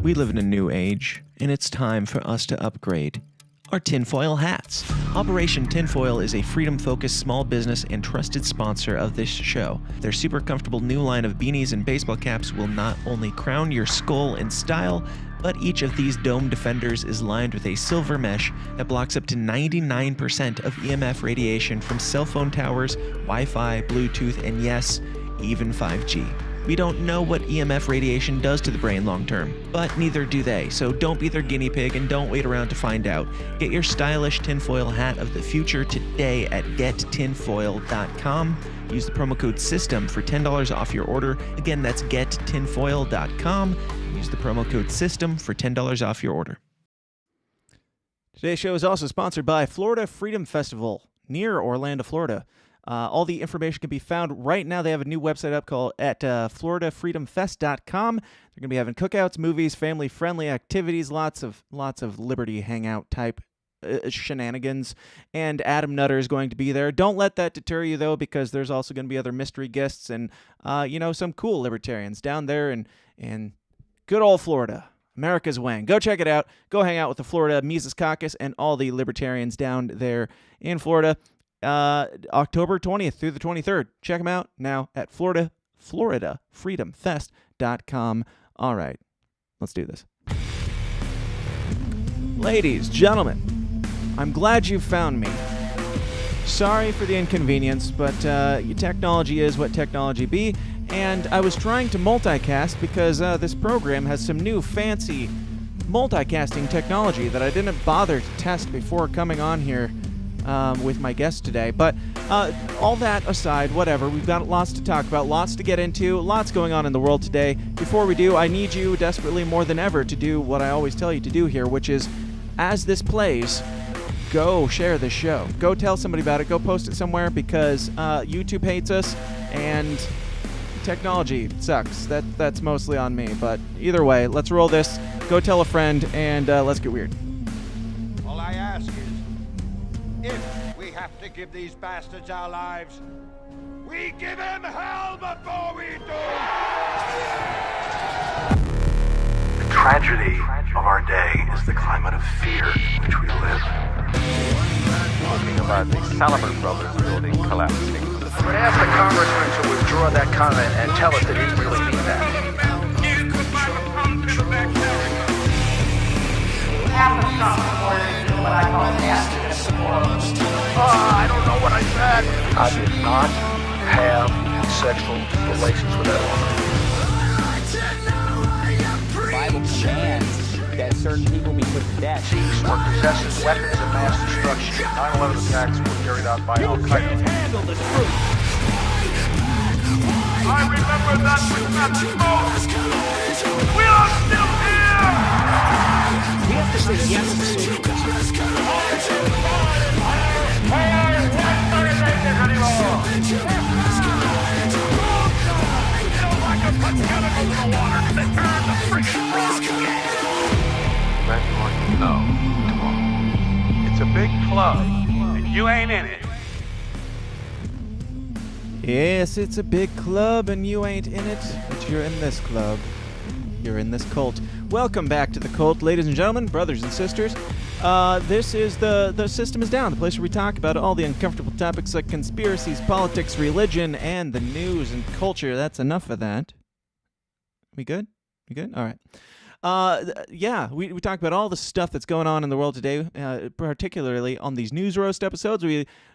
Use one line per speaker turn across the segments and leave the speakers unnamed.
We live in a new age, and it's time for us to upgrade our tinfoil hats. Operation Tinfoil is a freedom-focused small business and trusted sponsor of this show. Their super comfortable new line of beanies and baseball caps will not only crown your skull in style, but each of these dome defenders is lined with a silver mesh that blocks up to 99% of EMF radiation from cell phone towers, Wi-Fi, Bluetooth, and yes, even 5G. We don't know what EMF radiation does to the brain long term, but neither do they, so don't be their guinea pig and don't wait around to find out. Get your stylish tinfoil hat of the future today at gettinfoil.com. Use the promo code SYSTEM for $10 off your order. Again, that's gettinfoil.com. Use the promo code SYSTEM for $10 off your order. Today's show is also sponsored by Florida Freedom Festival near Orlando, Florida. All the information can be found right now. They have a new website up called at floridafreedomfest.com. They're going to be having cookouts, movies, family-friendly activities, lots of liberty hangout type shenanigans. And Adam Nutter is going to be there. Don't let that deter you, though, because there's also going to be other mystery guests and, some cool libertarians down there in good old Florida. America's Wang. Go check it out. Go hang out with the Florida Mises Caucus and all the libertarians down there in Florida. October 20th through the 23rd. Check them out now at floridafreedomfest.com. All right, let's do this. Ladies, gentlemen, I'm glad you found me. Sorry for the inconvenience, but technology is what technology be, and I was trying to multicast because this program has some new fancy multicasting technology that I didn't bother to test before coming on here with my guest today. But all that aside, whatever, we've got lots to talk about, lots to get into, lots going on in the world today. Before we do, I need you desperately more than ever to do what I always tell you to do here, which is, as this plays, go share this show. Go tell somebody about it. Go post it somewhere, because YouTube hates us and technology sucks. That's mostly on me. But either way, let's roll this. Go tell a friend, and let's get weird.
All I ask is, if we have to give these bastards our lives, we give them hell before we do!
The tragedy of our day is the climate of fear in which we live.
Talking about the Salomon Brothers building collapsing.
But ask the congressman to withdraw that comment and tell us that he really means that.
Half of Trump's supporters do what I call activist support.
I don't know what I said. I did not have sexual relations with that woman.
The Bible commands that certain people be put to death.
Thieves were possessing weapons of mass destruction. 9/11 attacks were carried out by Al-Qaeda.
Handle the truth! I remember that with that smoke! We are still here!
We have to say yes to
Let you know tomorrow. It's a big club, and you ain't in it.
Yes, it's a big club and you ain't in it, but you're in this club. You're in this cult. Welcome back to the cult, ladies and gentlemen, brothers and sisters. This is the System is Down, the place where we talk about all the uncomfortable topics like conspiracies, politics, religion, and the news and culture. That's enough of that. We good? We good? All right. We talk about all the stuff that's going on in the world today, particularly on these news roast episodes.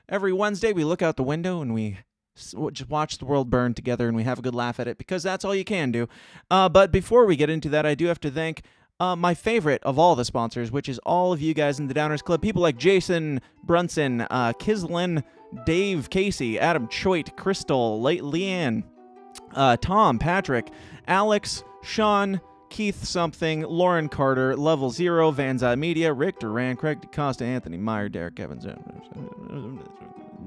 Every Wednesday we look out the window and we just watch the world burn together and we have a good laugh at it, because that's all you can do. But before we get into that, I do have to thank my favorite of all the sponsors, which is all of you guys in the Downers Club. People like Jason Brunson, Kislin, Dave Casey, Adam Choit, Crystal, Leanne, Tom, Patrick, Alex, Sean, Keith something, Lauren Carter, Level Zero, Vanzai Media, Rick Duran, Craig DeCosta, Anthony Meyer, Derek Evans,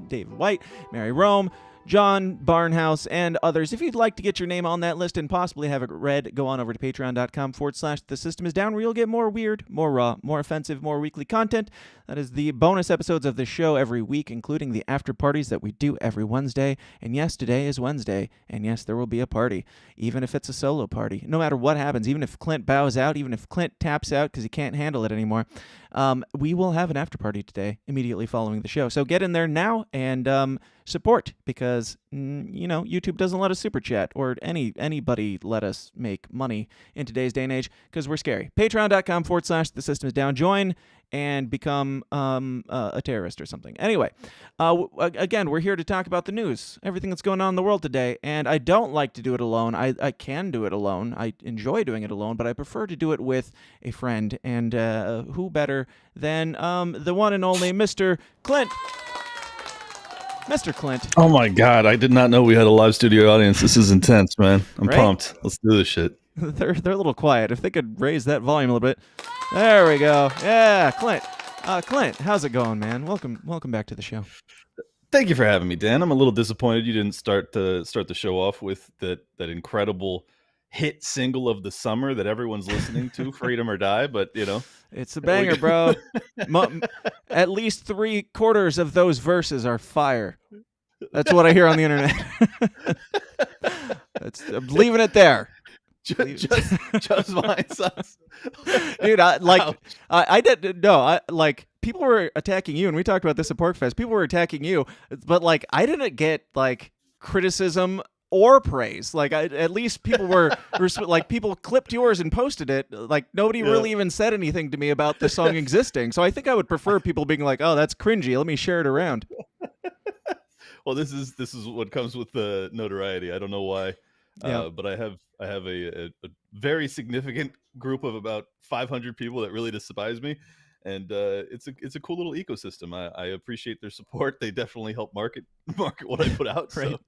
David White, Mary Rome, John Barnhouse, and others. If you'd like to get your name on that list and possibly have it read, go on over to patreon.com/The System Is Down, where you'll get more weird, more raw, more offensive, more weekly content. That is the bonus episodes of the show every week, including the after parties that we do every Wednesday. And yes, today is Wednesday, and yes, there will be a party, even if it's a solo party. No matter what happens, even if Clint bows out, even if Clint taps out because he can't handle it anymore, we will have an after party today immediately following the show. So get in there now and support, because YouTube doesn't let us super chat or anybody let us make money in today's day and age because we're scary. Patreon.com/The System Is Down. Join and become a terrorist or something. Anyway, again, we're here to talk about the news, everything that's going on in the world today, and I don't like to do it alone. I can do it alone. I enjoy doing it alone, but I prefer to do it with a friend, and who better than the one and only Mr. Clint. Mr. Clint.
Oh my God, I did not know we had a live studio audience. This is intense, man. I'm pumped. Let's do this shit.
They're a little quiet. If they could raise that volume a little bit. There we go. Yeah, Clint. Clint, how's it going, man? Welcome back to the show.
Thank you for having me, Dan. I'm a little disappointed you didn't start the show off with that incredible hit single of the summer that everyone's listening to, Freedom or Die, but
it's a banger, bro. At least 3/4 of those verses are fire. That's what I hear on the internet. I'm leaving it there.
Just mine sucks.
Dude, people were attacking you, and we talked about this at PorkFest. People were attacking you, but I didn't get criticism or praise. At least people were people clipped yours and posted it. Nobody really even said anything to me about the song existing. So I think I would prefer people being like, "Oh, that's cringy. Let me share it around."
Well, this is what comes with the notoriety. I don't know why, but I have a very significant group of about 500 people that really despise me, and it's a cool little ecosystem. I appreciate their support. They definitely help market what I put out.
Right.
So.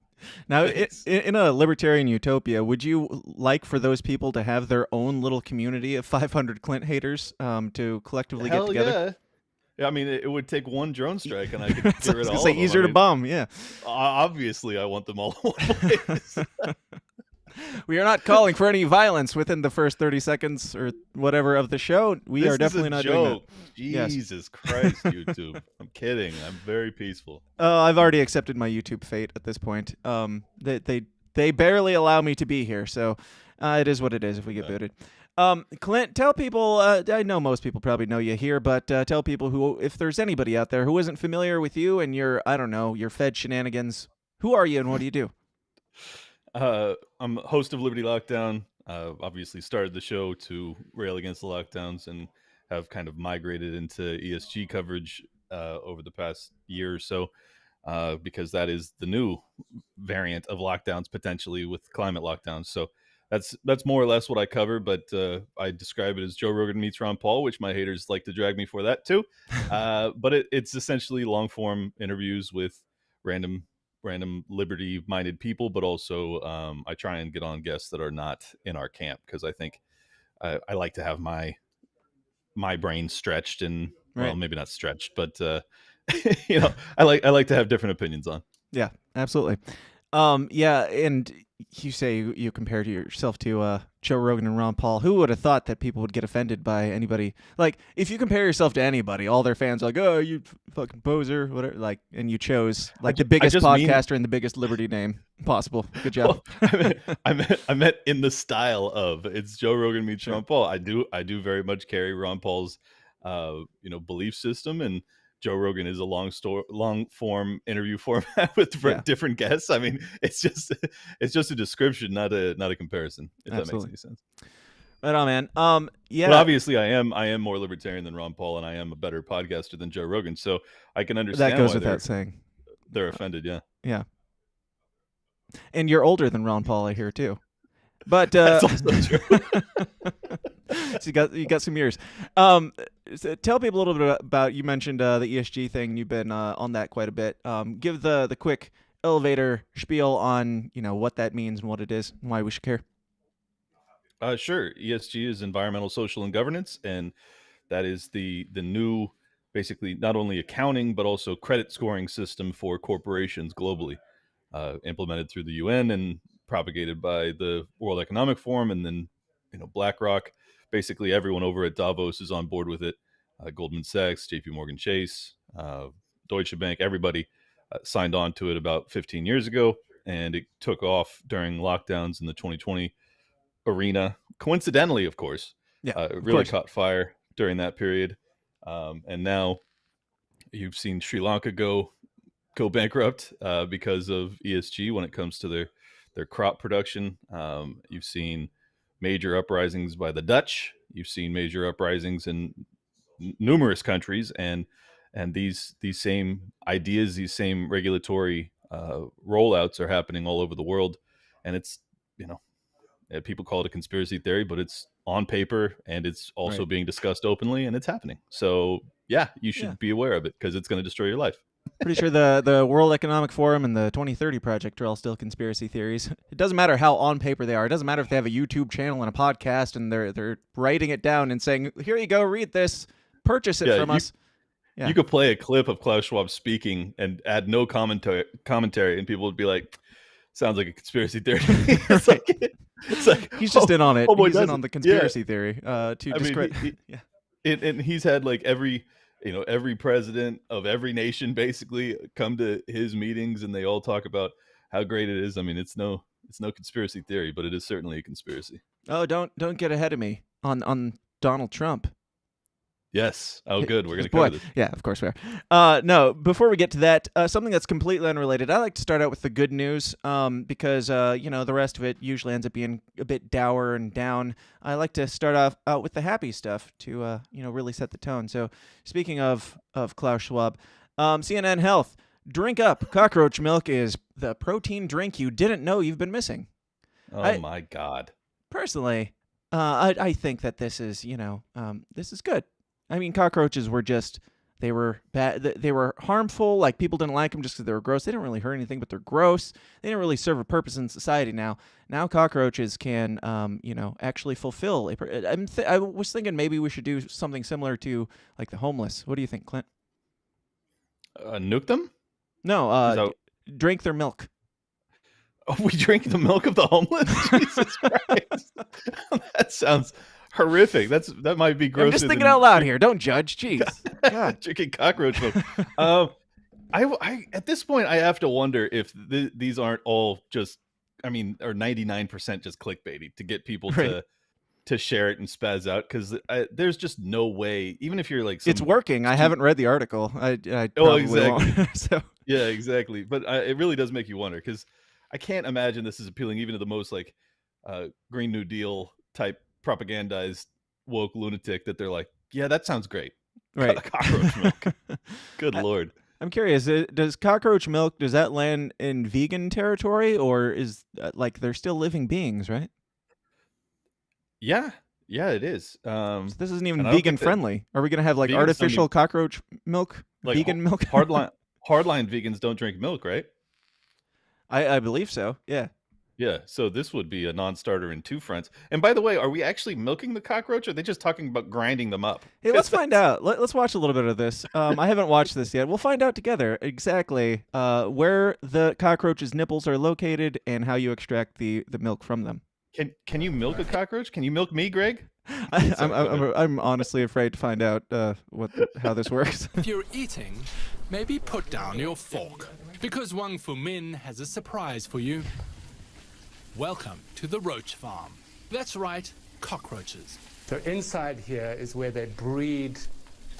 Now, in a libertarian utopia, would you like for those people to have their own little community of 500 Clint haters to collectively get together?
Yeah, I mean, it would take one drone strike, and I could get rid of all of them.
Easier to bomb, yeah.
Obviously, I want them all in one place.
We are not calling for any violence within the first 30 seconds or whatever of the show. We are definitely not doing that.
Jesus Christ, YouTube. I'm kidding. I'm very peaceful.
I've already accepted my YouTube fate at this point. They barely allow me to be here, so it is what it is if we get booted. Clint, tell people, I know most people probably know you here, but tell people who, if there's anybody out there who isn't familiar with you and your Fed shenanigans, who are you and what do you do?
I'm host of Liberty Lockdown. Obviously started the show to rail against the lockdowns and have kind of migrated into ESG coverage over the past year or so because that is the new variant of lockdowns potentially with climate lockdowns. So that's more or less what I cover, but I describe it as Joe Rogan meets Ron Paul, which my haters like to drag me for that too. But it's essentially long form interviews with random liberty-minded people, but also I try and get on guests that are not in our camp because I think I like to have my brain stretched and well, maybe not stretched, but I like to have different opinions on.
Yeah, absolutely. And you say you compared yourself to Joe Rogan and Ron Paul. Who would have thought that people would get offended by anybody? If you compare yourself to anybody, all their fans are like, "Oh, you fucking poser," whatever. And you chose the biggest podcaster and the biggest liberty name possible. Good job.
Well, I meant in the style of it's Joe Rogan meets Ron Paul. I do very much carry Ron Paul's belief system, and Joe Rogan is a long form interview format with different guests. I mean, it's just a description, not a comparison. If Absolutely. That makes any sense.
Right on, man.
But obviously, I am more libertarian than Ron Paul, and I am a better podcaster than Joe Rogan. So I can understand
that goes without saying.
They're offended. Yeah.
Yeah. And you're older than Ron Paul, I hear too. But
that's also true.
So you got some years. So tell people a little bit about. You mentioned the ESG thing. You've been on that quite a bit. Give the quick elevator spiel on what that means and what it is and why we should care.
Sure. ESG is environmental, social, and governance, and that is the new, basically not only accounting but also credit scoring system for corporations globally. implemented through the UN and propagated by the World Economic Forum, and then BlackRock. Basically, everyone over at Davos is on board with it. Goldman Sachs, J.P. Morgan Chase, Deutsche Bank, everybody signed on to it about 15 years ago, and it took off during lockdowns in the 2020 arena. Coincidentally, of course, it really caught fire during that period, and now you've seen Sri Lanka go bankrupt because of ESG when it comes to their crop production. You've seen major uprisings by the Dutch. You've seen major uprisings in numerous countries, and these same ideas, these same regulatory rollouts are happening all over the world. And it's, people call it a conspiracy theory, but it's on paper and it's also being discussed openly, and it's happening. So yeah, you should be aware of it because it's going to destroy your life.
Pretty sure the World Economic Forum and the 2030 Project are all still conspiracy theories. It doesn't matter how on paper they are. It doesn't matter if they have a YouTube channel and a podcast and they're writing it down and saying, here you go, read this, purchase it from us. Yeah.
You could play a clip of Klaus Schwab speaking and add no commentary, and people would be like, sounds like a conspiracy theory. It's like
he's just in on it. He's in on the conspiracy theory.
And he's had like every president of every nation basically come to his meetings, and they all talk about how great it is. I mean, it's no conspiracy theory, but it is certainly a conspiracy.
Oh, don't get ahead of me on Donald Trump.
Yes. Oh, good. We're going to cover this.
Yeah, of course we are. No, before we get to that, something that's completely unrelated. I like to start out with the good news because, the rest of it usually ends up being a bit dour and down. I like to start out with the happy stuff to, really set the tone. So speaking of Klaus Schwab, CNN Health, drink up. Cockroach milk is the protein drink you didn't know you've been missing.
Oh, my God.
Personally, I think that this is, this is good. I mean, cockroaches were they were bad. They were harmful. Like, people didn't like them just because they were gross. They didn't really hurt anything, but they're gross. They didn't really serve a purpose in society. Now cockroaches can, actually fulfill I was thinking maybe we should do something similar to like the homeless. What do you think, Clint?
Nuke them?
No, drink their milk.
Oh, we drink the milk of the homeless? Jesus Christ. That sounds horrific. That might be gross.
I'm just thinking out loud here. Don't judge. Jeez. God.
Drinking cockroach milk. I at this point I have to wonder if these aren't all just, or 99% just clickbaity to get people to share it and spaz out, because there's just no way, even if you're like
it's working. I haven't read the article. I probably
exactly.
won't. So
yeah, exactly. But it really does make you wonder, because I can't imagine this is appealing even to the most like Green New Deal type propagandized woke lunatic that they're like, yeah, that sounds great.
Right.
Cockroach milk. Good Lord.
I'm curious, does cockroach milk, does that land in vegan territory, or is they're still living beings, right?
Yeah, it is.
So this isn't even vegan friendly. Are we going to have like artificial cockroach milk, like vegan milk?
hardline vegans don't drink milk, right?
I believe so. Yeah.
Yeah, so this would be a non-starter in two fronts. And by the way, are we actually milking the cockroach, or are they just talking about grinding them up?
Hey, let's find out. Let's watch a little bit of this. I haven't watched this yet. We'll find out together exactly where the cockroach's nipples are located and how you extract the milk from them.
Can you milk a cockroach? Can you milk me, Greg?
I'm honestly afraid to find out how this works.
If you're eating, maybe put down your fork, because Wang Fu Min has a surprise for you. Welcome to the roach farm. That's right, cockroaches.
So inside here is where they breed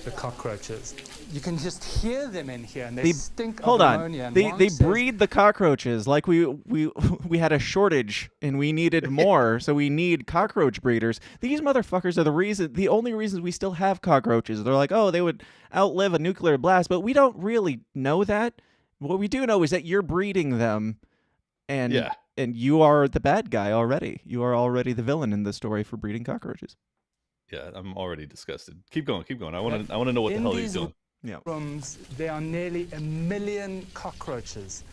the cockroaches. You can just hear them in here, and they stink of ammonia.
Hold on, they breed the cockroaches like we had a shortage and we needed more, so we need cockroach breeders. These motherfuckers are the only reasons we still have cockroaches. They're like, oh, they would outlive a nuclear blast, but we don't really know that. What we do know is that you're breeding them, and you are the bad guy already. You are already the villain in the story for breeding cockroaches.
Yeah, I'm already disgusted. Keep going. I want to know what the hell he's doing.
In rooms, there are nearly 1 million cockroaches,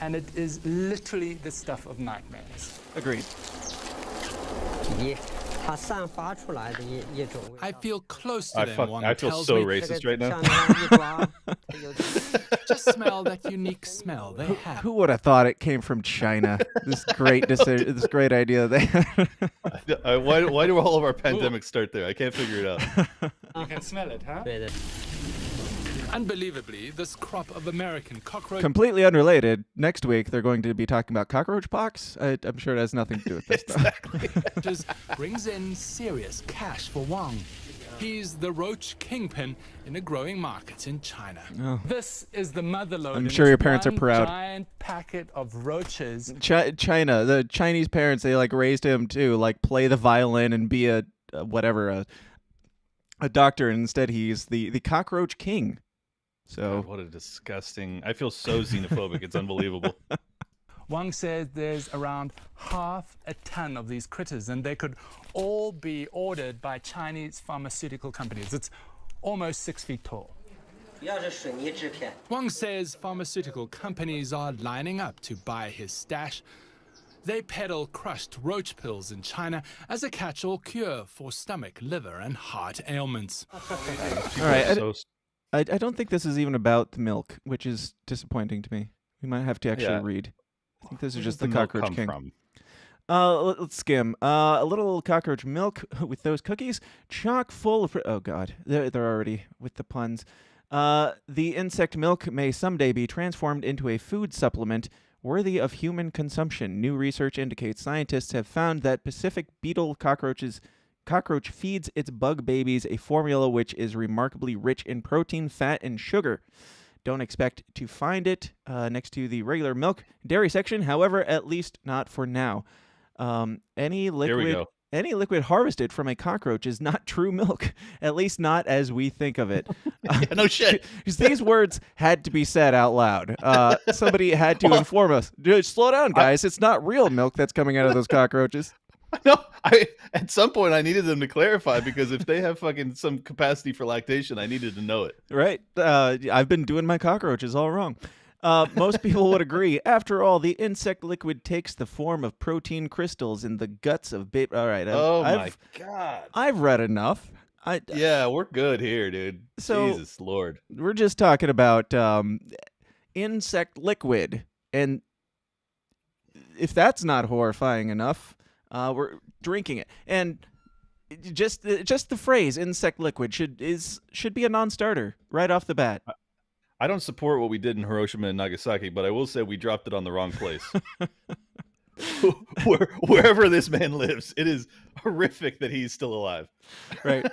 and it is literally the stuff of nightmares.
Agreed.
Yeah,
I feel close to them, Wang
I feel
tells
so
me.
racist right now.
Just smell that unique smell they have.
Who would have thought it came from China? This great this great idea they had.
Why do all of our pandemics start there? I can't figure it out.
You can smell it, huh?
Unbelievably, this crop of American cockroach
Completely unrelated. Next week, they're going to be talking about cockroach pox. I'm sure it has nothing to do with this
just brings in serious cash for Wang. He's the roach kingpin in a growing market in China.
Oh.
This is the motherload.
I'm sure your parents are
one
proud.
Giant packet of roaches.
China, the Chinese parents, they like raised him to like play the violin and be a doctor, and instead he's the cockroach king. So
God, what a disgusting. I feel so xenophobic. It's unbelievable.
Wang says there's around half a ton of these critters, and they could all be ordered by Chinese pharmaceutical companies. It's almost 6 feet tall.
Wang says pharmaceutical companies are lining up to buy his stash. They peddle crushed roach pills in China as a catch-all cure for stomach, liver, and heart ailments.
all right, I don't think this is even about the milk, which is disappointing to me. We might have to actually read. I think this is just the cockroach king.
From?
Let's skim. A little cockroach milk with those cookies, chock full of... Oh, God. They're already with the puns. The insect milk may someday be transformed into a food supplement worthy of human consumption. New research indicates scientists have found that Pacific beetle cockroach feeds its bug babies a formula which is remarkably rich in protein, fat, and sugar. Don't expect to find it next to the regular milk dairy section. However, at least not for now. Any liquid harvested from a cockroach is not true milk, at least not as we think of it.
No shit.
Because these words had to be said out loud. Somebody had to inform us. Dude, slow down, guys. It's not real milk that's coming out of those cockroaches.
No, at some point I needed them to clarify, because if they have fucking some capacity for lactation, I needed to know it.
Right. I've been doing my cockroaches all wrong. Most people would agree. After all, the insect liquid takes the form of protein crystals in the guts of baby. All right.
My God.
I've read enough.
Yeah, we're good here, dude.
So
Jesus Lord.
We're just talking about insect liquid, and if that's not horrifying enough, we're drinking it, and just the phrase "insect liquid" should be a non-starter right off the bat.
I don't support what we did in Hiroshima and Nagasaki, but I will say we dropped it on the wrong place. Wherever this man lives, it is horrific that he's still alive.
Right.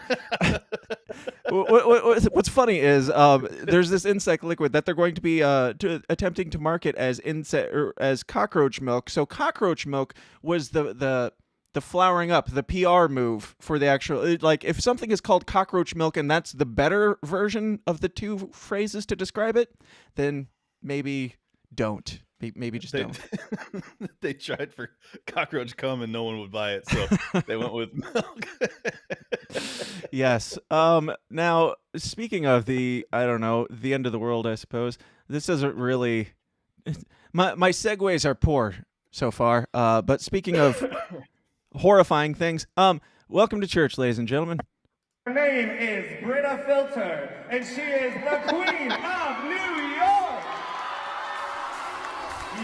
What's funny is there's this insect liquid that they're going to be attempting to market as cockroach milk. So cockroach milk was the flowering up, the PR move for the actual, like, if something is called cockroach milk and that's the better version of the two phrases to describe it, then maybe don't. Maybe just don't.
They tried for cockroach cum and no one would buy it, so they went with milk.
Yes. Now, speaking of the end of the world, I suppose, this doesn't really... My segues are poor so far, but speaking of horrifying things, welcome to church, ladies and gentlemen.
Her name is Britta Filter, and she is the Queen of New York!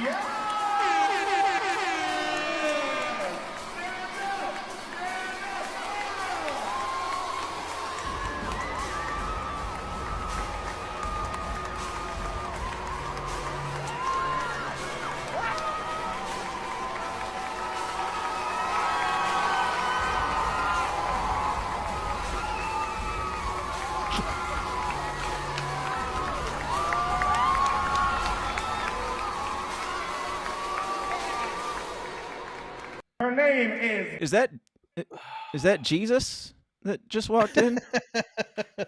Yeah! Her name
is that Jesus that just walked in?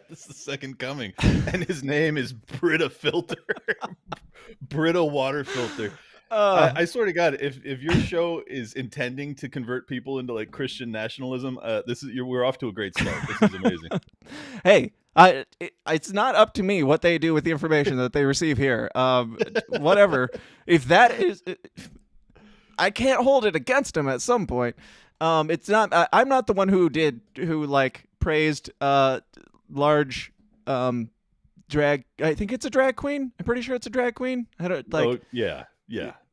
This is the second coming, and his name is Britta Filter. Britta Water Filter. I swear to God, if your show is intending to convert people into like Christian nationalism, we're off to a great start. This is amazing.
Hey, it's not up to me what they do with the information that they receive here. Whatever. If that is, I can't hold it against them at some point. It's not. I'm not the one who like praised large drag. I think it's a drag queen. I'm pretty sure it's a drag queen. I don't like.
Oh yeah.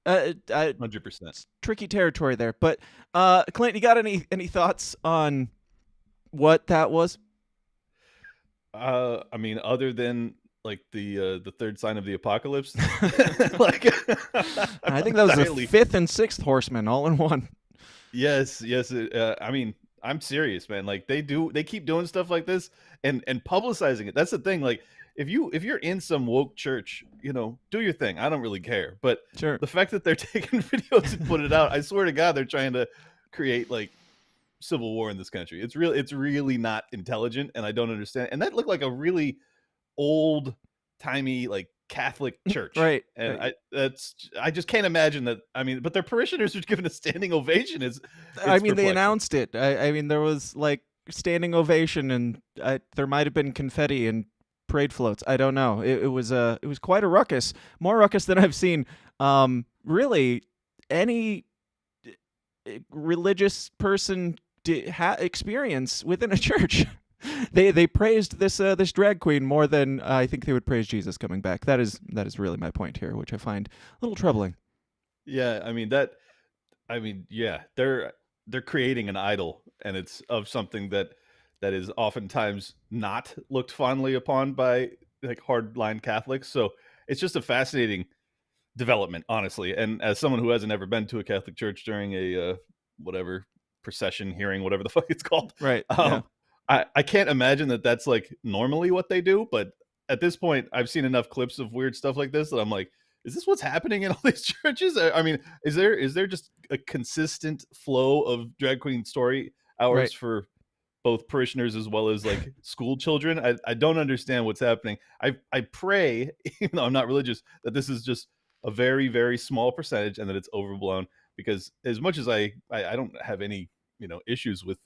100%.
Tricky territory there. But Clint, you got any thoughts on what that was?
I mean, other than like the third sign of the apocalypse, like
I think that was the fifth and sixth horseman all in one.
Yes. I mean, I'm serious, man. Like they keep doing stuff like this and publicizing it. That's the thing. Like if you're in some woke church, do your thing. I don't really care. But
sure,
the fact that they're taking videos and put it out, I swear to God, they're trying to create like civil war in this country. It's really not intelligent, and I don't understand. And that looked like a really old timey like Catholic church,
right?
And I just can't imagine that. I mean, but their parishioners are given a standing ovation.
They announced it. I mean, there was like standing ovation, and there might have been confetti and parade floats. I don't know. It was quite a ruckus, more ruckus than I've seen. Really, any religious person experience within a church. They praised this drag queen more than I think they would praise Jesus coming back. That is really my point here, which I find a little troubling.
Yeah, they're creating an idol, and it's of something that is oftentimes not looked fondly upon by like hardline Catholics. So it's just a fascinating development, honestly. And as someone who hasn't ever been to a Catholic church during a whatever procession, hearing, whatever the fuck it's called,
right?
I can't imagine that that's like normally what they do, but at this point I've seen enough clips of weird stuff like this that I'm like, is this what's happening in all these churches? I mean, is there just a consistent flow of drag queen story hours for both parishioners as well as like school children? I don't understand what's happening. I pray, even though I'm not religious, that this is just a very, very small percentage and that it's overblown, because as much as I don't have any, issues with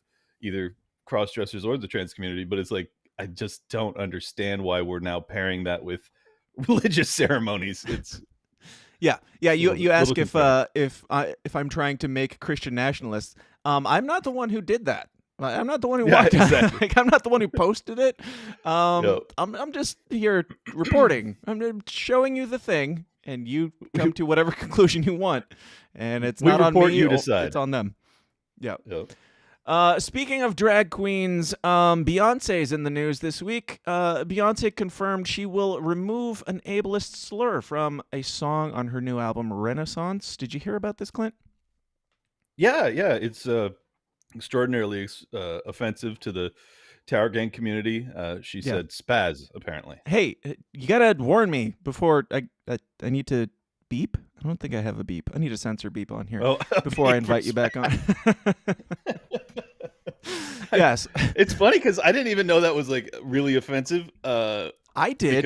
either cross-dressers or the trans community, but it's like I just don't understand why we're now pairing that with religious ceremonies. It's
you ask if I'm trying to make Christian nationalists. I'm not the one who did that. I'm not the one who walked out. Like, I'm not the one who posted it. I'm just here reporting. I'm showing you the thing, and you come to whatever conclusion you want. And it's not on me.
You decide.
It's on them. Yeah. Speaking of drag queens, Beyonce's in the news this week. Beyonce confirmed she will remove an ableist slur from a song on her new album, Renaissance. Did you hear about this, Clint?
Yeah. It's extraordinarily offensive to the Tower Gang community. She said spaz, apparently.
Hey, you gotta warn me before I need to beep. I don't think I have a beep. I need a censor beep on here before I invite you back on. Yes.
It's funny because I didn't even know that was like really offensive.
I did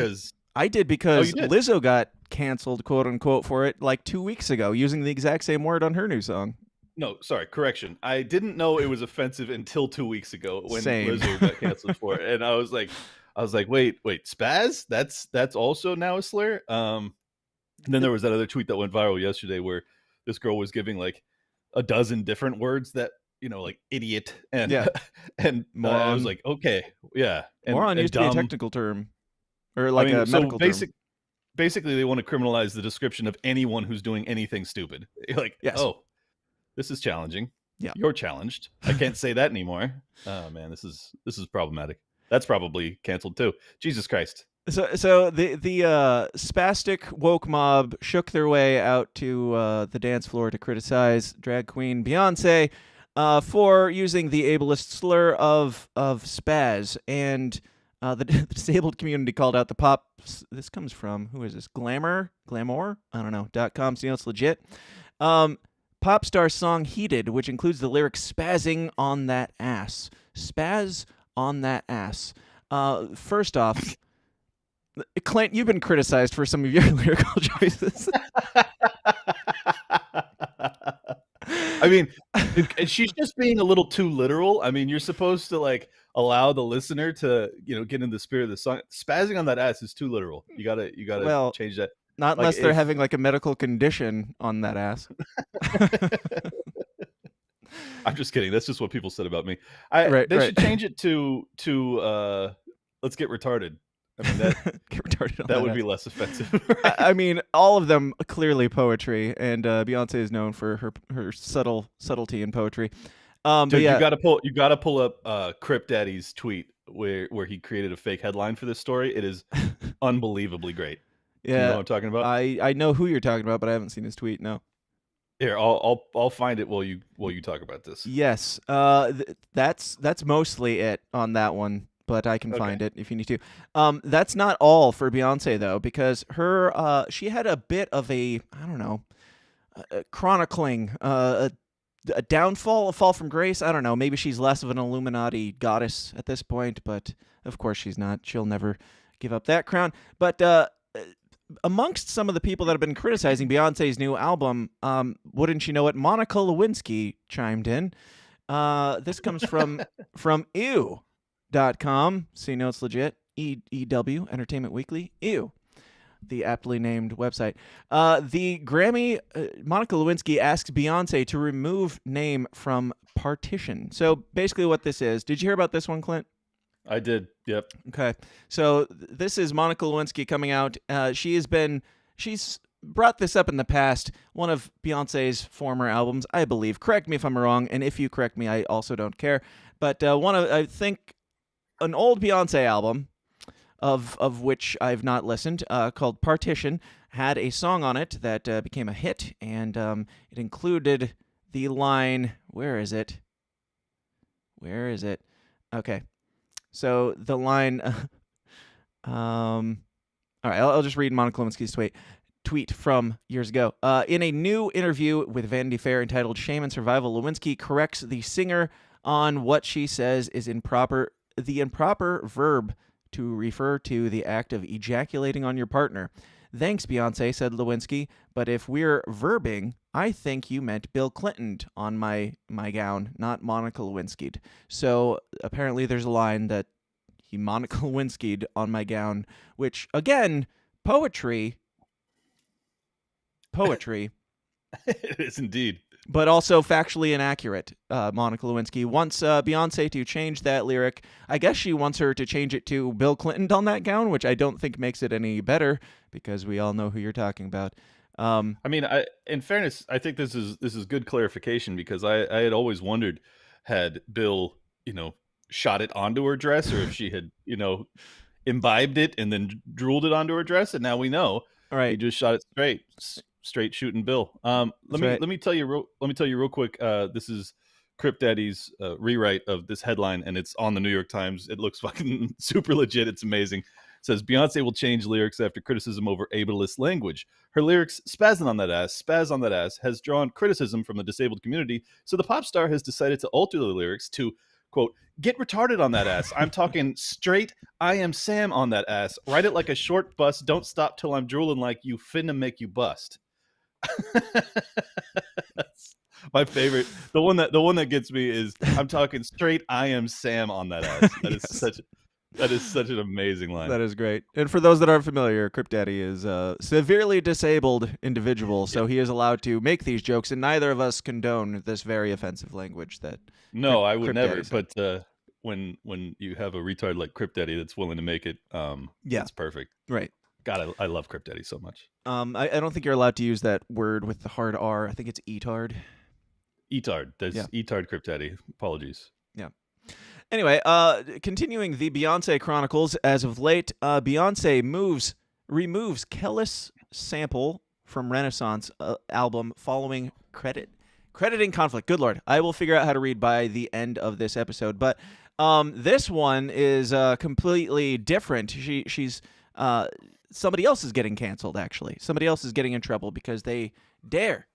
because Lizzo got canceled, quote unquote, for it like 2 weeks ago using the exact same word on her new song.
No, sorry, correction. I didn't know it was offensive until 2 weeks ago when
Same.
Lizzo got canceled for it. And I was like, wait, spaz? That's also now a slur? And then there was that other tweet that went viral yesterday where this girl was giving like a dozen different words that, like idiot and and I was like, okay, yeah. And,
moron used to be a technical term, or like a medical term.
Basically, they want to criminalize the description of anyone who's doing anything stupid. You're like, oh, this is challenging.
Yeah,
you're challenged. I can't say that anymore. Oh man, this is problematic. That's probably canceled too. Jesus Christ.
So the spastic woke mob shook their way out to the dance floor to criticize drag queen Beyonce for using the ableist slur of spaz, and the disabled community called out the pop. This comes from, who is this? Glamour? I don't know. .com. So it's legit. Pop star song Heated, which includes the lyric "spazzing on that ass." Spaz on that ass. First off, Clint, you've been criticized for some of your lyrical choices.
I mean, she's just being a little too literal. I mean, you're supposed to like allow the listener to, get in the spirit of the song. Spazzing on that ass is too literal. You gotta change that.
Not unless they're having like a medical condition on that ass.
I'm just kidding. That's just what people said about me. They should change it to let's get retarded. I mean
Get retarded on
that would
ass.
be less offensive.
I mean, all of them clearly poetry, and Beyonce is known for her subtlety in poetry.
Dude,
but yeah,
you gotta pull up Crip Daddy's tweet where he created a fake headline for this story. It is unbelievably great.
yeah,
You know what I'm talking about?
I know who you're talking about, but I haven't seen his tweet. No.
Here, I'll find it while you talk about this.
Yes, that's mostly it on that one, but I can find it if you need to. That's not all for Beyonce though, because she had a bit of a chronicling a downfall, a fall from grace. I don't know. Maybe she's less of an Illuminati goddess at this point, but of course she's not. She'll never give up that crown. But amongst some of the people that have been criticizing Beyonce's new album, wouldn't you know it, Monica Lewinsky chimed in. This comes from ew.com. So you know it's legit. EW, Entertainment Weekly. Ew. The aptly named website. The Grammy, Monica Lewinsky asks Beyonce to remove name from partition. So basically what this is, did you hear about this one, Clint?
I did. Yep.
Okay. So this is Monica Lewinsky coming out. She's brought this up in the past. One of Beyonce's former albums, I believe. Correct me if I'm wrong, and if you correct me, I also don't care. But I think an old Beyonce album, of which I've not listened, called Partition, had a song on it that became a hit, and it included the line, where is it? Okay. So the line, all right, I'll just read Monica Lewinsky's tweet from years ago. In a new interview with Vanity Fair entitled Shame and Survival, Lewinsky corrects the singer on what she says is the improper verb to refer to the act of ejaculating on your partner. Thanks, Beyonce, said Lewinsky, but if we're verbing, I think you meant Bill Clinton on my gown, not Monica Lewinsky'd. So apparently there's a line that he Monica Lewinsky'd on my gown, which, again, poetry.
It is indeed.
But also factually inaccurate. Monica Lewinsky wants Beyonce to change that lyric. I guess she wants her to change it to Bill Clinton on that gown, which I don't think makes it any better because we all know who you're talking about.
I mean, in fairness, I think this is good clarification because I had always wondered, had Bill, shot it onto her dress, or if she had, imbibed it and then drooled it onto her dress, and now we know.
All right,
he just shot it straight shooting Bill. Let me tell you real quick. This is Crip Daddy's rewrite of this headline, and it's on the New York Times. It looks fucking super legit. It's amazing. It says Beyonce will change lyrics after criticism over ableist language. Her lyrics spaz on that ass has drawn criticism from the disabled community, so the pop star has decided to alter the lyrics to, quote, get retarded on that ass. I'm talking straight I am Sam on that ass. Ride it like a short bus. Don't stop till I'm drooling like you finna make you bust. That's my favorite. The one that gets me is I'm talking straight I am Sam on that ass. That is such an amazing line.
That is great. And for those that aren't familiar, Crip Daddy is a severely disabled individual, so he is allowed to make these jokes, and neither of us condone this very offensive language that
I would
Crip
never.
Daddy said.
But when you have a retard like Crip Daddy that's willing to make it, it's perfect.
Right.
God, I love Crip Daddy so much.
I don't think you're allowed to use that word with the hard R. I think it's etard.
Etard. There's etard Crip Daddy. Apologies.
Yeah. Anyway, continuing the Beyonce chronicles, as of late, Beyonce removes Kellis sample from Renaissance album following crediting conflict. Good Lord. I will figure out how to read by the end of this episode. But this one is completely different. She's somebody else is getting canceled, actually. Somebody else is getting in trouble because they dare.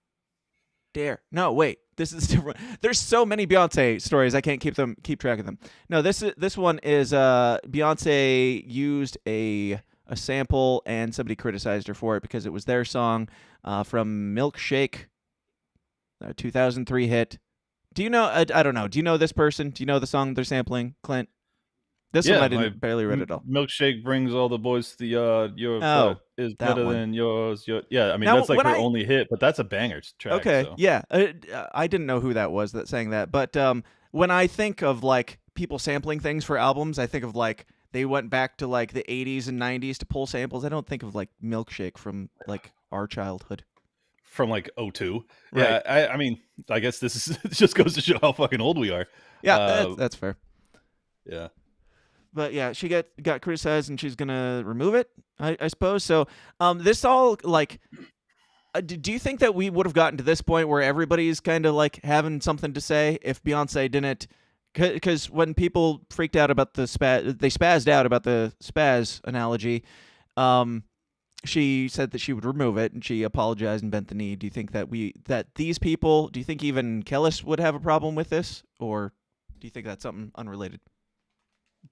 No, wait. This is different. There's so many Beyonce stories, I can't keep track of them. No, this one is Beyonce used a sample and somebody criticized her for it because it was their song from Milkshake, 2003 hit. Do you know? I don't know. Do you know this person? Do you know the song they're sampling, Clint? This one I didn't barely read it all.
Milkshake brings all the boys to the yard. Your foot is better than yours. Yeah, I mean, that's like her only hit, but that's a banger track.
Okay,
so.
yeah. I didn't know who that was that sang that. But when I think of, like, people sampling things for albums, I think of, like, they went back to, like, the 80s and 90s to pull samples. I don't think of, like, Milkshake from, like, our childhood.
From, like, 02.
Right.
Yeah, I mean, I guess this is just goes to show how fucking old we are.
Yeah, that's fair.
Yeah.
But yeah, she got criticized, and she's gonna remove it, I suppose. So, this all, like, do you think that we would have gotten to this point where everybody's kind of like having something to say if Beyonce didn't? Because when people freaked out about they spazzed out about the spaz analogy. She said that she would remove it, and she apologized and bent the knee. Do you think that these people? Do you think even Kellis would have a problem with this, or do you think that's something unrelated?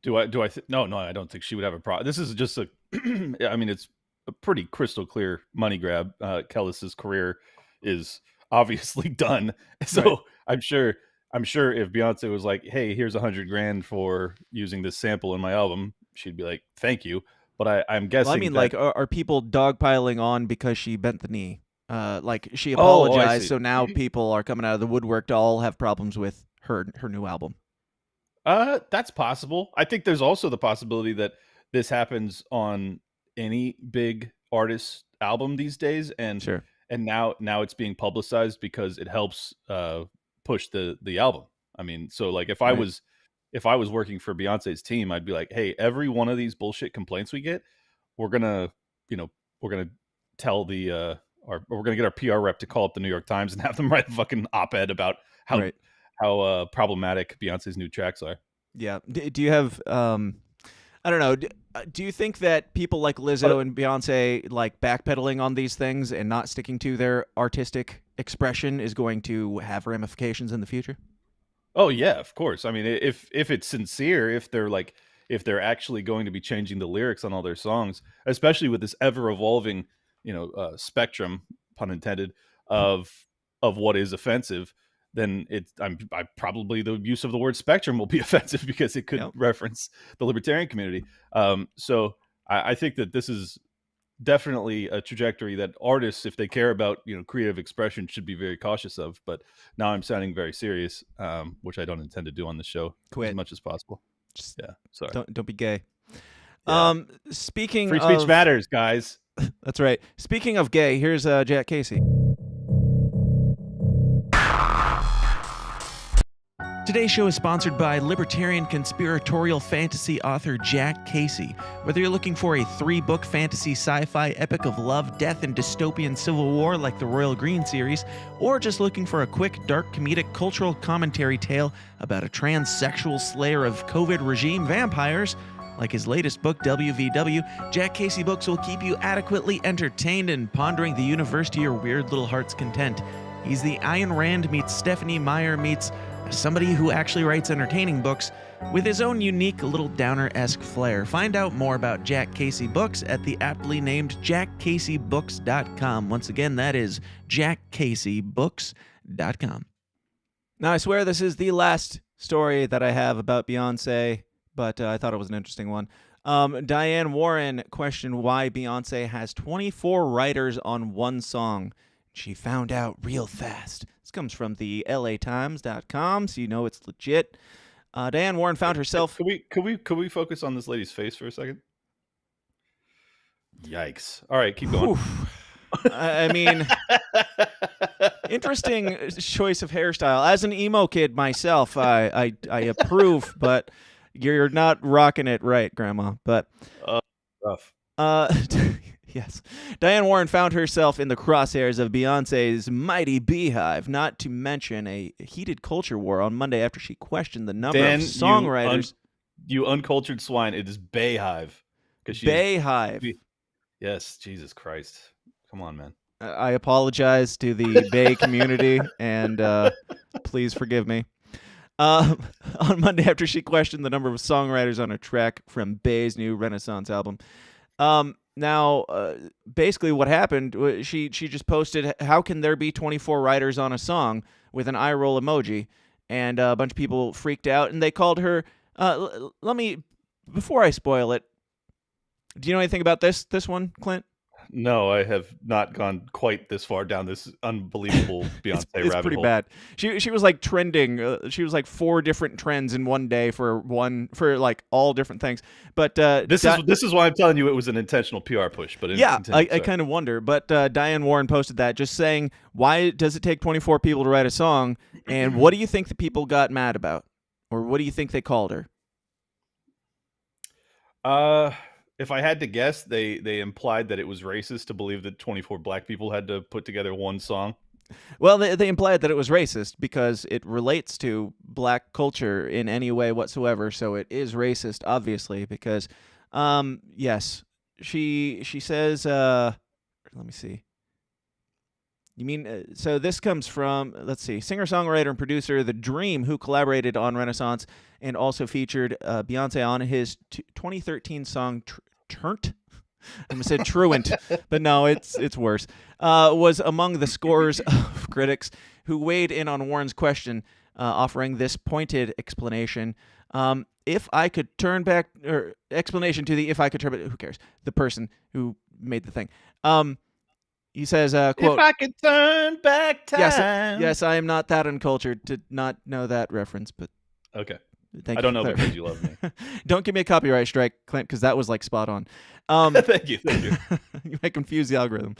No, I don't think she would have a problem. This is just I mean, it's a pretty crystal clear money grab. Kellis's career is obviously done. So right. I'm sure if Beyonce was like, hey, here's $100,000 for using this sample in my album, she'd be like, thank you. But I'm guessing.
Well, I mean, like, are people dogpiling on because she bent the knee? Like, she apologized, so now people are coming out of the woodwork to all have problems with her new album.
That's possible. I think there's also the possibility that this happens on any big artist album these days, and
sure.
And now it's being publicized because it helps push the album. I mean, so like if I was working for Beyonce's team, I'd be like, hey, every one of these bullshit complaints we get, we're gonna tell we're gonna get our PR rep to call up the New York Times and have them write a fucking op-ed about how problematic Beyonce's new tracks are.
Yeah. Do you have, I don't know, do you think that people like Lizzo and Beyonce, like, backpedaling on these things and not sticking to their artistic expression is going to have ramifications in the future?
Oh yeah, of course. I mean, if it's sincere, if they're actually going to be changing the lyrics on all their songs, especially with this ever evolving, spectrum, pun intended, of what is offensive, then I probably the use of the word spectrum will be offensive because it could reference the libertarian community. So I think that this is definitely a trajectory that artists, if they care about creative expression, should be very cautious of. But now I'm sounding very serious, which I don't intend to do on the show.
Quit
as much as possible. Sorry.
Don't be gay.
Yeah.
Speaking
free speech matters, guys.
That's right. Speaking of gay, here's Jack Casey. Today's show is sponsored by libertarian conspiratorial fantasy author Jack Casey. Whether you're looking for a 3-book fantasy sci-fi epic of love, death, and dystopian civil war like the Royal Green series, or just looking for a quick, dark, comedic cultural commentary tale about a transsexual slayer of COVID regime vampires, like his latest book, WVW, Jack Casey Books will keep you adequately entertained and pondering the universe to your weird little heart's content. He's the Ayn Rand meets Stephanie Meyer meets somebody who actually writes entertaining books with his own unique little downer-esque flair. Find out more about Jack Casey Books at the aptly named jackcaseybooks.com. Once again, that is jackcaseybooks.com. Now, I swear this is the last story that I have about Beyonce, but I thought it was an interesting one. Diane Warren questioned why Beyonce has 24 writers on one song. She found out real fast. This comes from the LAtimes.com, so you know it's legit. Diane Warren found herself.
Could we focus on this lady's face for a second? Yikes! All right, keep going.
I mean, interesting choice of hairstyle. As an emo kid myself, I approve, but you're not rocking it right, Grandma. But
rough.
Yes. Diane Warren found herself in the crosshairs of Beyonce's mighty beehive, not to mention a heated culture war on Monday after she questioned the number of songwriters.
You uncultured swine. It is Bayhive.
Bayhive.
Yes, Jesus Christ. Come on, man.
I apologize to the Bay community, and please forgive me. On Monday after she questioned the number of songwriters on a track from Bay's new Renaissance album. Now, basically what happened, she just posted, how can there be 24 writers on a song, with an eye roll emoji, and a bunch of people freaked out, and they called her, let me before I spoil it, do you know anything about this one, Clint?
No, I have not gone quite this far down this unbelievable Beyonce rabbit
It's pretty
hole.
bad. She was like trending. She was like 4 different trends in one day for like all different things. But
this is why I'm telling you it was an intentional PR push. But
yeah, I kind of wonder. But Diane Warren posted that, just saying, why does it take 24 people to write a song? And what do you think the people got mad about, or what do you think they called her?
If I had to guess, they implied that it was racist to believe that 24 black people had to put together one song.
Well, they implied that it was racist because it relates to black culture in any way whatsoever. So it is racist, obviously, because, yes, she says, let me see. You mean, so this comes from, let's see, singer-songwriter and producer The Dream, who collaborated on Renaissance and also featured Beyonce on his 2013 song Turnt. I almost said Truant, but no, it's worse. Was among the scores of critics who weighed in on Warren's question, offering this pointed explanation. If I could turn back, or explanation to the if I could turn back, who cares? The person who made the thing. He says, quote,
if I could turn back time.
Yes, I am not that uncultured to not know that reference, but
okay.
Thank
I don't know
you.
because you love me.
Don't give me a copyright strike, Clint, because that was like spot on.
Thank you.
You might confuse the algorithm.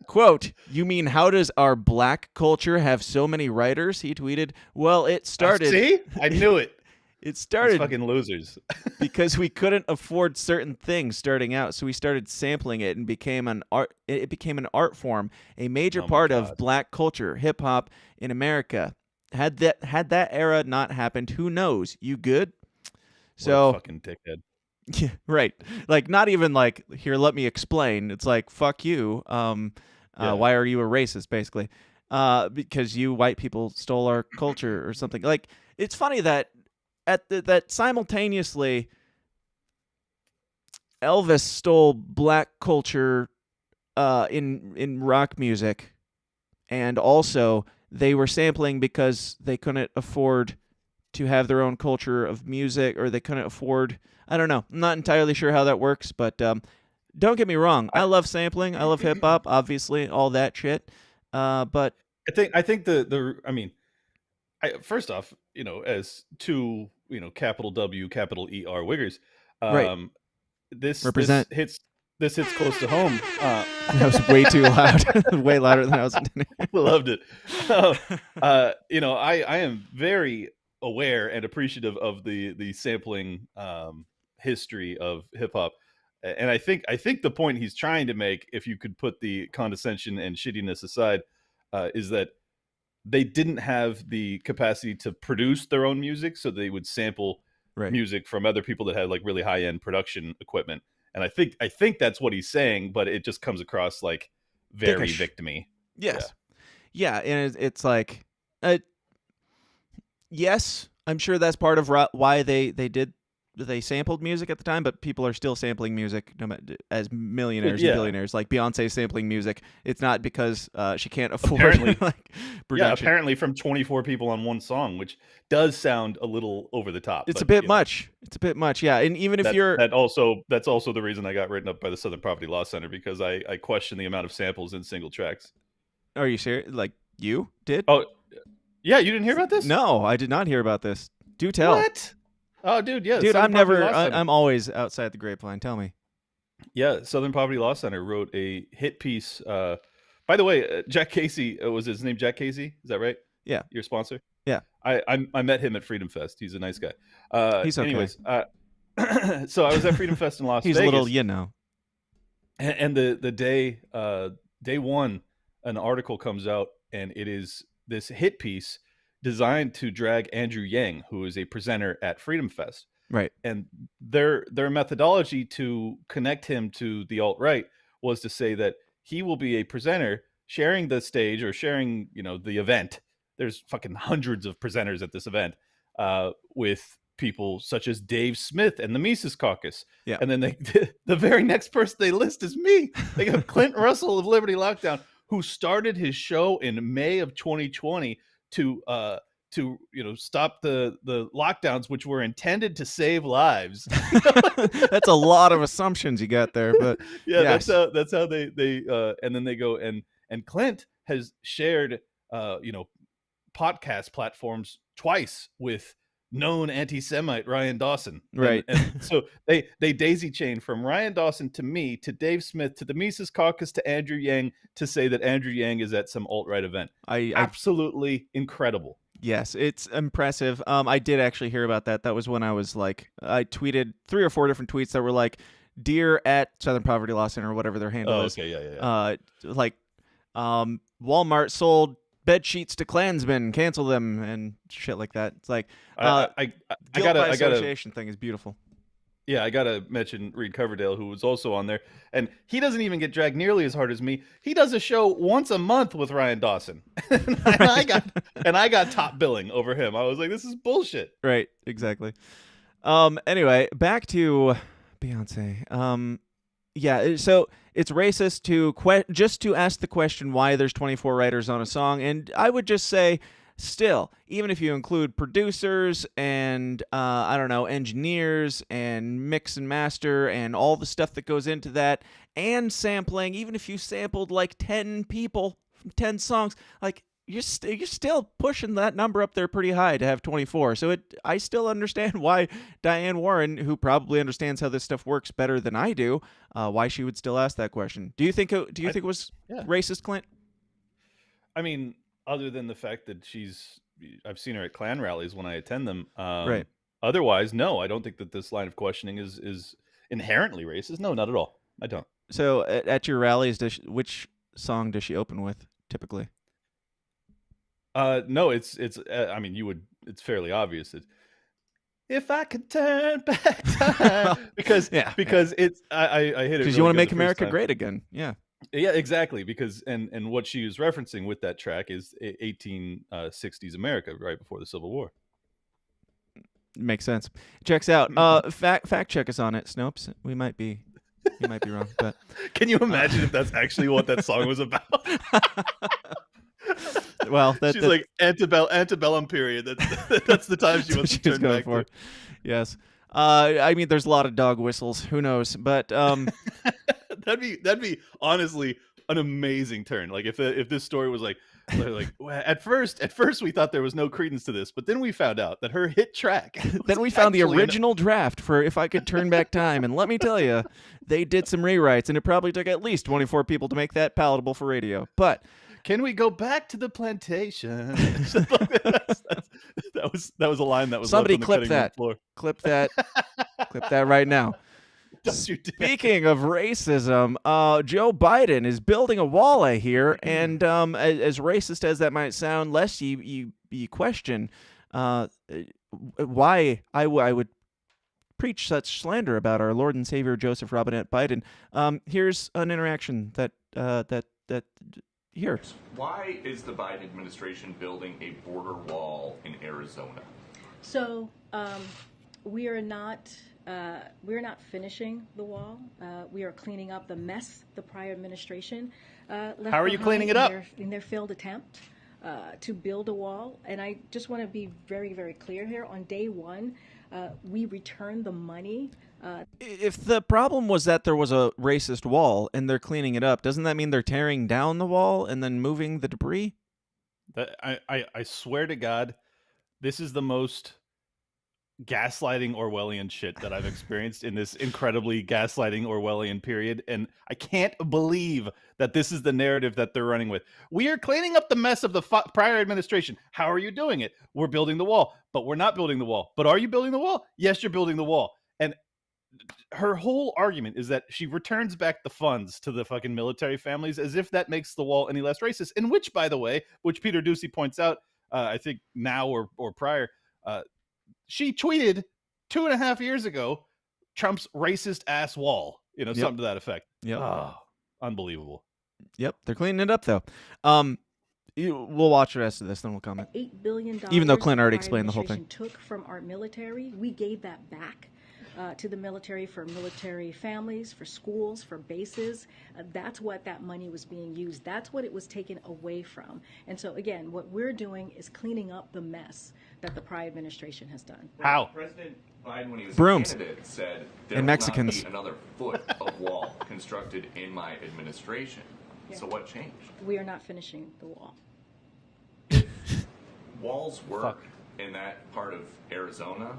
Quote, you mean how does our black culture have so many writers? He tweeted. Well, it started.
See? I knew it.
It started
These fucking losers.
because we couldn't afford certain things starting out, so we started sampling it and became an art. It became an art form, a major part of black culture, hip hop in America. Had that era not happened, who knows? You good? So
fucking dickhead.
Yeah, right. Like not even like here. Let me explain. It's like fuck you. Why are you a racist? Basically, because you white people stole our culture or something. Like it's funny that that simultaneously Elvis stole black culture in rock music, and also they were sampling because they couldn't afford to have their own culture of music, or they couldn't afford. I don't know. I'm not entirely sure how that works, but don't get me wrong. I love sampling. I love hip hop. Obviously, all that shit. But
I think first off, as two, capital W, capital ER Wiggers,
right.
This
Represent.
This hits close to home.
That was way too loud. Way louder than I was intending.
Loved it. I am very aware and appreciative of the sampling history of hip hop, and I think the point he's trying to make, if you could put the condescension and shittiness aside, is that they didn't have the capacity to produce their own music, so they would sample music from other people that had like really high end production equipment. And I think that's what he's saying, but it just comes across like very victim-y.
Yes. Yeah, and it's like, yes, I'm sure that's part of why they sampled music at the time, but people are still sampling music as millionaires and billionaires. Like Beyonce sampling music. It's not because she can't afford production.
Apparently from 24 people on one song, which does sound a little over the top.
It's a bit much. It's a bit much, yeah. And even if
that's also the reason I got written up by the Southern Poverty Law Center, because I question the amount of samples in single tracks.
Are you serious? Like you did?
Oh, yeah. You didn't hear about this?
No, I did not hear about this. Do tell.
What? Oh, dude, yeah.
Dude, I'm always outside the grapevine. Tell me.
Yeah, Southern Poverty Law Center wrote a hit piece. By the way, Jack Casey, was his name Jack Casey? Is that right?
Yeah.
Your sponsor?
Yeah.
I met him at Freedom Fest. He's a nice guy.
He's okay.
Anyways, so I was at Freedom Fest in Las Vegas.
He's a little,
And the day one, an article comes out, and it is this hit piece designed to drag Andrew Yang, who is a presenter at Freedom Fest.
Right.
And their methodology to connect him to the alt-right was to say that he will be a presenter sharing the stage, or sharing, the event. There's fucking hundreds of presenters at this event, with people such as Dave Smith and the Mises Caucus.
Yeah.
And then the very next person they list is me. They got Clint Russell of Liberty Lockdown, who started his show in May of 2020 to to stop the lockdowns, which were intended to save lives.
That's a lot of assumptions you got there, but
yeah,
yes.
that's how they and then they go and Clint has shared podcast platforms twice with known anti-Semite Ryan Dawson.
Right.
And so they daisy chain from Ryan Dawson to me to Dave Smith to the Mises Caucus to Andrew Yang to say that Andrew Yang is at some alt-right event. Absolutely incredible.
Yes, it's impressive. I did actually hear about that. That was when I was like, I tweeted 3 or 4 different tweets that were like, "Dear at Southern Poverty Law Center," or whatever their handle is.
Okay, yeah.
Walmart sold bed sheets to Klansmen, cancel them, and shit like that. It's like
I gotta
association thing is beautiful.
Yeah, I gotta mention Reed Coverdale, who was also on there, and he doesn't even get dragged nearly as hard as me. He does a show once a month with Ryan Dawson, and I got top billing over him. I was like, this is bullshit.
Right, exactly. Anyway, back to Beyonce. Yeah, so it's racist to just to ask the question why there's 24 writers on a song, and I would just say, still, even if you include producers and engineers and mix and master and all the stuff that goes into that, and sampling, even if you sampled like 10 people from 10 songs, like you're still pushing that number up there pretty high to have 24. So I still understand why Diane Warren, who probably understands how this stuff works better than I do, why she would still ask that question. Do you think it was racist, Clint?
I mean, other than the fact that I've seen her at Klan rallies when I attend them.
Right.
Otherwise, no, I don't think that this line of questioning is inherently racist. No, not at all. I don't.
So at your rallies, which song does she open with typically?
No, it's I mean, it's fairly obvious. If I could turn back time, because it's I hit it
because you want to make America great again. Yeah,
exactly. Because and what she is referencing with that track is 1860s America, right before the Civil War.
Makes sense. Checks out. Fact check us on it, Snopes. We might be wrong, but
can you imagine if that's actually what that song was about?
Well,
she's like antebellum period. That's the time she wants to turn back for.
Yes. I mean, there's a lot of dog whistles. Who knows? But
that'd be honestly an amazing turn. Like if this story was like at first we thought there was no credence to this, but then we found out that her hit track.
Then we found the original draft for "If I Could Turn Back Time," and let me tell you, they did some rewrites, and it probably took at least 24 people to make that palatable for radio. But
can we go back to the plantation? that was a line that was
somebody
clip that.
Clip that. Clip that right now.
Don't you dare.
Speaking of racism, Joe Biden is building a wall, I hear, and as racist as that might sound, lest you question why I would preach such slander about our Lord and Savior Joseph Robinette Biden. Here's an interaction that here.
Why is the Biden administration building a border wall in Arizona?
So we're not finishing the wall. We are cleaning up the mess the prior administration left.
How are you cleaning it up?
In their failed attempt to build a wall. And I just want to be very, very clear here. On day one, we returned the money.
If the problem was that there was a racist wall and they're cleaning it up, doesn't that mean they're tearing down the wall and then moving the debris?
I swear to God, this is the most gaslighting Orwellian shit that I've experienced in this incredibly gaslighting Orwellian period, and I can't believe that this is the narrative that they're running with. We are cleaning up the mess of the prior administration. How are you doing it? We're building the wall, but we're not building the wall. But are you building the wall? Yes, you're building the wall. And her whole argument is that she returns back the funds to the fucking military families as if that makes the wall any less racist. In which, by the way, which Peter Ducey points out, I think now or prior, she tweeted 2.5 years ago, Trump's racist ass wall, something to that effect.
Yep.
Oh, unbelievable.
Yep. They're cleaning it up though. We'll watch the rest of this, then we'll comment.
$8 billion.
Even though Clint already explained the whole thing.
Took from our military, we gave that back to the military for military families, for schools, for bases. That's what that money was being used. That's what it was taken away from. And so, again, what we're doing is cleaning up the mess that the prior administration has done.
How?
President Biden, when he was
Brooms.
a candidate, said there
And
will
Mexicans.
not be another foot of wall constructed in my administration. So what changed?
We are not finishing the wall.
Walls work in that part of Arizona.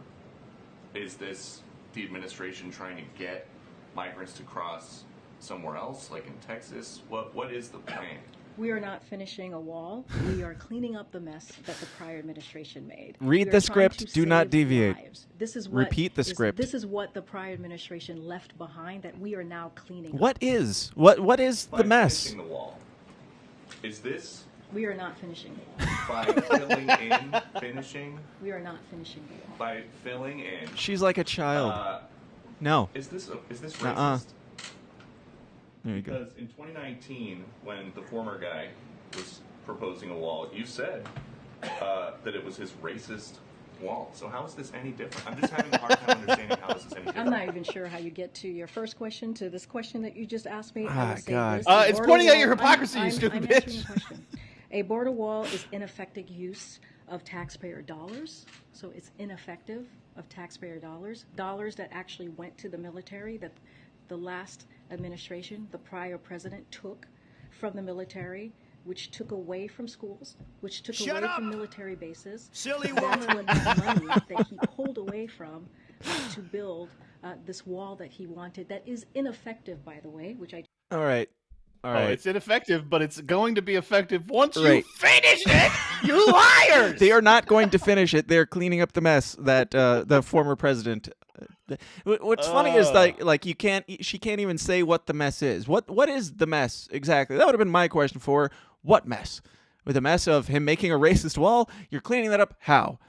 Is this the administration trying to get migrants to cross somewhere else, like in Texas? What is the plan?
We are not finishing a wall. We are cleaning up the mess that the prior administration made.
Read
We
the
are trying
script.
to
Do not
save
deviate.
lives. This is what
Repeat the script.
This is what the prior administration left behind that we are now cleaning up.
What is the mess?
Finishing the wall. Is this
We are not finishing the wall.
by filling in, finishing?
We are not finishing the wall.
By filling in.
She's like a child. No.
Is this racist?
Uh-uh. There you go.
Because in 2019, when the former guy was proposing a wall, you said that it was his racist wall. So how is this any different? I'm just having a hard time understanding how this is any different.
I'm not even sure how you get to your first question, to this question that you just asked me.
Ah, God.
It's pointing out your hypocrisy, you stupid
I'm
bitch.
answering the question. A border wall is ineffective use of taxpayer dollars. So it's ineffective of taxpayer dollars that actually went to the military, that the last administration, the prior president, took from the military, which took away from schools, which took away from military bases.
Silly
That's
woman.
what that money that he pulled away from to build this wall that he wanted, that is ineffective, by the way, which I...
All right. All right.
It's ineffective, but it's going to be effective once you
Right.
finish it. You liars!
They are not going to finish it. They're cleaning up the mess that the former president. What's funny is like you can't. She can't even say what the mess is. What is the mess exactly? That would have been my question for her. What mess? With the mess of him making a racist wall, you're cleaning that up. How?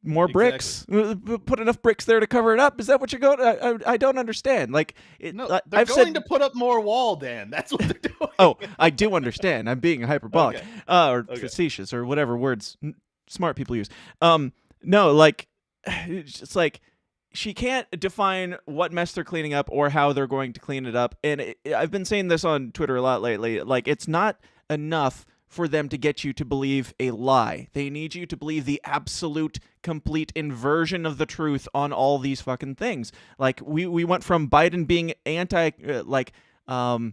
More bricks? Put enough bricks there to cover it up? Is that what you're going? I don't understand. Like,
No, they're
I've
going
said,
to put up more wall, Dan. That's what they're doing.
Oh, I do understand. I'm being hyperbolic, or
Okay.
facetious, or whatever words smart people use. No, like, it's just like she can't define what mess they're cleaning up or how they're going to clean it up. And I've been saying this on Twitter a lot lately. Like, it's not enough for them to get you to believe a lie. They need you to believe the absolute, complete inversion of the truth on all these fucking things. Like, we went from Biden being defund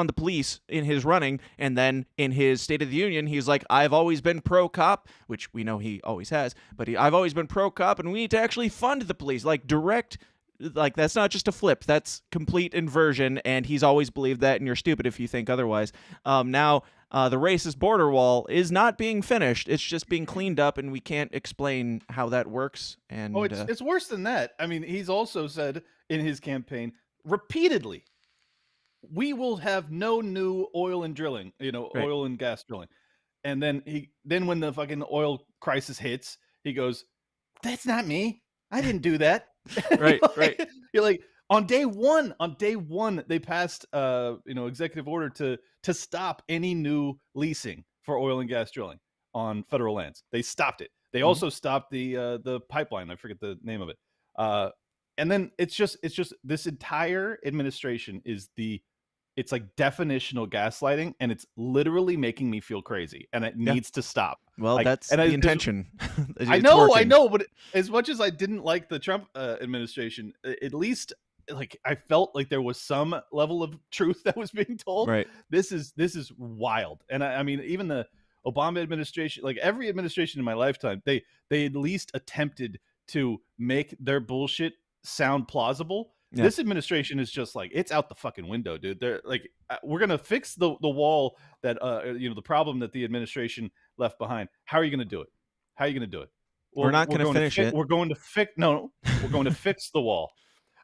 the police in his running, and then in his State of the Union, he's like, I've always been pro-cop, which we know he always has, but I've always been pro-cop, and we need to actually fund the police. Like, direct... Like, that's not just a flip. That's complete inversion, and he's always believed that, and you're stupid if you think otherwise. Now, the racist border wall is not being finished. It's just being cleaned up, and we can't explain how that works. And
it's worse than that. I mean, he's also said in his campaign repeatedly, we will have no new oil and drilling,
Right.
oil and gas drilling. And then when the fucking oil crisis hits, he goes, that's not me. I didn't do that.
Right, right.
You're like, on day one, they passed executive order to stop any new leasing for oil and gas drilling on federal lands. They stopped it. They also stopped the pipeline. I forget the name of it. And then it's just this entire administration it's like definitional gaslighting, and it's literally making me feel crazy, and it needs to stop.
Well,
Like,
that's
and
the
I-
intention.
I know, but as much as I didn't like the Trump administration, at least like I felt like there was some level of truth that was being told.
Right.
This is wild, and I mean, even the Obama administration, like every administration in my lifetime, they at least attempted to make their bullshit sound plausible.
Yeah.
This administration is just like, it's out the fucking window, dude. They're like, we're gonna fix the wall that the problem that the administration left behind. How are you gonna do it? How are you gonna do it?
We're not gonna finish it.
We're going to fix. No, we're going to fix the wall.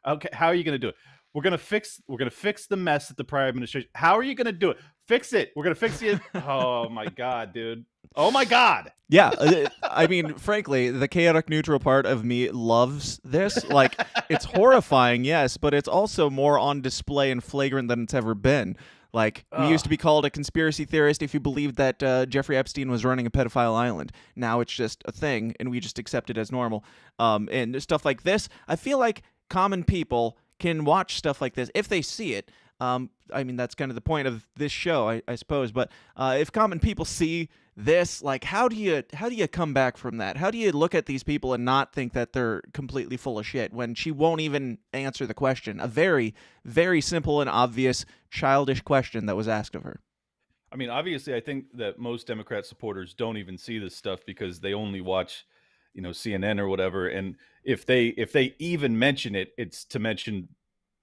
Okay, how are you gonna do it? We're gonna fix the mess that the prior administration. How are you gonna do it? Fix it. We're gonna fix it. Oh my god, dude. Oh my god.
Yeah, I mean, frankly, the chaotic neutral part of me loves this. Like, it's horrifying, yes, but it's also more on display and flagrant than it's ever been. Like, we used to be called a conspiracy theorist if you believed that Jeffrey Epstein was running a pedophile island. Now it's just a thing, and we just accept it as normal. And stuff like this, I feel like common people can watch stuff like this if they see it. I mean, that's kind of the point of this show, I suppose. But if common people see this, like, how do you come back from that? How do you look at these people and not think that they're completely full of shit when she won't even answer the question? A very, very simple and obvious childish question that was asked of her.
I mean, obviously, I think that most Democrat supporters don't even see this stuff because they only watch, CNN or whatever. And if they even mention it, it's to mention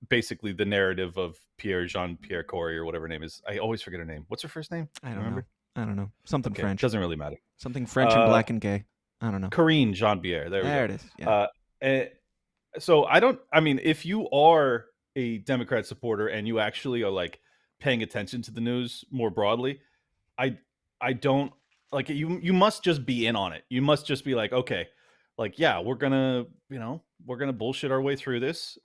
basically the narrative of Jean-Pierre Corey or whatever her name is. I always forget her name. What's her first name?
I don't know. Something
Okay,
French.
Doesn't really matter.
Something French and black and gay. I don't know.
Corinne Jean-Pierre. There
it is. Yeah.
So if you are a Democrat supporter and you actually are like paying attention to the news more broadly, I don't like you must just be in on it. You must just be like, okay, like, yeah, we're gonna bullshit our way through this.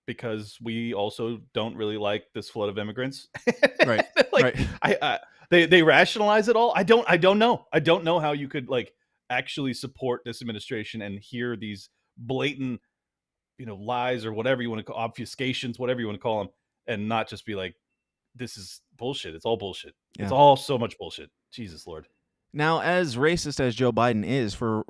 Because we also don't really like this flood of immigrants.
Right.
Like,
right.
They rationalize it all. I don't know. I don't know how you could like actually support this administration and hear these blatant, lies or whatever you want to call obfuscations, whatever you want to call them, and not just be like, this is bullshit. It's all bullshit.
Yeah.
It's all so much bullshit. Jesus Lord.
Now, as racist as Joe Biden is for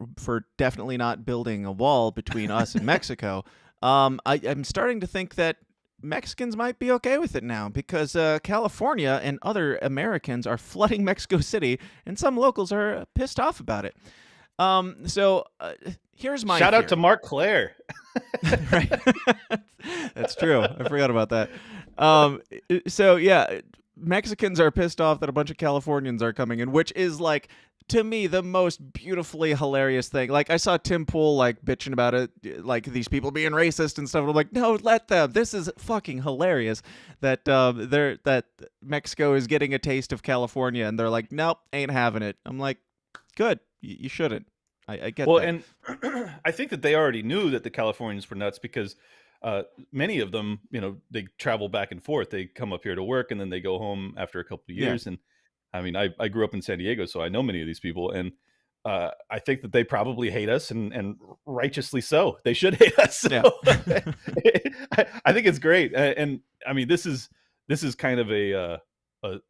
definitely not building a wall between us and Mexico, I'm starting to think that Mexicans might be okay with it now because California and other Americans are flooding Mexico City, and some locals are pissed off about it. So here's my
shout out to Mark Claire.
Right. That's true. I forgot about that. So yeah, Mexicans are pissed off that a bunch of Californians are coming in, which is like, to me, the most beautifully hilarious thing. Like, I saw Tim Pool like bitching about it, like these people being racist and stuff. And I'm like, no, let them. This is fucking hilarious that that Mexico is getting a taste of California, and they're like, nope, ain't having it. I'm like, good, you shouldn't. I get that.
And I think that they already knew that the Californians were nuts because many of them, they travel back and forth. They come up here to work and then they go home after a couple of years. Yeah. And I mean, I grew up in San Diego, so I know many of these people. And I think that they probably hate us and righteously so. They should hate us. So. Yeah. I think it's great. And I mean, this is kind of a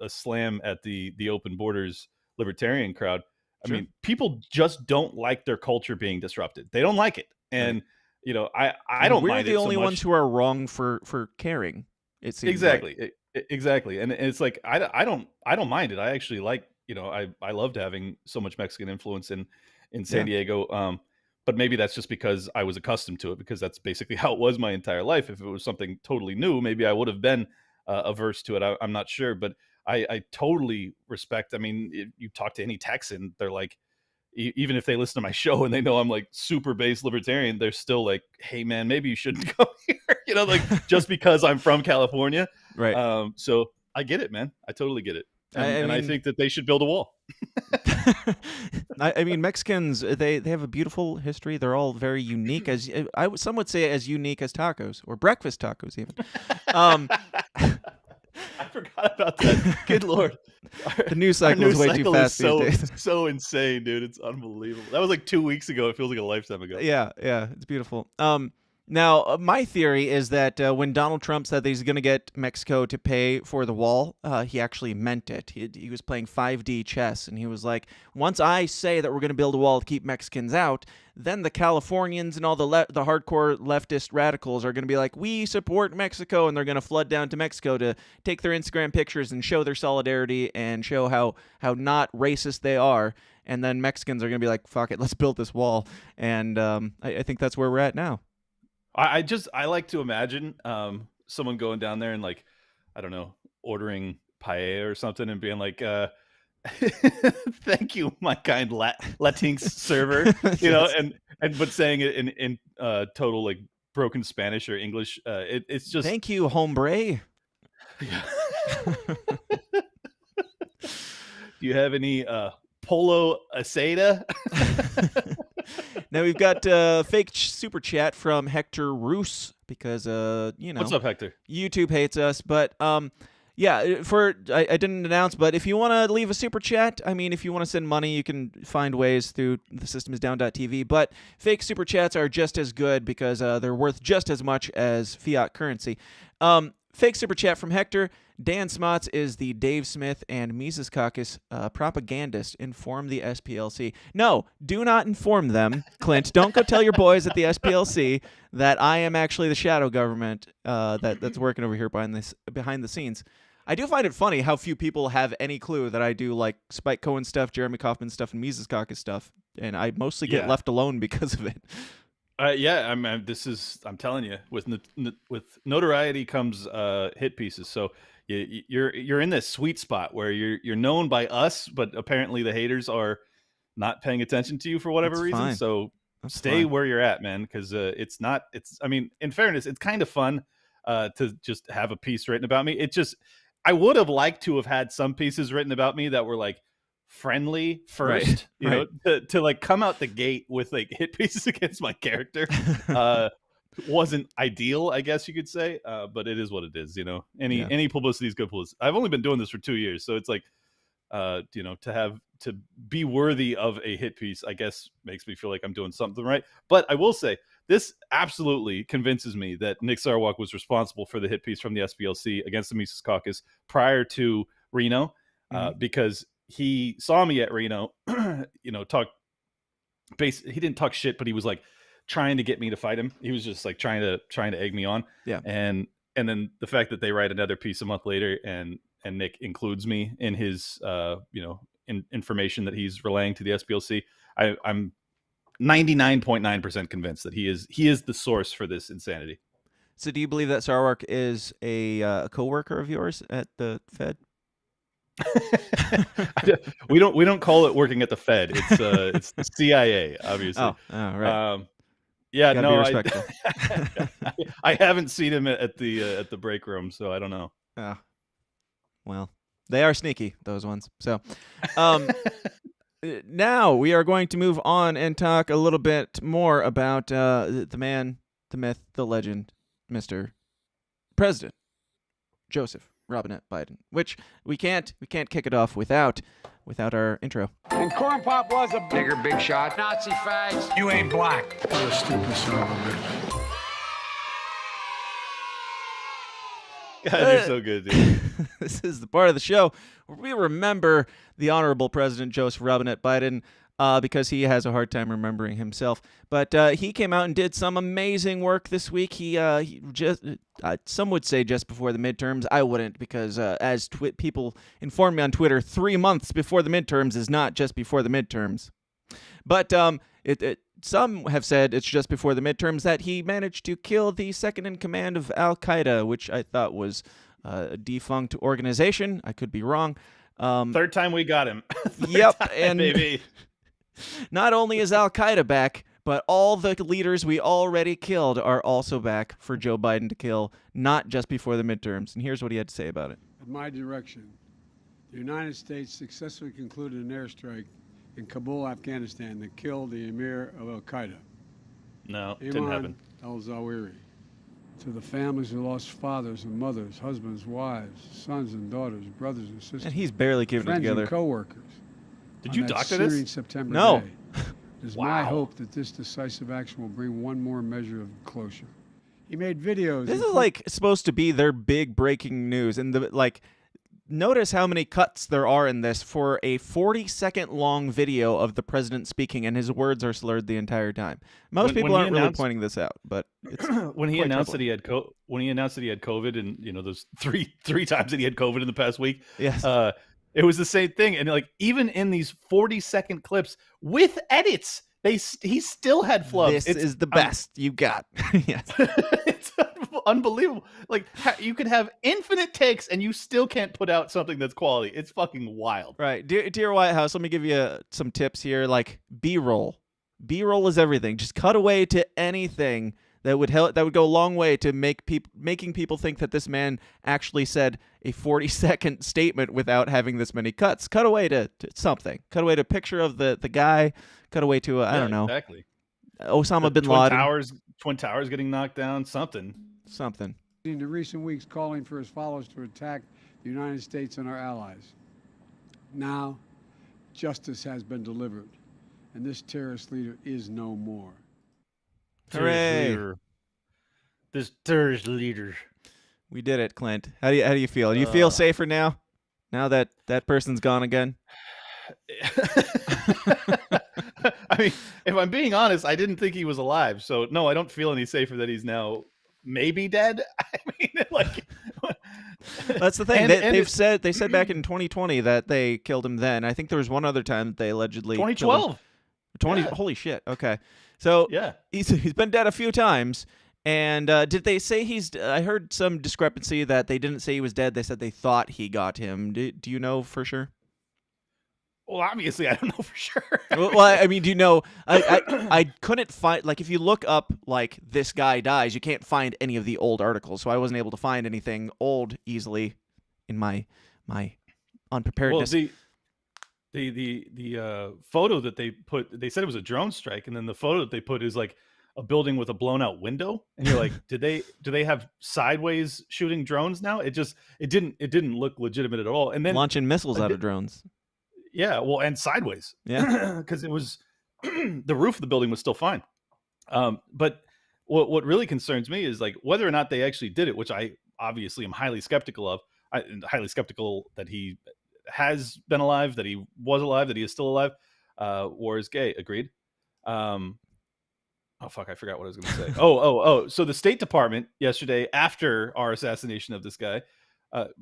slam at the open borders libertarian crowd. I mean, people just don't like their culture being disrupted. They don't like it. And, I don't mind it so much. We're the
only ones who are wrong for caring. It seems
exactly.
Like.
Exactly. And it's like, I don't mind it. I actually like, I loved having so much Mexican influence in San Diego. But maybe that's just because I was accustomed to it, because that's basically how it was my entire life. If it was something totally new, maybe I would have been averse to it. I'm not sure, but I totally respect. I mean, if you talk to any Texan, they're like, even if they listen to my show and they know I'm like super base libertarian, they're still like, hey man, maybe you shouldn't come here, like just because I'm from California.
Right.
So I get it, man. I totally get it. And
I
I think that they should build a wall.
I mean, Mexicans, they have a beautiful history. They're all very unique, some would say as unique as tacos or breakfast tacos even.
I forgot about that. Good Lord.
The news cycle is way too fast these days.
So insane, dude. It's unbelievable. That was like 2 weeks ago. It feels like a lifetime ago.
Yeah, it's beautiful. Now, my theory is that when Donald Trump said that he's going to get Mexico to pay for the wall, he actually meant it. He was playing 5D chess, and he was like, once I say that we're going to build a wall to keep Mexicans out, then the Californians and all the hardcore leftist radicals are going to be like, we support Mexico, and they're going to flood down to Mexico to take their Instagram pictures and show their solidarity and show how not racist they are. And then Mexicans are going to be like, fuck it, let's build this wall. And I think that's where we're at now.
I like to imagine someone going down there and like, I don't know, ordering paella or something and being like, thank you, my kind Latinx server, but saying it in total like broken Spanish or English. It's just
thank you, hombre.
Do you have any polo asada?
Now we've got fake super chat from Hector Roos because
what's up, Hector?
YouTube hates us, but Yeah, I didn't announce, but if you want to leave a super chat, I mean, if you want to send money, you can find ways through thesystemsdown.tv, but fake super chats are just as good because they're worth just as much as fiat currency. Fake super chat from Hector. Dan Smotz is the Dave Smith and Mises Caucus propagandist. Inform the SPLC. No, do not inform them, Clint. Don't go tell your boys at the SPLC that I am actually the shadow government that's working over here behind the scenes. I do find it funny how few people have any clue that I do like Spike Cohen stuff, Jeremy Kauffman stuff, and Mises Caucus stuff, and I mostly get left alone because of it.
Yeah, I'm telling you, with notoriety comes hit pieces. So you're in this sweet spot where you're known by us, but apparently the haters are not paying attention to you for whatever reason.
Fine.
So stay where you're at, man, because I mean, in fairness, it's kind of fun to just have a piece written about me. I would have liked to have had some pieces written about me that were like friendly first, you know, to like come out the gate with like hit pieces against my character. Wasn't ideal, I guess you could say, but it is what it is, you know. Any publicity is good publicity. I've only been doing this for 2 years, so it's like you know, to be worthy of a hit piece, I guess makes me feel like I'm doing something right. But I will say this absolutely convinces me that Nick Sarwark was responsible for the hit piece from the SPLC against the Mises Caucus prior to Reno, because he saw me at Reno, you know, he didn't talk shit, but he was like trying to get me to fight him. He was just like trying to egg me on. Yeah. And then the fact that they write another piece a month later and Nick includes me in his you know, information that he's relaying to the SPLC, I'm 99.9% convinced that he is the source for this insanity.
So do you believe that Sarwark is a co-worker of yours at the Fed?
we don't call it working at the Fed. It's the CIA, obviously.
Oh, right.
Yeah,
gotta
no,
be respectful.
I haven't seen him at the break room, so I don't know.
Well, they are sneaky, those ones. So, now we are going to move on and talk a little bit more about the man, the myth, the legend, Mr. President Joseph Robinette Biden, which we can't kick it off without our intro.
And Corn Pop was a bigger big shot. Nazi fags. You ain't black.
You're a stupid son of a bitch.
God, you're so good, dude.
This is the part of the show where we remember the Honorable President Joseph Robinette Biden because he has a hard time remembering himself. But he came out and did some amazing work this week. He just some would say just before the midterms. I wouldn't, because as people informed me on Twitter, 3 months before the midterms is not just before the midterms. But some have said it's just before the midterms that he managed to kill the second in command of Al-Qaeda, which I thought was a defunct organization. I could be wrong.
Third time we got him.
Yep.
Time,
and
baby.
Not only is Al-Qaeda back, but all the leaders we already killed are also back for Joe Biden to kill, not just before the midterms. And here's what he had to say about it.
At my direction, the United States successfully concluded an airstrike in Kabul, Afghanistan, that killed the emir of Al-Qaeda.
No, didn't happen.
Al-Zawahiri. To the families who lost fathers and mothers, husbands, wives, sons and daughters, brothers and sisters.
And he's barely keeping it together.
And co-workers.
Did you doctor
this?
this?
September
No.
Day. It is my hope that this decisive action will bring one more measure of closure. He made videos.
This is like supposed to be their big breaking news, and notice how many cuts there are in this for a 40-second long video of the president speaking, and his words are slurred the entire time. Most people aren't really pointing this out, but it's
when he announced that he had COVID, and you know those three times that he had COVID in the past week.
Yes.
It was the same thing, and like even in these 40-second clips with edits, he still had flubs.
This is the best you got. Yes.
It's unbelievable. Like you could have infinite takes and you still can't put out something that's quality. It's fucking wild.
Right. Dear White House, let me give you some tips here. Like B-roll. B-roll is everything. Just cut away to anything that would help. That would go a long way to making people think that this man actually said a 40-second statement without having this many cuts. Cut away to something. Cut away to a picture of the guy. Cut away to I don't know.
Exactly.
Osama bin Laden.
Twin Towers getting knocked down. Something.
in the recent weeks calling for his followers to attack the United States and our allies. Now, justice has been delivered, and this terrorist leader is no more.
Hooray!
This terrorist leader.
We did it, Clint. How do you feel? Do you feel safer now? Now that that person's gone again?
I mean, if I'm being honest, I didn't think he was alive. So no, I don't feel any safer that he's now maybe dead. I mean, like
that's the thing. They said back in 2020 that they killed him then. I think there was one other time that they allegedly
2012.
20. Yeah. Holy shit. Okay. So
yeah,
he's been dead a few times. And did they say I heard some discrepancy that they didn't say he was dead. They said they thought he got him. Do you know for sure?
Well, obviously, I don't know for sure.
Well, I mean, do you know? I couldn't find, like, if you look up, like, this guy dies, you can't find any of the old articles. So I wasn't able to find anything old easily in my unpreparedness.
Well, the photo that they put, they said it was a drone strike, and then the photo that they put is like a building with a blown out window, and you're like, do they have sideways shooting drones now? It didn't look legitimate at all. And then
launching missiles out of drones.
Yeah, well, and sideways.
Yeah,
because it was the roof of the building was still fine. But what really concerns me is like whether or not they actually did it, which I obviously am highly skeptical of. Highly skeptical that he has been alive, that he was alive, that he is still alive. War is gay. Agreed. Oh, fuck, I forgot what I was going to say. Oh. So the State Department yesterday, after our assassination of this guy,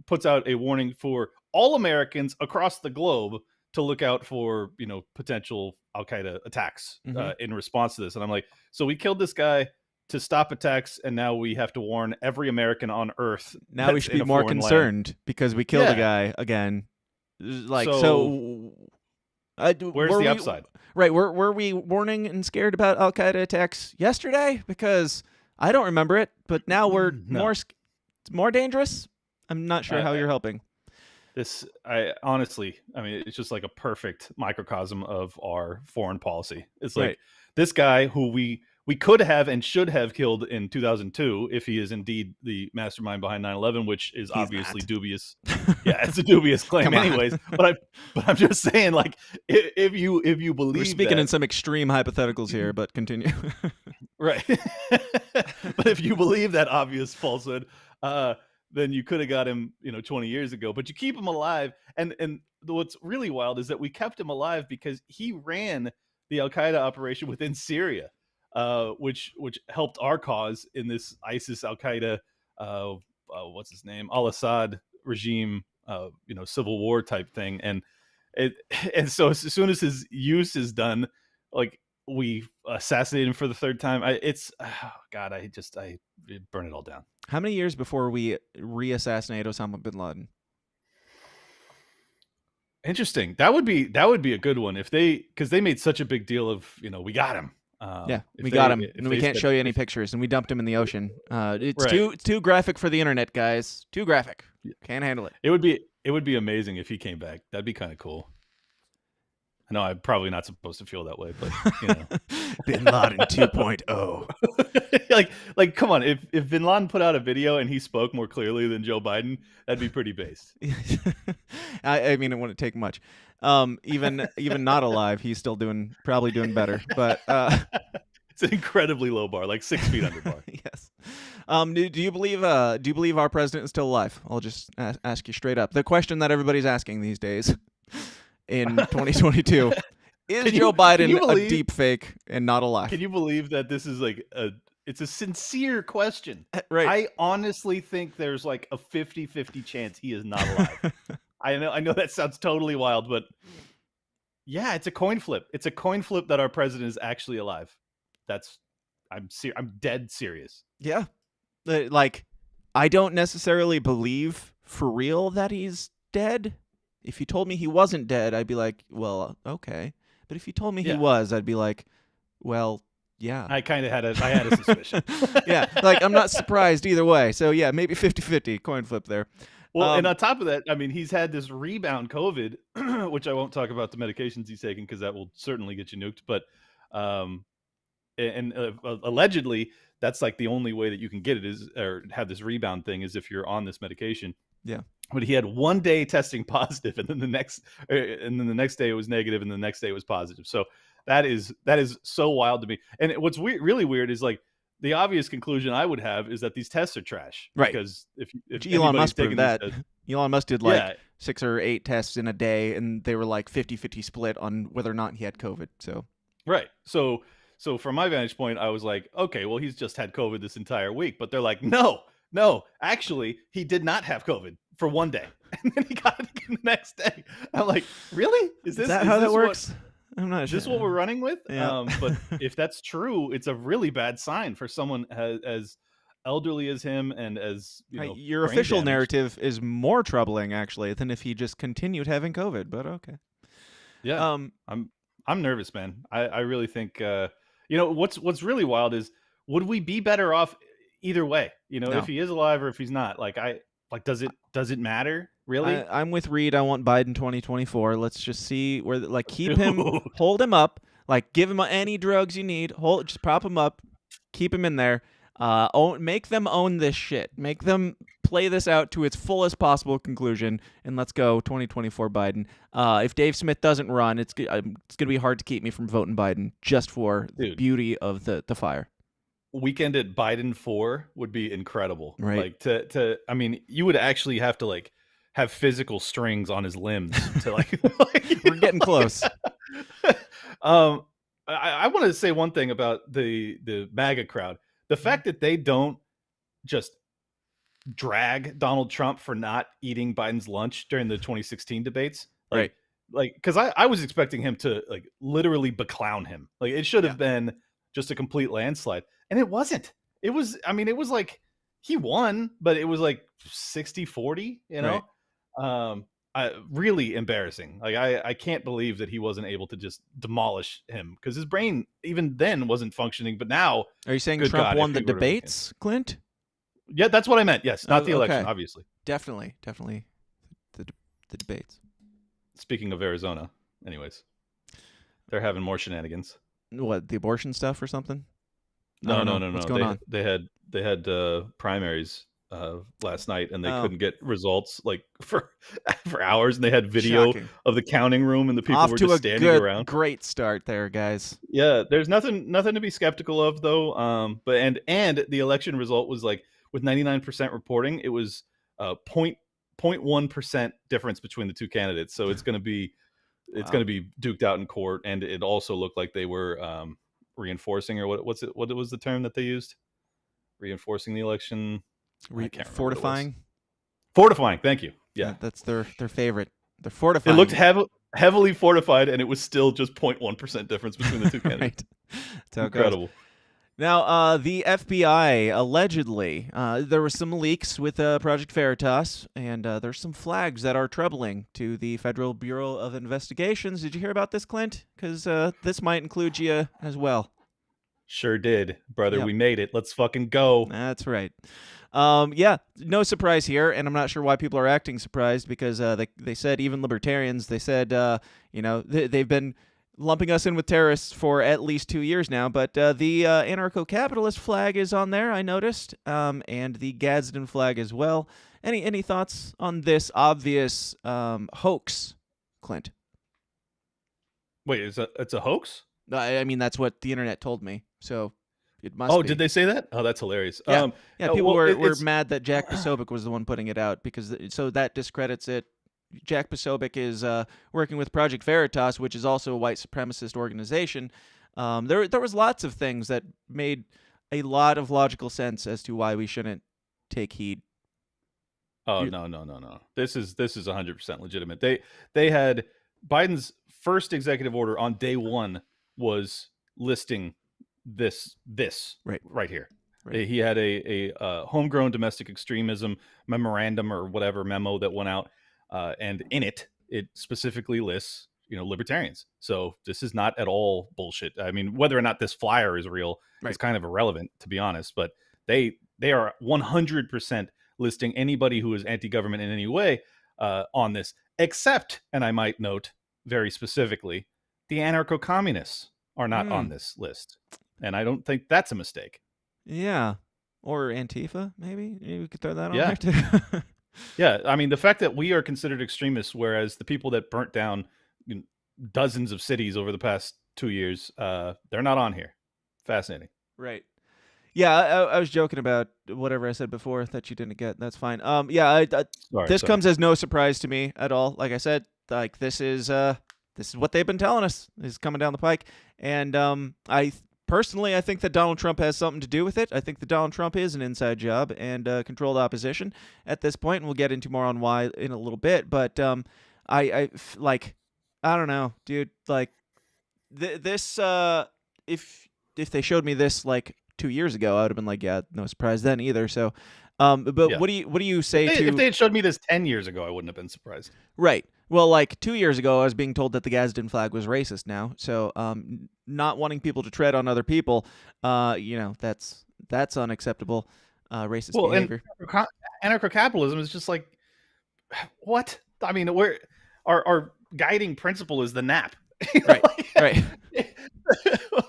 puts out a warning for all Americans across the globe to look out for, potential Al-Qaeda attacks in response to this. And I'm like, so we killed this guy to stop attacks, and now we have to warn every American on Earth.
Now we should be more concerned because we killed a guy again. Like,
where's the upside?
Right, were we warning and scared about Al-Qaeda attacks yesterday? Because I don't remember it, but now we're more dangerous. I'm not sure how you're helping.
I honestly, it's just like a perfect microcosm of our foreign policy. It's like this guy who we could have and should have killed in 2002 if he is indeed the mastermind behind 9/11, which is obviously dubious. Yeah, it's a dubious claim, anyways. But I'm just saying, like, if you believe,
we're speaking in some extreme hypotheticals here, but continue.
Right. But if you believe that obvious falsehood, then you could have got him, 20 years ago. But you keep him alive, and what's really wild is that we kept him alive because he ran the Al-Qaeda operation within Syria. Which helped our cause in this ISIS Al-Qaeda, what's his name, al-Assad regime, civil war type thing, and so as soon as his use is done, like we assassinate him for the third time. I burn it all down.
How many years before we re-assassinate Osama bin Laden?
Interesting. That would be a good one because they made such a big deal of we got him.
We got him, and we can't show you any pictures, and we dumped him in the ocean. It's too graphic for the internet, guys. Too graphic. Can't handle it.
It would be amazing if he came back. That'd be kind of cool. I know I'm probably not supposed to feel that way, but
Bin Laden 2.0.
like, come on. If Bin Laden put out a video and he spoke more clearly than Joe Biden, that'd be pretty based.
I mean, it wouldn't take much. Even not alive, he's still probably doing better. But
it's an incredibly low bar, like 6 feet under bar.
Yes. Do you believe our president is still alive? I'll just ask you straight up. The question that everybody's asking these days in 2022 is Joe Biden a deep fake and not alive?
Can you believe that this is like it's a sincere question?
Right.
I honestly think there's like a 50-50 chance he is not alive. I know that sounds totally wild, but yeah, it's a coin flip. It's a coin flip that our president is actually alive. I'm dead serious.
Yeah. Like, I don't necessarily believe for real that he's dead. If you told me he wasn't dead, I'd be like, well, okay. But if you told me he was, I'd be like, well, yeah.
I had a suspicion.
Yeah. Like, I'm not surprised either way. So yeah, maybe 50-50 coin flip there.
Well, and on top of that, he's had this rebound COVID, which I won't talk about the medications he's taking because that will certainly get you nuked. But and allegedly that's like the only way that you can get it is, or have this rebound thing, is if you're on this medication.
Yeah.
But he had one day testing positive, and then the next day it was negative, and the next day it was positive. So that is so wild to me. And what's really weird is like the obvious conclusion I would have is that these tests are trash.
Right.
Because if
Elon Musk proved that.
tests,
Elon Musk did like 6 or 8 tests in a day, and they were like 50-50 split on whether or not he had COVID. So
right. So from my vantage point, I was like, okay, well, he's just had COVID this entire week. But they're like, no, actually, he did not have COVID for one day, and then he got it again the next day. I'm like, really? Is
that how that works? I'm not sure.
Is this what we're running with?
Yeah.
But if that's true, it's a really bad sign for someone as elderly as him, and as
your official narrative is more troubling actually than if he just continued having COVID. But okay.
Yeah. I'm nervous, man. I really think what's really wild is, would we be better off either way?
No.
If he is alive or if he's not. Does it matter really?
I'm with Reed. I want Biden 2024. Let's just see where keep him, hold him up, give him any drugs you need. Just prop him up, keep him in there. Make them own this shit. Make them play this out to its fullest possible conclusion, and let's go 2024 Biden. If Dave Smith doesn't run, it's going to be hard to keep me from voting Biden just for the beauty of the fire.
Weekend at Biden 4 would be incredible.
Right.
I mean, you would actually have to have physical strings on his limbs to
We're getting close.
I want to say one thing about the MAGA crowd. The fact that they don't just drag Donald Trump for not eating Biden's lunch during the 2016 debates.
Right.
Because I was expecting him to literally beclown him. It should have been just a complete landslide. And it wasn't. It was he won, but it was 60-40,
Right.
Really embarrassing. I can't believe that he wasn't able to just demolish him, because his brain even then wasn't funcking. But now,
are you saying Trump won the debates, Clint?
Yeah, that's what I meant. Yes, not the election, obviously.
Definitely the debates.
Speaking of Arizona, anyways, they're having more shenanigans.
What, the abortion stuff or something?
No.
What's going on?
They had primaries last night, and they couldn't get results for hours, and they had video of the counting room, and the people were just standing around.
Great start there, guys.
Yeah, there's nothing to be skeptical of though. But and the election result was with 99% reporting, it was 0.1% difference between the two candidates. So it's going to be duked out in court, and it also looked like they were reinforcing, or what was the term that they used? Reinforcing the election.
Fortifying.
Fortifying. Thank you. Yeah,
that's their favorite. They're fortifying.
It looked heavily fortified, and it was still just 0.1% difference between the two candidates.
Right.
Incredible.
Now, the FBI allegedly, there were some leaks with Project Veritas, and there's some flags that are troubling to the Federal Bureau of Investigations. Did you hear about this, Clint? Because this might include you as well.
Sure did, brother. Yep. We made it. Let's fucking go.
That's right. Yeah, no surprise here, and I'm not sure why people are acting surprised, because they said, even libertarians, they said, they've been lumping us in with terrorists for at least 2 years now, but the anarcho-capitalist flag is on there, I noticed, and the Gadsden flag as well. Any thoughts on this obvious hoax, Clint?
Wait, it's a hoax?
I mean, that's what the internet told me, so it must be.
Did they say that? Oh, that's hilarious.
Yeah, people were mad that Jack Posobiec was the one putting it out, so that discredits it. Jack Posobiec is working with Project Veritas, which is also a white supremacist organization. There was lots of things that made a lot of logical sense as to why we shouldn't take heed.
Oh, no. This is 100% legitimate. They had Biden's first executive order on day one was listing this right here. Right. He had a homegrown domestic extremism memorandum or whatever memo that went out. And in it specifically lists, libertarians. So this is not at all bullshit. I mean, whether or not this flyer is real is kind of irrelevant, to be honest. But they are 100% listing anybody who is anti-government in any way on this, except, and I might note very specifically, the anarcho-communists are not on this list. and I don't think that's a mistake.
Yeah. Or Antifa, maybe? We could throw that on
Yeah.
there too.
Yeah, I mean, the fact that we are considered extremists, whereas the people that burnt down dozens of cities over the past 2 years, they're not on here. Fascinating.
Right. Yeah, I was joking about whatever I said before that you didn't get. That's fine. Yeah, this comes as no surprise to me at all. Like I said, like this is what they've been telling us is coming down the pike, and personally, I think that Donald Trump has something to do with it. I think that Donald Trump is an inside job and controlled opposition at this point, and we'll get into more on why in a little bit. But I don't know, dude. Like this, if they showed me this like 2 years ago, I would have been like, yeah, no surprise then either. So, but
Yeah.
what do you say
If they had showed me this 10 years ago, I wouldn't have been surprised.
Right. Well, like 2 years ago, I was being told that the Gadsden flag was racist now. So, not wanting people to tread on other people, that's unacceptable, racist behavior.
And anarcho-capitalism is just like, what? I mean, our guiding principle is the nap.
Right. Right.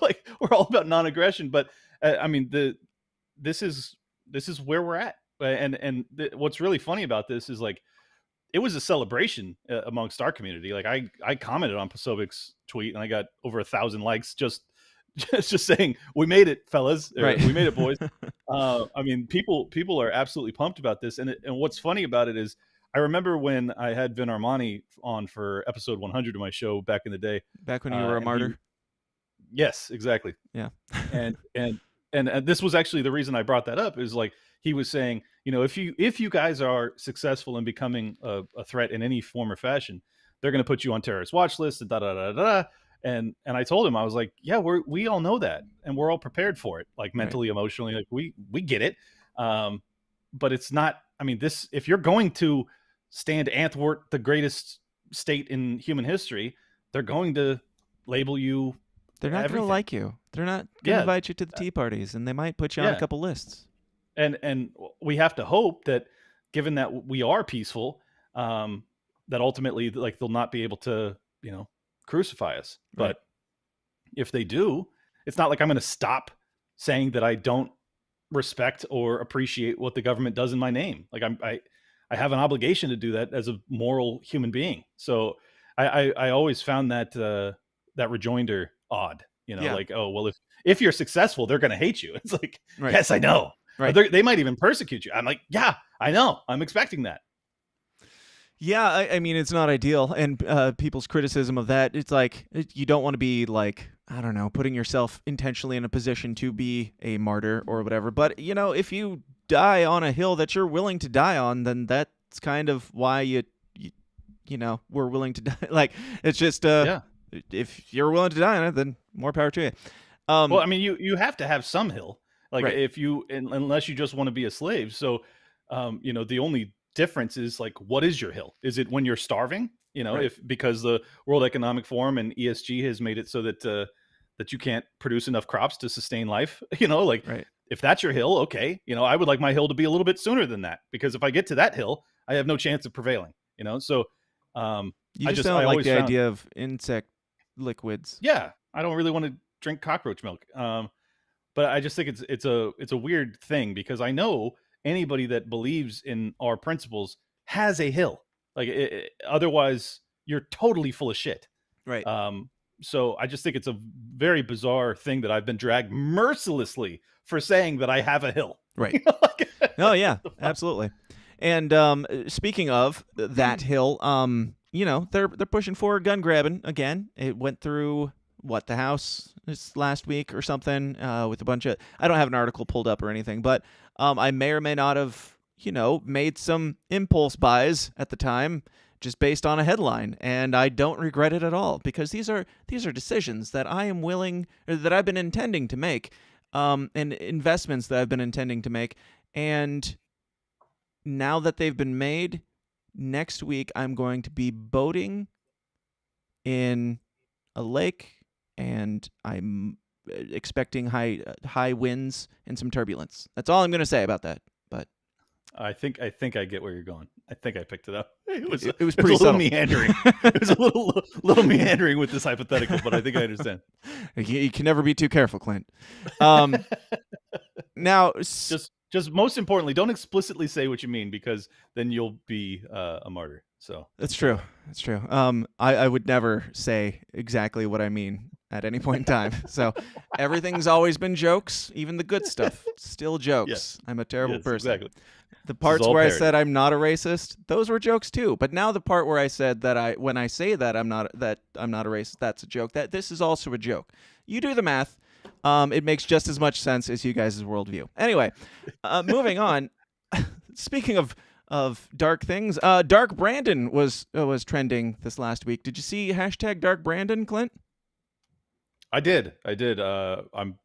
Like we're all about non-aggression, but I mean, this is where we're at. And what's really funny about this is like, it was a celebration amongst our community. Like I commented on Posovic's tweet and I got over 1,000 likes just saying, we made it, fellas.
Right.
We made it, boys. I mean, people are absolutely pumped about this. And what's funny about it is I remember when I had Vin Armani on for episode 100 of my show back in the day.
Back when you were a martyr.
Yes, exactly.
Yeah.
and this was actually the reason I brought that up is like, he was saying, if you guys are successful in becoming a threat in any form or fashion, they're going to put you on terrorist watch lists and da da da da. And I told him, I was like, yeah, we all know that, and we're all prepared for it, like mentally, emotionally, like we get it. But it's not. I mean, if you're going to stand athwart the greatest state in human history, they're going to label you.
They're not going to like you. They're not going to invite you to the tea parties, and they might put you on a couple lists.
And we have to hope that, given that we are peaceful, that ultimately, like, they'll not be able to, crucify us.
Right.
But if they do, it's not like I'm going to stop saying that I don't respect or appreciate what the government does in my name. Like I have an obligation to do that as a moral human being. So I always found that rejoinder odd. Like, oh well, if you're successful, they're going to hate you. It's like, yes, I know.
Right.
They might even persecute you. I'm like, yeah, I know. I'm expecting that.
Yeah, I mean, it's not ideal. And people's criticism of that, it's like, you don't want to be like, I don't know, putting yourself intentionally in a position to be a martyr or whatever. But, if you die on a hill that you're willing to die on, then that's kind of why we're willing to die. Like, it's just, if you're willing to die on it, then more power to you.
Well, I mean, you have to have some hill. Like,
right.
if you, unless you just want to be a slave. So, the only difference is, like, what is your hill? Is it when you're starving?
Right.
Because the World Economic Forum and ESG has made it so that that you can't produce enough crops to sustain life.
Right.
If that's your hill, okay. I would like my hill to be a little bit sooner than that, because if I get to that hill, I have no chance of prevailing. So
you just don't like the idea of insect liquids.
Yeah, I don't really want to drink cockroach milk. But I just think it's a weird thing, because I know anybody that believes in our principles has a hill. Like, otherwise, you're totally full of shit.
Right.
So I just think it's a very bizarre thing that I've been dragged mercilessly for saying that I have a hill.
Right. Oh yeah, absolutely. And speaking of that hill, they're pushing for gun grabbing again. It went through the House this last week or something with a bunch of. I don't have an article pulled up or anything, but I may or may not have made some impulse buys at the time just based on a headline, and I don't regret it at all, because these are decisions that I am willing, or that I've been intending to make, and investments that I've been intending to make, and now that they've been made, next week I'm going to be boating in a lake, and I'm expecting high winds and some turbulence. That's all I'm going to say about that. But
I think I get where you're going. I think I picked it up. It was
pretty
a little
subtle.
meandering. It was a little meandering with this hypothetical, but I think I understand.
You can never be too careful, Clint. Now,
just most importantly, don't explicitly say what you mean, because then you'll be a martyr. So
that's true. That's true. I would never say exactly what I mean at any point in time. So everything's always been jokes, even the good stuff, still jokes.
Yes.
I'm a terrible person.
Exactly.
The parts
all
where
parody.
I said I'm not a racist, those were jokes too. But now the part where I said that when I say that I'm not a racist, that's a joke. That this is also a joke. You do the math. It makes just as much sense as you guys' worldview. Anyway, moving on. Speaking of dark things, Dark Brandon was trending this last week. Did you see hashtag Dark Brandon, Clint?
I did. I'm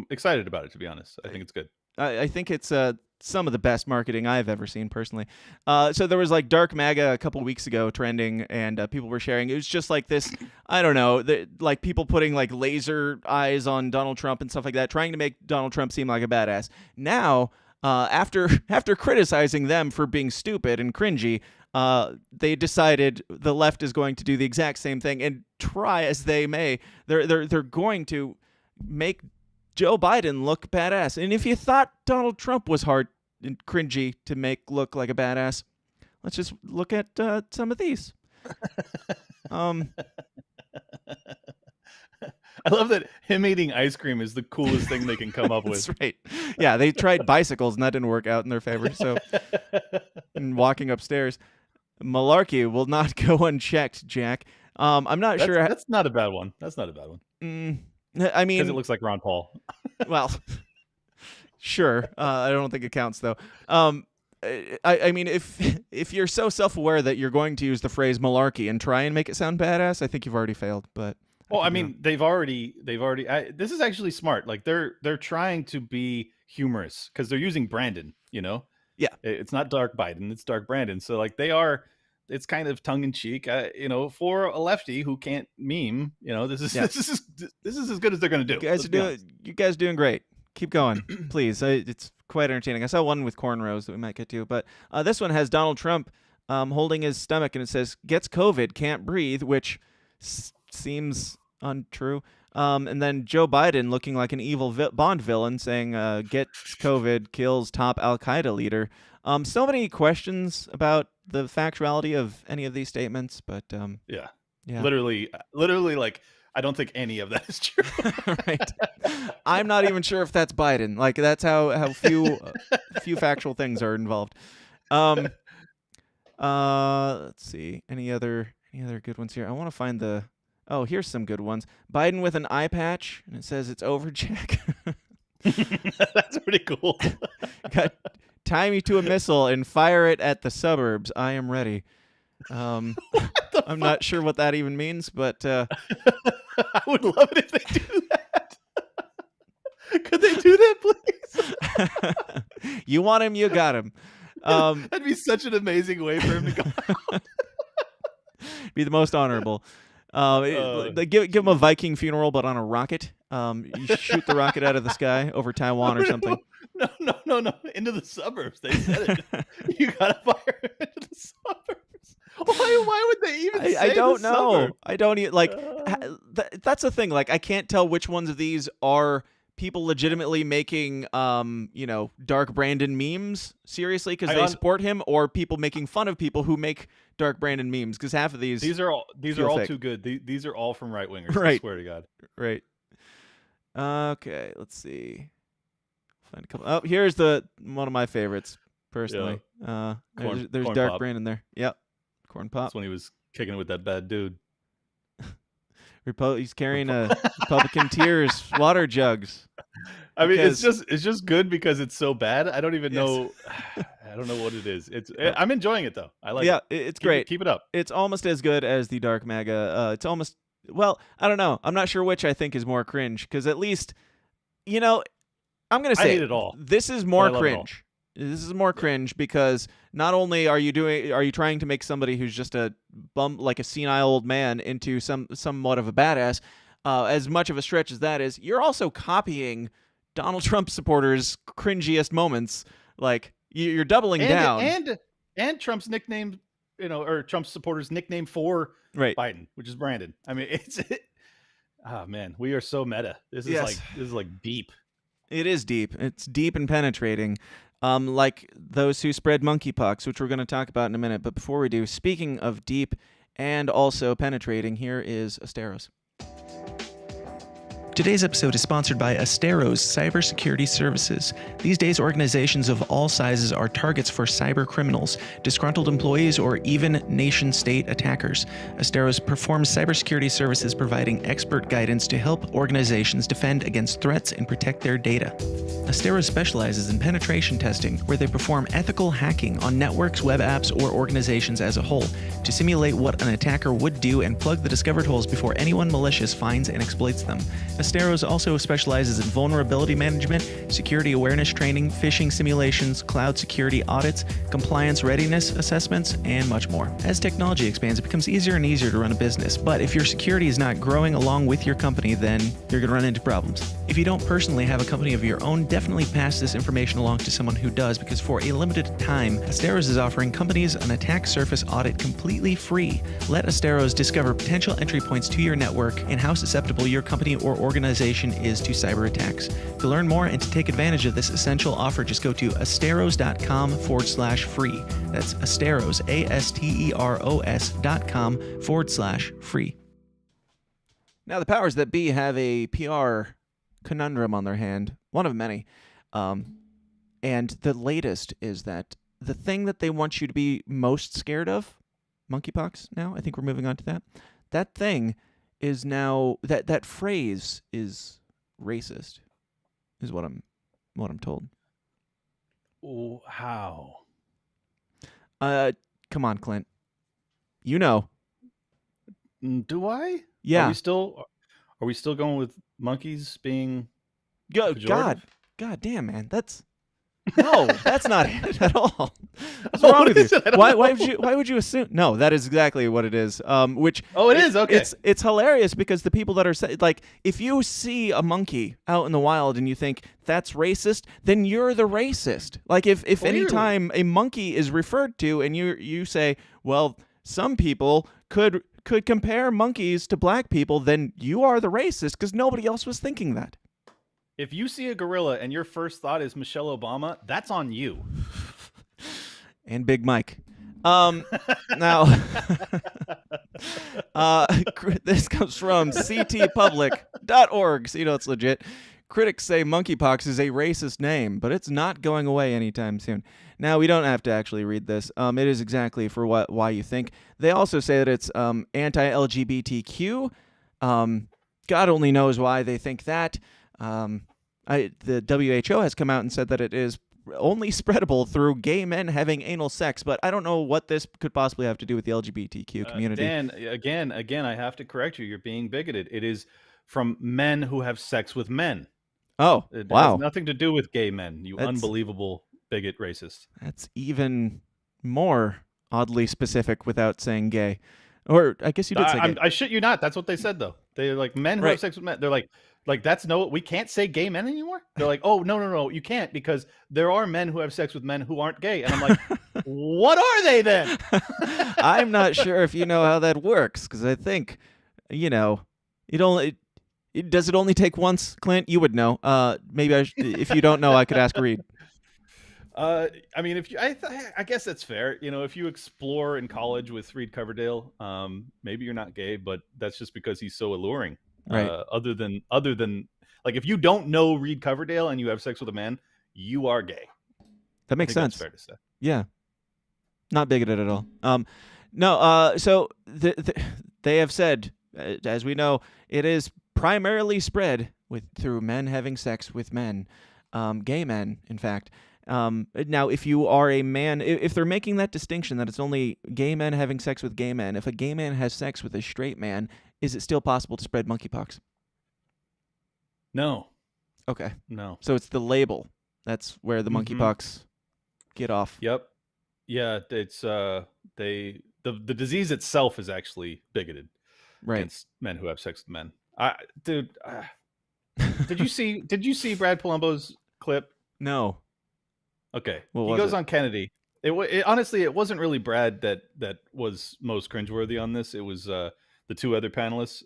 excited about it, to be honest. I think it's good.
I think it's some of the best marketing I've ever seen personally. So there was like Dark MAGA a couple weeks ago trending, and people were sharing. It was just like this, I don't know, like people putting like laser eyes on Donald Trump and stuff like that, trying to make Donald Trump seem like a badass. Now, after criticizing them for being stupid and cringy, they decided the left is going to do the exact same thing, and try as they may, they're going to make Joe Biden look badass. And if you thought Donald Trump was hard and cringy to make look like a badass, let's just look at some of these.
I love that him eating ice cream is the coolest thing they can come up with.
That's right. Yeah, they tried bicycles and that didn't work out in their favor. So, and walking upstairs, malarkey will not go unchecked, Jack. I'm not sure.
That's not a bad one. That's not a bad one.
I mean,
because it looks like Ron Paul.
Well, sure. I don't think it counts though. I mean, if you're so self-aware that you're going to use the phrase malarkey and try and make it sound badass, I think you've already failed. But
well, I mean, they've already. This is actually smart. Like they're trying to be humorous because they're using Brandon. You know.
Yeah.
It's not Dark Biden. It's Dark Brandon. So like they are. It's kind of tongue in cheek, you know, for a lefty who can't meme. You know, this is as good as they're going to do.
You guys are doing great. Keep going, please. It's quite entertaining. I saw one with cornrows that we might get to, but this one has Donald Trump holding his stomach, and it says "gets COVID, can't breathe," which seems untrue. And then Joe Biden looking like an evil Bond villain, saying "gets COVID, kills top Al Qaeda leader." So many questions about the factuality of any of these statements, but
yeah,
yeah,
literally, like I don't think any of that is true.
Right. I'm not even sure if that's Biden. Like that's how few factual things are involved. Let's see. Any other good ones here? I want to find the. Oh, here's some good ones. Biden with an eye patch, and it says it's over, Jack.
That's pretty cool.
Tie me to a missile and fire it at the suburbs. I am ready. I'm not sure what that even means, but
I would love it if they do that. Could they do that, please?
You want him, you got him.
That'd be such an amazing way for him to go out.
Be the most honorable. Give him a Viking funeral, but on a rocket. You shoot the rocket out of the sky over Taiwan or something.
No. Into the suburbs. They said it. You gotta fire him into the suburbs. Why would they even say
I don't
the
know.
suburbs?
I don't even like. That's the thing. Like, I can't tell which ones of these are people legitimately making, Dark Brandon memes seriously because they support him, or people making fun of people who make Dark Brandon memes. Because half of these
are all
fake.
too good. These are all from right wingers.
Right.
I swear to God.
Right. Okay. Let's see. Find a couple. Oh, here's one of my favorites personally.
Yeah.
There's
Corn
Dark
Pop.
Brandon there. Yep. Corn Pop.
That's when he was kicking it with that bad dude.
He's carrying a Republican tears water jugs.
I mean, it's just good because it's so bad. I don't even know. I don't know what it is. I'm enjoying it though. I like it.
Yeah, it's great.
Keep it up.
It's almost as good as the Dark MAGA. It's almost, well, I don't know. I'm not sure which I think is more cringe, because at least, I'm going to say
I hate it all.
This is more cringe. This is more cringe because not only are you trying to make somebody who's just a bum, like a senile old man, into somewhat of a badass, as much of a stretch as that is, you're also copying Donald Trump supporters' cringiest moments. Like, You're doubling down.
And Trump's nickname, or Trump's supporters' nickname for Biden, which is Brandon. I mean, oh man, we are so meta. This is like deep.
It is deep. It's deep and penetrating. Like those who spread monkeypox, which we're going to talk about in a minute. But before we do, speaking of deep and also penetrating, here is Asteros. Today's episode is sponsored by Asteros Cybersecurity Services. These days, organizations of all sizes are targets for cyber criminals, disgruntled employees, or even nation-state attackers. Asteros performs cybersecurity services providing expert guidance to help organizations defend against threats and protect their data. Asteros specializes in penetration testing, where they perform ethical hacking on networks, web apps, or organizations as a whole to simulate what an attacker would do and plug the discovered holes before anyone malicious finds and exploits them. Asteros also specializes in vulnerability management, security awareness training, phishing simulations, cloud security audits, compliance readiness assessments, and much more. As technology expands, it becomes easier and easier to run a business, but if your security is not growing along with your company, then you're going to run into problems. If you don't personally have a company of your own, definitely pass this information along to someone who does, because for a limited time, Asteros is offering companies an attack surface audit completely free. Let Asteros discover potential entry points to your network and how susceptible your company or organization is to cyber attacks. To learn more and to take advantage of this essential offer, just go to asteros.com/free. That's Asteros, ASTEROS.com/free. Now, the powers that be have a PR conundrum on their hand, one of many. And the latest is that the thing that they want you to be most scared of, monkeypox now, I think we're moving on to that. That thing is now, that phrase is racist, is what I'm told.
Oh, how?
Come on, Clint. You know.
Do I?
Yeah.
Are we still going with monkeys being
God damn, man. That's not it at all. What's wrong with you? Why would you assume? No, that is exactly what it is. It is okay. It's hilarious because the people that are like, if you see a monkey out in the wild and you think that's racist, then you're the racist. Like if any time a monkey is referred to and you say, well, some people could compare monkeys to black people, then you are the racist because nobody else was thinking that.
If you see a gorilla and your first thought is Michelle Obama, that's on you.
And Big Mike. Now, this comes from ctpublic.org, so you know it's legit. Critics say monkeypox is a racist name, but it's not going away anytime soon. Now, we don't have to actually read this. It is exactly for why you think. They also say that it's anti-LGBTQ. God only knows why they think that. The WHO has come out and said that it is only spreadable through gay men having anal sex, but I don't know what this could possibly have to do with the LGBTQ community.
Dan, again, I have to correct you. You're being bigoted. It is from men who have sex with men.
Oh,
it
wow.
has nothing to do with gay men, unbelievable bigot racist.
That's even more oddly specific without saying gay. Or I guess you did say gay.
I shit you not. That's what they said, though. They're like, men who have sex with men. They're like we can't say gay men anymore. They're like, oh, no, you can't, because there are men who have sex with men who aren't gay. And I'm like, what are they then?
I'm not sure if you know how that works, because I think, does it only take once, Clint? You would know. Maybe if you don't know, I could ask Reed.
I mean, I guess that's fair. If you explore in college with Reed Coverdale, maybe you're not gay, but that's just because he's so alluring.
Right.
Other than like, if you don't know Reed Coverdale and you have sex with a man, you are gay.
That makes sense.
That's fair to say.
Yeah. Not bigoted at all. No. So they have said, as we know, it is primarily spread through men having sex with men, gay men, in fact. Now, if you are a man, if they're making that distinction that it's only gay men having sex with gay men, if a gay man has sex with a straight man, is it still possible to spread monkeypox?
No.
Okay.
No.
So it's the label. That's where the monkeypox get off.
Yep. Yeah. It's the disease itself is actually bigoted against men who have sex with men. Did you see Brad Palumbo's clip?
No.
Okay.
What
He
was
goes
it?
on Kennedy. Honestly, it wasn't really Brad that was most cringeworthy on this. It was the two other panelists.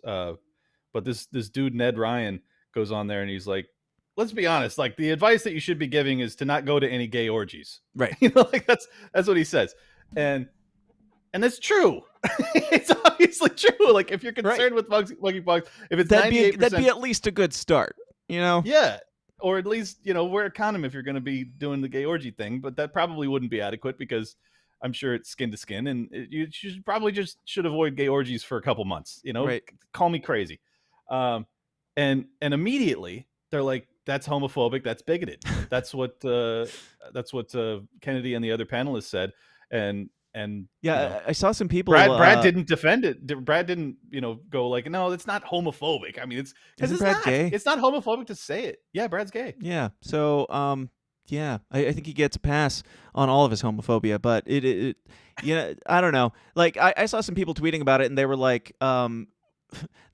But this dude, Ned Ryan, goes on there and he's like, let's be honest, like the advice that you should be giving is to not go to any gay orgies.
Right.
You know, like that's what he says. And that's true. It's obviously true. Like if you're concerned with monkeypox, if it's 98%,
that'd be at least a good start, you know?
Yeah. Or at least, you know, wear a condom if you're going to be doing the gay orgy thing, but that probably wouldn't be adequate because I'm sure it's skin to skin, and you should probably should avoid gay orgies for a couple months, you know,
right.
Call me crazy. And immediately they're like, that's homophobic. That's bigoted. That's what Kennedy and the other panelists said. And
yeah,
you know,
I saw some people.
Brad didn't defend it. Brad didn't, you know, go like, no, it's not homophobic. I mean,
Isn't Brad gay?
It's not homophobic to say it. Yeah, Brad's gay.
Yeah. So, yeah, I think he gets a pass on all of his homophobia, but it you know, I don't know. Like, I saw some people tweeting about it, and they were like,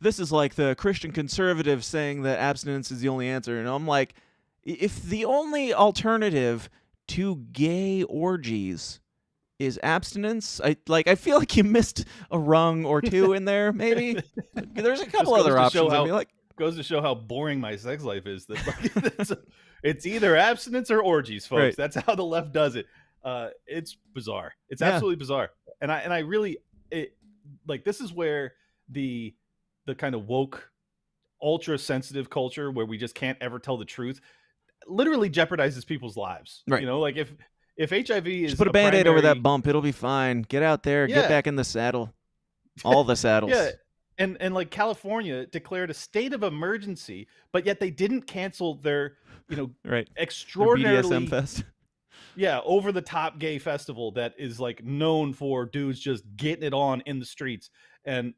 this is like the Christian conservatives saying that abstinence is the only answer. And I'm like, if the only alternative to gay orgies is abstinence, I feel like you missed a rung or two in there, maybe. There's a couple other options. I feel like
goes to show how boring my sex life is. That like, it's either abstinence or orgies, folks.
Right.
That's how the left does it. It's bizarre. It's absolutely bizarre. And I really like, this is where the kind of woke, ultra sensitive culture where we just can't ever tell the truth literally jeopardizes people's lives.
Right.
You know, like if HIV is
just put a Band-Aid over that bump, it'll be fine. Get out there, get back in the saddle. All the saddles.
Yeah. And like California declared a state of emergency, but yet they didn't cancel their, you know,
right,
extraordinarily
BDSM fest.
Yeah, over the top gay festival that is like known for dudes just getting it on in the streets, and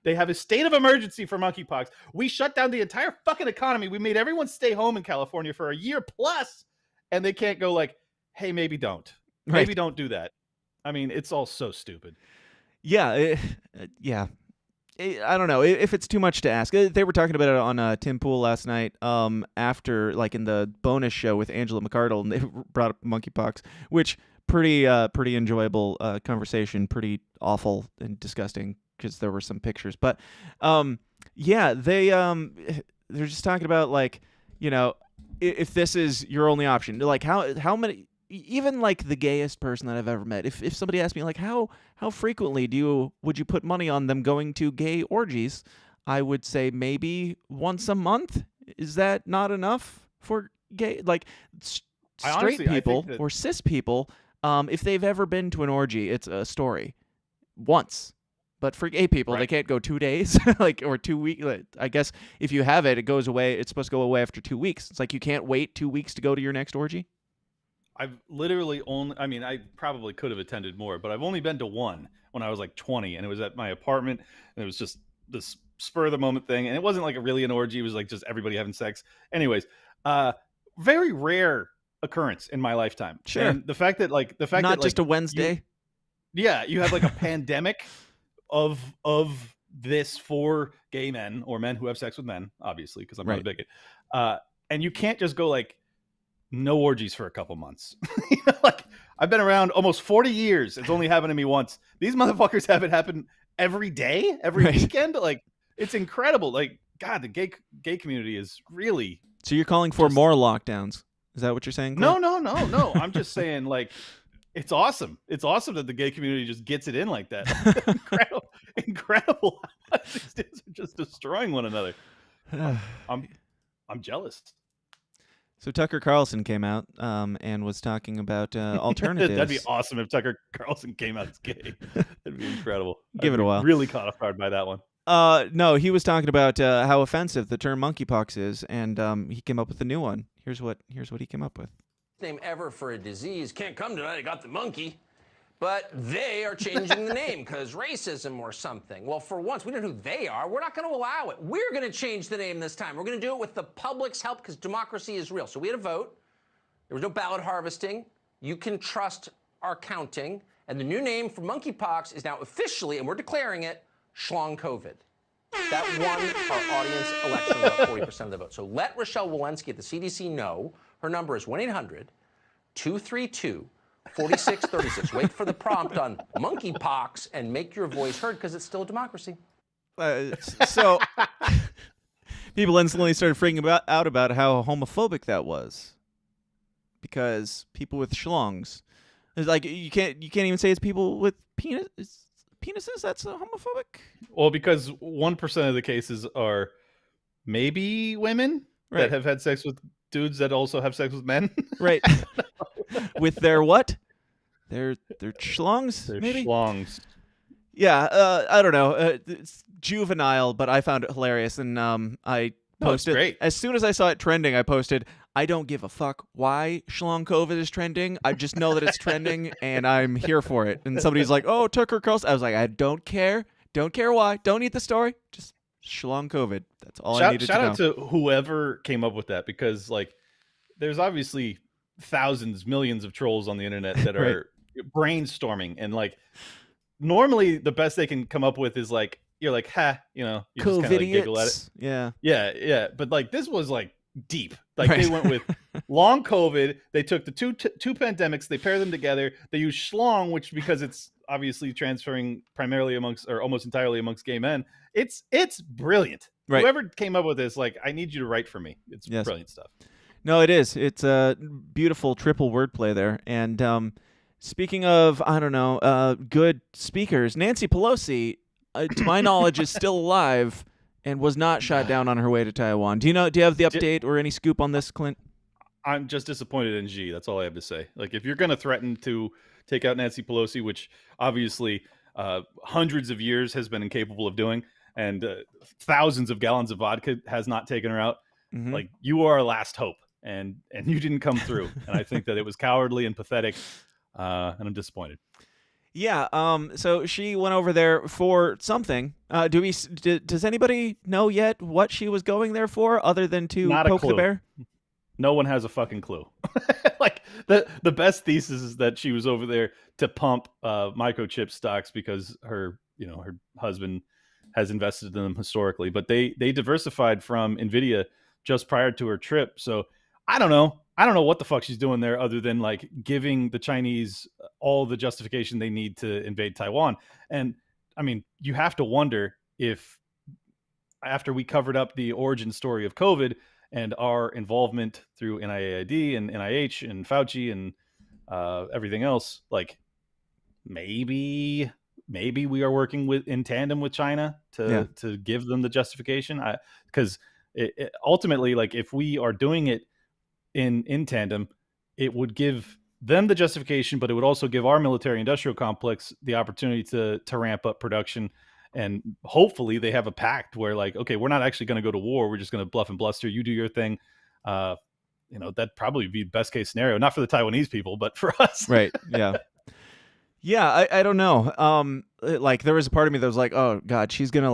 they have a state of emergency for monkeypox. We shut down the entire fucking economy. We made everyone stay home in California for a year plus, and they can't go like, hey, maybe don't.
Right.
Maybe don't do that. I mean, it's all so stupid.
Yeah, yeah. I don't know if it's too much to ask. They were talking about it on Tim Pool last night after, like, in the bonus show with Angela McArdle, and they brought up monkeypox, which pretty enjoyable conversation, pretty awful and disgusting because there were some pictures. But, yeah, they're just talking about, like, you know, if this is your only option, like how many... Even like the gayest person that I've ever met, if somebody asked me like how frequently would you put money on them going to gay orgies, I would say maybe once a month. Is that not enough for gay, like straight people or cis people? If they've ever been to an orgy, it's a story once. But for gay people, They can't go 2 days, like, or 2 weeks. I guess if you have it goes away. It's supposed to go away after 2 weeks. It's like you can't wait 2 weeks to go to your next orgy.
I've literally I mean, I probably could have attended more, but I've only been to one when I was like 20, and it was at my apartment, and it was just this spur of the moment thing. And it wasn't like really an orgy. It was like just everybody having sex. Anyways, very rare occurrence in my lifetime.
Sure.
And the fact that
not just a Wednesday.
You have like a pandemic of this for gay men or men who have sex with men, obviously, because I'm not a bigot. And you can't just go like, no orgies for a couple months. You know, like, I've been around almost 40 years. It's only happened to me once. These motherfuckers have it happen every day, every weekend. Like, it's incredible. Like, God, the gay community is really.
So you're calling for more lockdowns? Is that what you're saying,
Clint? No. I'm just saying, like, it's awesome. It's awesome that the gay community just gets it in like that. Incredible. These dudes are just destroying one another. I'm jealous.
So Tucker Carlson came out and was talking about alternatives.
That'd be awesome if Tucker Carlson came out as gay. That'd be incredible.
Give it a while.
Really caught off guard by that one.
No, he was talking about how offensive the term monkeypox is, and he came up with a new one. Here's what he came up with.
Name ever for a disease. Can't come tonight. I got the monkey. But they are changing the name because racism or something. Well, for once, we don't know who they are. We're not going to allow it. We're going to change the name this time. We're going to do it with the public's help because democracy is real. So we had a vote. There was no ballot harvesting. You can trust our counting. And the new name for monkeypox is now officially, and we're declaring it, Schlong COVID. That won our audience election with about 40% of the vote. So let Rochelle Walensky at the CDC know. Her number is 1-800 232-4636. Wait for the prompt on monkeypox and make your voice heard because it's still a democracy.
So people instantly started freaking out about how homophobic that was, because people with schlongs, it's like you can't even say it's people with penises. That's homophobic.
Well, because 1% of the cases are maybe women that have had sex with dudes that also have sex with men.
Right. With their what? Their schlongs?
Their
maybe?
schlongs.
Yeah, I don't know. It's juvenile, but I found it hilarious, and I posted.
Great.
As soon as I saw it trending, I posted, I don't give a fuck why schlong COVID is trending. I just know that it's trending, and I'm here for it. And somebody's like, oh, Tucker Carlson. I was like, I don't care. Don't care why. Don't need the story. Just schlong COVID. That's all I needed to know.
Shout out to whoever came up with that, because like there's obviously thousands, millions of trolls on the internet that are brainstorming, and like normally the best they can come up with is like, you're like, ha, you know, you just kind of like giggle at it. Yeah. But like this was like deep. Like they went with long COVID. They took the two pandemics, they pair them together. They use schlong, which because it's obviously transferring primarily amongst or almost entirely amongst gay men. It's brilliant. Right. Whoever came up with this, like, I need you to write for me. It's brilliant stuff.
No, it is. It's a beautiful triple wordplay there. And speaking of, I don't know, good speakers, Nancy Pelosi, to my knowledge, is still alive and was not shot down on her way to Taiwan. Do you have the update or any scoop on this, Clint?
I'm just disappointed in Xi. That's all I have to say. Like, if you're going to threaten to take out Nancy Pelosi, which obviously hundreds of years has been incapable of doing, and thousands of gallons of vodka has not taken her out, like, you are our last hope, and you didn't come through. And I think that it was cowardly and pathetic, and I'm disappointed.
Yeah, so she went over there for something. Does anybody know yet what she was going there for, other than to poke the bear?
No one has a fucking clue. Like, the best thesis is that she was over there to pump microchip stocks because her husband has invested in them historically. But they diversified from NVIDIA just prior to her trip. So I don't know what the fuck she's doing there, other than like giving the Chinese all the justification they need to invade Taiwan. And I mean, you have to wonder if, after we covered up the origin story of COVID and our involvement through NIAID and NIH and Fauci and everything else, like maybe we are working in tandem with China to give them the justification. Because ultimately, like, if we are doing it in tandem, it would give them the justification, but it would also give our military industrial complex the opportunity to ramp up production. And hopefully they have a pact where, like, okay, we're not actually going to go to war. We're just going to bluff and bluster. You do your thing. That'd probably be best case scenario, not for the Taiwanese people, but for us.
Right. Yeah. Yeah. I don't know. Like, there was a part of me that was like, oh God, she's going to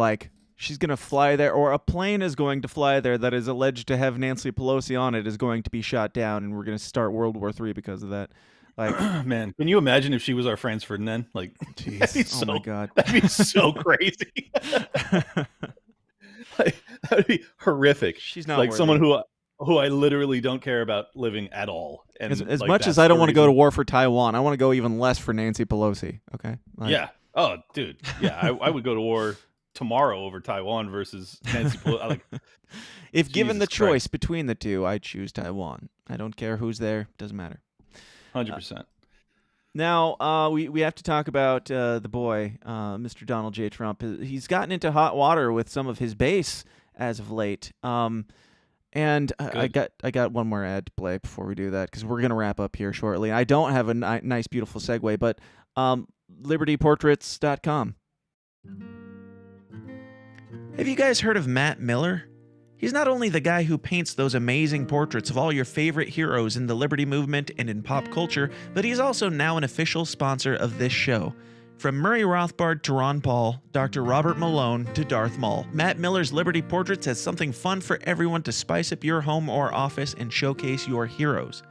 fly there, or a plane is going to fly there that is alleged to have Nancy Pelosi on it is going to be shot down, and we're going to start World War III because of that. Like,
man, can you imagine if she was our Franz Ferdinand? Like,
geez, oh my God,
that'd be so crazy. Like, that'd be horrific.
She's not
like
worthy.
Someone who I literally don't care about living at all. And
as
like,
much as I don't want to go to war for Taiwan, I want to go even less for Nancy Pelosi. Okay.
Yeah. Oh, dude. Yeah, I would go to war tomorrow over Taiwan versus Nancy Pelosi.
If given the choice between the two, I choose Taiwan. I don't care who's there. Doesn't matter.
100%.
Now, we have to talk about the boy, Mr. Donald J. Trump. He's gotten into hot water with some of his base as of late. And I got one more ad to play before we do that, because we're going to wrap up here shortly. I don't have a nice, beautiful segue, but libertyportraits.com. Have you guys heard of Matt Miller? He's not only the guy who paints those amazing portraits of all your favorite heroes in the liberty movement and in pop culture, but he's also now an official sponsor of this show. From Murray Rothbard to Ron Paul, Dr. Robert Malone to Darth Maul, Matt Miller's Liberty Portraits has something fun for everyone to spice up your home or office and showcase your heroes.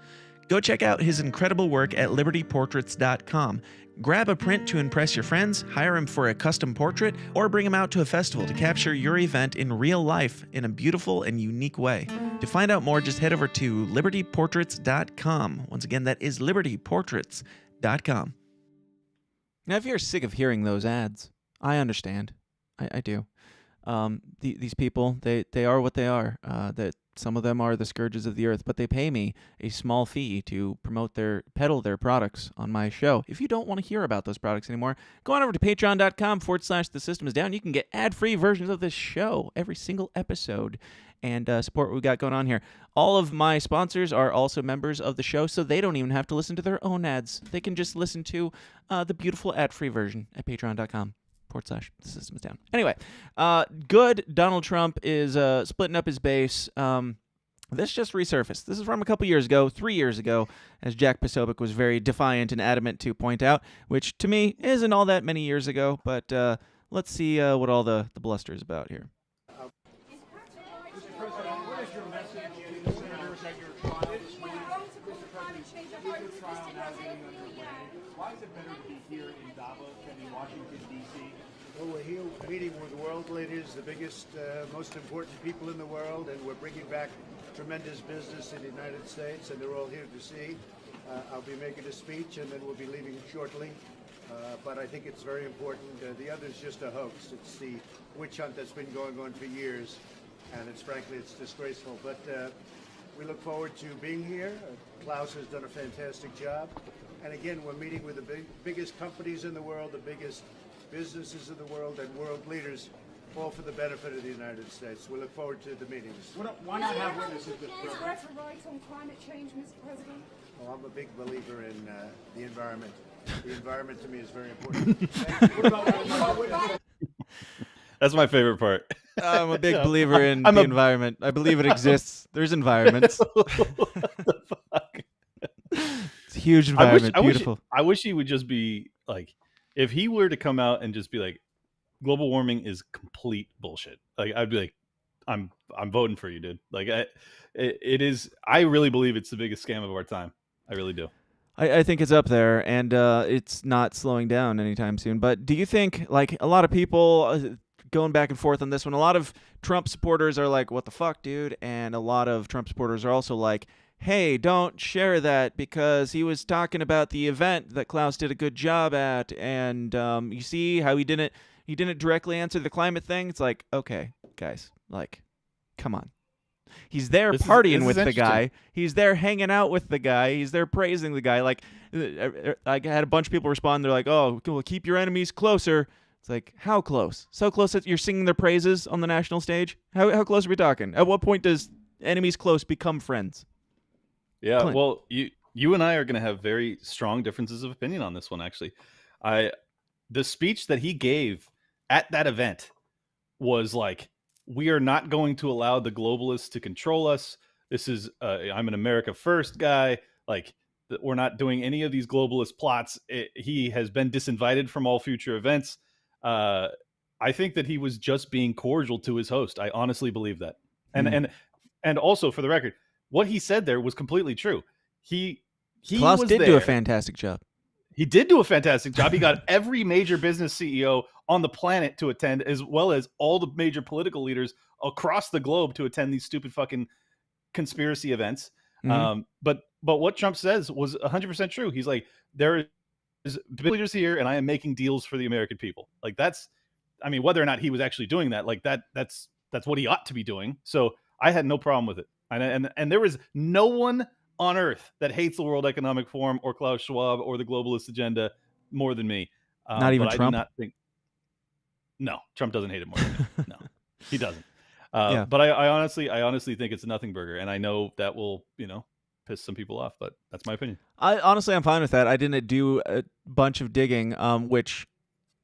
Go check out his incredible work at libertyportraits.com. Grab a print to impress your friends, hire him for a custom portrait, or bring him out to a festival to capture your event in real life in a beautiful and unique way. To find out more, just head over to libertyportraits.com. Once again, that is libertyportraits.com. Now, if you're sick of hearing those ads, I understand. I do. These people, they are what they are. That some of them are the scourges of the earth, but they pay me a small fee to peddle their products on my show. If you don't want to hear about those products anymore, go on over to patreon.com/The System Is Down. You can get ad-free versions of this show, every single episode, and support what we got going on here. All of my sponsors are also members of the show, so they don't even have to listen to their own ads. They can just listen to the beautiful ad-free version at patreon.com/The System Is Down. Anyway, good. Donald Trump is splitting up his base. This just resurfaced. This is from a couple years ago, 3 years ago, as Jack Posobiec was very defiant and adamant to point out, which to me isn't all that many years ago, but let's see what all the bluster is about here.
Mr. President, what is your message to the senators at your trial this morning? Mr. President, is your trial now getting underway? Why is it better to be here in Davos than in Washington, D.C.?
Well, we're here meeting with world leaders, the biggest, most important people in the world, and we're bringing back tremendous business in the United States, and they're all here to see. I'll be making a speech, and then we'll be leaving shortly. But I think it's very important. The other's just a hoax. It's the witch hunt that's been going on for years, and frankly, it's disgraceful. But we look forward to being here. Klaus has done a fantastic job. And again, we're meeting with the biggest companies in the world, the biggest businesses in the world, and world leaders, all for the benefit of the United States. We look forward to the meetings.
Why not have witnesses this
Rhetoric on climate change, Mr. President?
Well, I'm a big believer in the environment. The environment to me is very important.
That's my favorite part.
I'm a big believer in the environment. I believe it exists. There's environments. It's a huge environment. Beautiful.
I wish he would just be like, if he were to come out and just be like, global warming is complete bullshit. Like, I'd be like, I'm voting for you, dude. Like, it is. I really believe it's the biggest scam of our time. I really do.
I think it's up there, and it's not slowing down anytime soon. But do you think, like, a lot of people going back and forth on this one, a lot of Trump supporters are like, what the fuck, dude? And a lot of Trump supporters are also like, hey, don't share that because he was talking about the event that Klaus did a good job at, and you see how he didn't directly answer the climate thing? It's like, okay, guys, like, come on. He's there partying with the guy. He's there hanging out with the guy. He's there praising the guy. Like, I had a bunch of people respond. They're like, oh, well, keep your enemies closer. It's like, how close? So close that you're singing their praises on the national stage? How close are we talking? At what point does enemies close become friends?
Yeah,
Clint.
well, you and I are going to have very strong differences of opinion on this one, actually. The speech that he gave at that event was like, we are not going to allow the globalists to control us. This is, I'm an America first guy. Like, we're not doing any of these globalist plots. He has been disinvited from all future events. I think that he was just being cordial to his host. I honestly believe that. And also, for the record, what he said there was completely true.
Klaus did do a fantastic job.
He did do a fantastic job. He got every major business CEO on the planet to attend, as well as all the major political leaders across the globe to attend these stupid fucking conspiracy events.
Mm-hmm.
But what Trump says was 100% true. He's like, there is leaders here, and I am making deals for the American people. Like, that's, I mean, whether or not he was actually doing that, like that's what he ought to be doing. So I had no problem with it. And there was no one on earth that hates the World Economic Forum or Klaus Schwab or the globalist agenda more than me.
Not even Trump?
I do not think. No, Trump doesn't hate it more than me. No, he doesn't.
Yeah.
But I honestly think it's a nothing burger, and I know that will, piss some people off, but that's my opinion.
I'm fine with that. I didn't do a bunch of digging, which,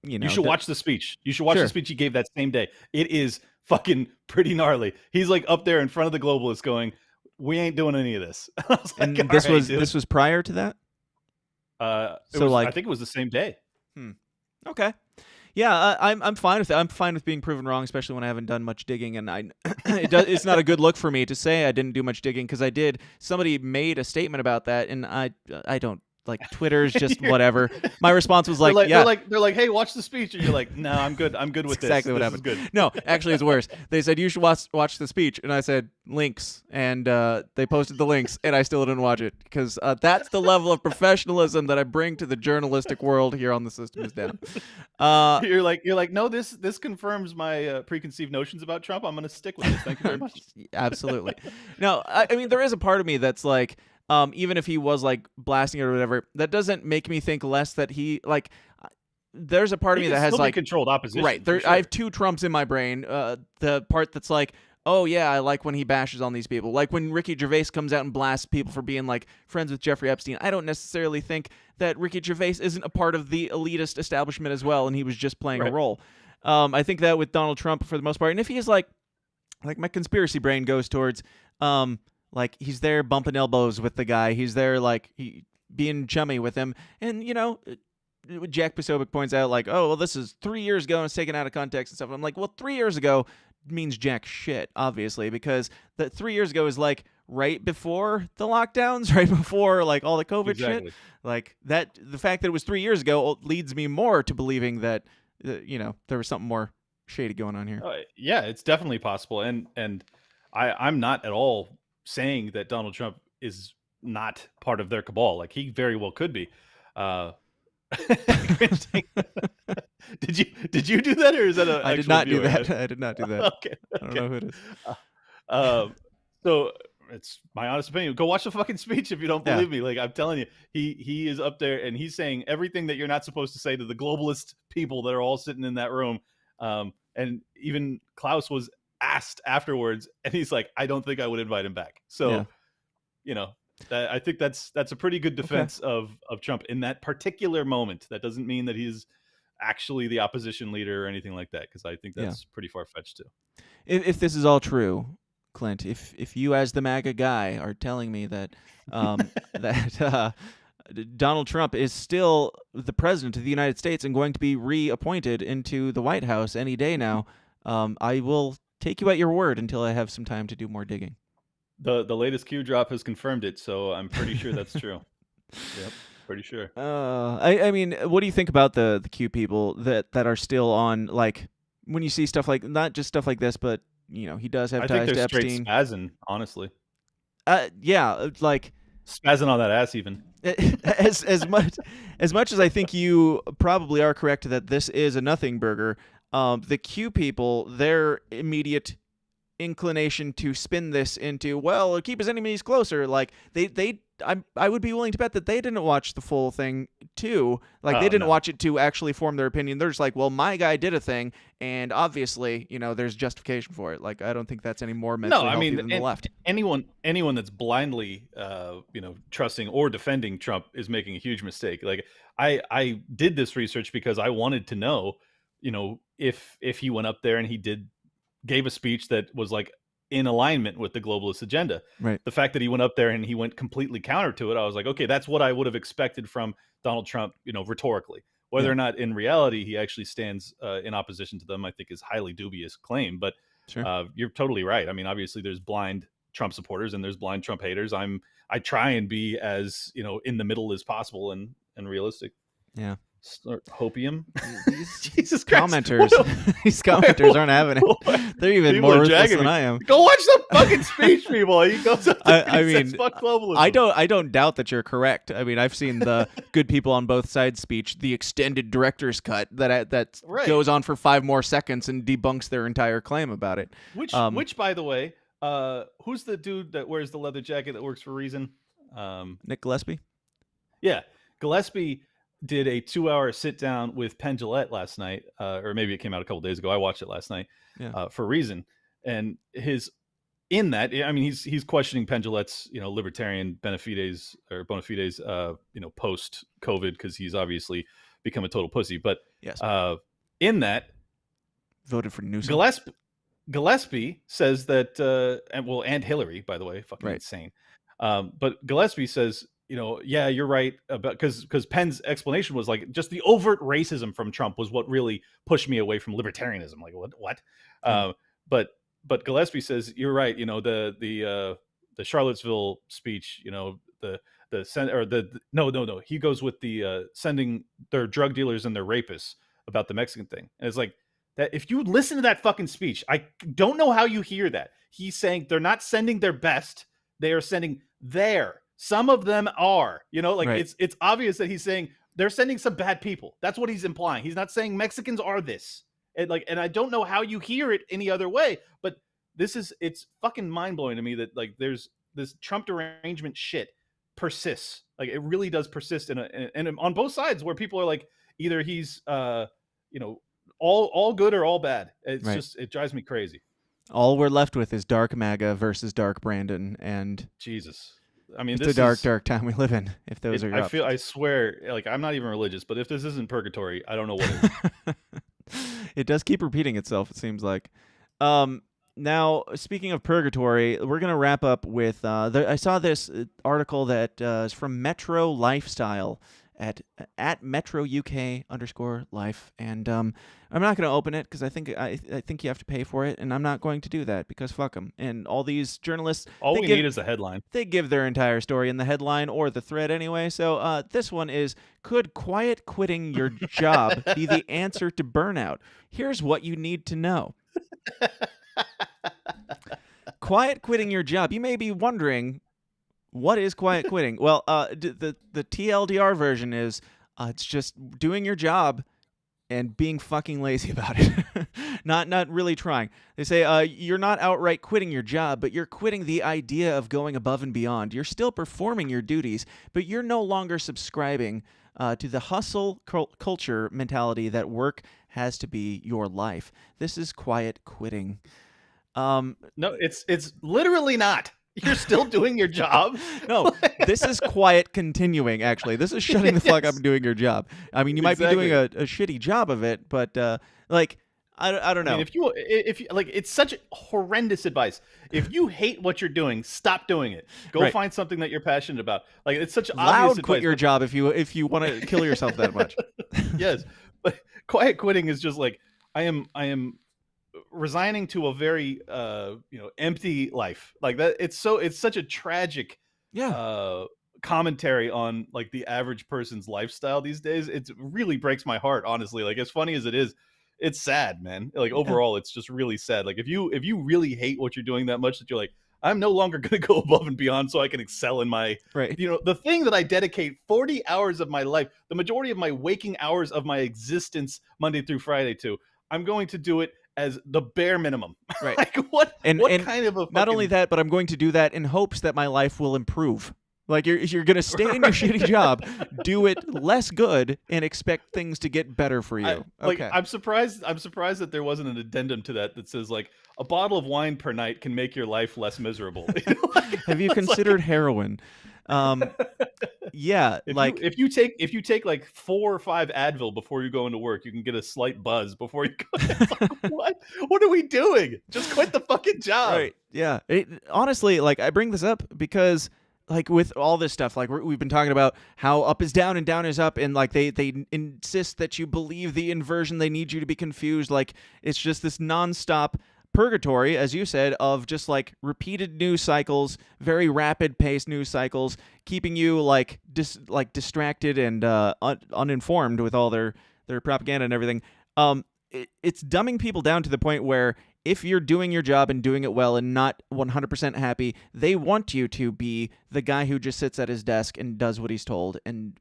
you should watch the speech. You should watch the speech he gave that same day. It is fucking pretty gnarly. He's like up there in front of the globalists going, we ain't doing any of this.
And this was prior to that?
I think it was the same day.
Okay. Yeah, I'm fine with it. I'm fine with being proven wrong, especially when I haven't done much digging. And it's not a good look for me to say I didn't do much digging, because I did. Somebody made a statement about that, and I don't like Twitter's just whatever. My response was like,
they're
yeah.
they're like, hey, watch the speech, and you're like, no, I'm good with this.
Exactly what
This
happened.
is good.
No, actually, it's worse. They said you should watch the speech, and I said links, and they posted the links, and I still didn't watch it because that's the level of professionalism that I bring to the journalistic world here on The System Is Down.
You're like, no, this confirms my preconceived notions about Trump. I'm going to stick with this. Thank you very much.
Absolutely. No, I mean, there is a part of me that's like, even if he was like blasting it or whatever, that doesn't make me think less that he like. There's a part of me that has like
controlled opposition.
Right.
Sure.
I have two Trumps in my brain. The part that's like, oh yeah, I like when he bashes on these people. Like when Ricky Gervais comes out and blasts people for being like friends with Jeffrey Epstein. I don't necessarily think that Ricky Gervais isn't a part of the elitist establishment as well, and he was just playing a role. I think that with Donald Trump for the most part, and if he is like my conspiracy brain goes towards, like he's there bumping elbows with the guy. He's there like being chummy with him, and you know. Jack Posobiec points out, like, oh, well, this is 3 years ago and it's taken out of context and stuff. I'm like, well, 3 years ago means jack shit, obviously, because that 3 years ago is like right before the lockdowns, right before like all the COVID shit. Like that, the fact that it was 3 years ago leads me more to believing that, you know, there was something more shady going on here.
Yeah, it's definitely possible. And I'm not at all saying that Donald Trump is not part of their cabal. Like he very well could be. Did you do that, or is that a?
I did not do that. I did not do that.
Okay.
I don't know who it is.
So it's my honest opinion. Go watch the fucking speech if you don't believe me. Like I'm telling you, he is up there and he's saying everything that you're not supposed to say to the globalist people that are all sitting in that room. And even Klaus was asked afterwards, and he's like, I don't think I would invite him back. So, you know. I think that's a pretty good defense of Trump in that particular moment. That doesn't mean that he's actually the opposition leader or anything like that, because I think that's pretty far-fetched too.
If this is all true, Clint, if you as the MAGA guy are telling me that that Donald Trump is still the president of the United States and going to be reappointed into the White House any day now, I will take you at your word until I have some time to do more digging.
The latest Q drop has confirmed it, so I'm pretty sure that's true. Yep, pretty sure.
I mean, what do you think about the Q people that are still on, like, when you see stuff like, not just stuff like this, but, you know, he does have ties to Epstein.
I think they're straight spazzing, honestly.
Yeah, like...
Spazzing on that ass, even.
As much as I think you probably are correct that this is a nothing burger, the Q people, their immediate inclination to spin this into, well, keep his enemies closer, like I would be willing to bet that they didn't watch the full thing too. Like they didn't watch it to actually form their opinion. They're just like, well, my guy did a thing, and obviously, you know, there's justification for it. Like I don't think that's any more mentally healthy than the left.
Anyone that's blindly you know, trusting or defending Trump is making a huge mistake. Like I did this research because I wanted to know, you know, if he went up there and he gave a speech that was like in alignment with the globalist agenda.
Right.
The fact that he went up there and he went completely counter to it, I was like, okay, that's what I would have expected from Donald Trump, you know, rhetorically. Whether or not in reality he actually stands in opposition to them, I think is highly dubious claim. But you're totally right. I mean, obviously there's blind Trump supporters and there's blind Trump haters. I try and be as, you know, in the middle as possible and realistic.
Yeah.
Hopium.
Jesus commenters. These commenters aren't having it. They're even
people
more ruthless than I am.
Go watch the fucking speech, people. He goes up there
I
and
mean,
says, fuck globalism.
I don't doubt that you're correct. I mean, I've seen the good people on both sides speech, the extended director's cut that goes on for 5 more seconds and debunks their entire claim about it.
Which by the way, who's the dude that wears the leather jacket that works for Reason?
Nick Gillespie?
Yeah. Gillespie did a 2-hour sit down with Penn Jillette last night, or maybe it came out a couple days ago. I watched it last night for Reason, and in that, I mean, he's questioning Penn Jillette's, you know, libertarian bona fides, you know, post COVID, because he's obviously become a total pussy. But in that,
voted for Newsom.
Gillespie says that, and Hillary, by the way, fucking insane. But Gillespie says, you know, yeah, you're right about because Penn's explanation was like just the overt racism from Trump was what really pushed me away from libertarianism. Like what? But Gillespie says you're right. You know, the Charlottesville speech. You know, no. He goes with the sending their drug dealers and their rapists about the Mexican thing. And it's like that. If you listen to that fucking speech, I don't know how you hear that. He's saying they're not sending their best. They are sending their. Some of them are, like it's obvious that he's saying they're sending some bad people. That's what he's implying. He's not saying Mexicans are this. And I don't know how you hear it any other way, but it's fucking mind blowing to me that like there's this Trump derangement shit persists. Like it really does persist and on both sides where people are like, either he's, all good or all bad. It's just, it drives me crazy.
All we're left with is Dark MAGA versus Dark Brandon, and
Jesus. I mean,
it's a dark time we live in. If those are your options.
I swear, like I'm not even religious, but if this isn't purgatory, I don't know what it is.
It does keep repeating itself, it seems like. Now, speaking of purgatory, we're going to wrap up with... I saw this article that is from Metro Lifestyle at Metro UK _life, and I'm not going to open it because I think you have to pay for it, and I'm not going to do that because fuck them. And all these journalists...
All we need is a headline.
They give their entire story in the headline or the thread anyway, so this one is, could quiet quitting your job be the answer to burnout? Here's what you need to know. Quiet quitting your job. You may be wondering, what is quiet quitting? Well, the TLDR version is it's just doing your job and being fucking lazy about it. not really trying. They say you're not outright quitting your job, but you're quitting the idea of going above and beyond. You're still performing your duties, but you're no longer subscribing to the hustle culture mentality that work has to be your life. This is quiet quitting.
No, it's literally not. You're still doing your job.
No, this is quiet continuing, actually. This is shutting the fuck up and doing your job. I mean, you might be doing a shitty job of it, but I don't know.
I mean, if you like, it's such horrendous advice. If you hate what you're doing, stop doing it. Go find something that you're passionate about. Like, it's such obvious advice.
Quit your job if you want to kill yourself that much.
Yes, but quiet quitting is just like I am resigning to a very empty life. Like that. It's such a tragic commentary on like the average person's lifestyle these days. It really breaks my heart, honestly. Like, as funny as it is, it's sad, man. Like, overall, it's just really sad. Like, if you really hate what you're doing that much that you're like, I'm no longer going to go above and beyond so I can excel in my, the thing that I dedicate 40 hours of my life, the majority of my waking hours of my existence, Monday through Friday to, I'm going to do it as the bare minimum.
Right.
Like, what kind of a fucking...
Not only that, but I'm going to do that in hopes that my life will improve. Like, you're going to stay in your shitty job, do it less good, and expect things to get better for you.
I'm surprised that there wasn't an addendum to that says, like, a bottle of wine per night can make your life less miserable.
Have you considered heroin? Yeah,
if you take like 4 or 5 Advil before you go into work, you can get a slight buzz before you go. It's like, what are we doing? Just quit the fucking job.
Right. Yeah. Honestly, like, I bring this up because, like, with all this stuff, like, we've been talking about how up is down and down is up, and like they insist that you believe the inversion. They need you to be confused. Like, it's just this nonstop purgatory, as you said, of just like repeated news cycles, very rapid paced news cycles, keeping you like distracted and uninformed with all their propaganda and everything. It's dumbing people down to the point where if you're doing your job and doing it well and not 100% happy, they want you to be the guy who just sits at his desk and does what he's told, and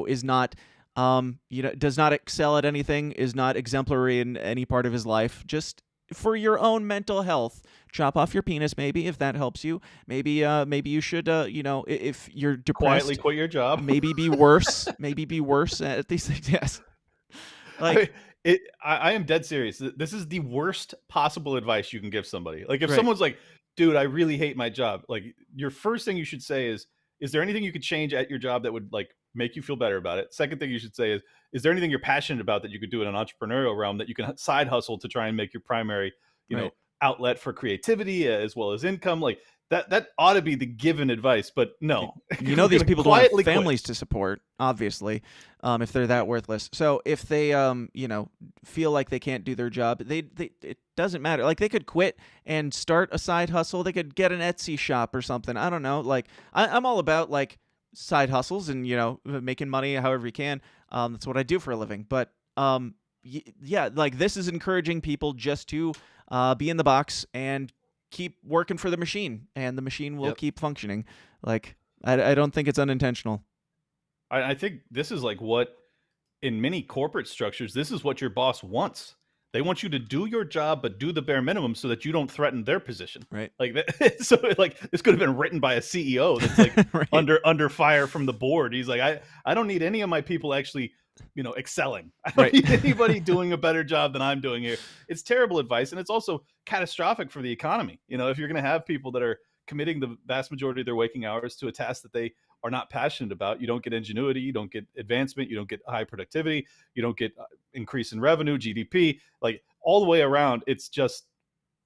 is not does not excel at anything, is not exemplary in any part of his life. Just for your own mental health, chop off your penis, maybe, if that helps you. Maybe you should, if you're depressed,
quietly quit your job.
Maybe be worse. Maybe be worse at these things. Yes. Like,
I am dead serious. This is the worst possible advice you can give somebody. Like, if someone's like, dude, I really hate my job, like, your first thing you should say is there anything you could change at your job that would like make you feel better about it? Second thing you should say is there anything you're passionate about that you could do in an entrepreneurial realm that you can side hustle to try and make your primary, outlet for creativity as well as income? Like, that ought to be the given advice, but no.
These people don't have families to support, obviously, if they're that worthless. So if they, feel like they can't do their job, it doesn't matter. Like, they could quit and start a side hustle. They could get an Etsy shop or something. I don't know. Like, I'm all about, like, side hustles and, making money however you can. That's what I do for a living. But yeah, like this is encouraging people just to be in the box and keep working for the machine, and the machine will keep functioning. Like, I don't think it's unintentional.
I think this is like what, in many corporate structures, this is what your boss wants. They want you to do your job, but do the bare minimum so that you don't threaten their position.
Right.
Like, so like this could have been written by a CEO that's like
right.
under fire from the board. He's like, I don't need any of my people actually, excelling. I don't need anybody doing a better job than I'm doing here. It's terrible advice. And it's also catastrophic for the economy. If you're going to have people that are committing the vast majority of their waking hours to a task that they are not passionate about, you don't get ingenuity, you don't get advancement, you don't get high productivity, you don't get increase in revenue, GDP, like all the way around. It's just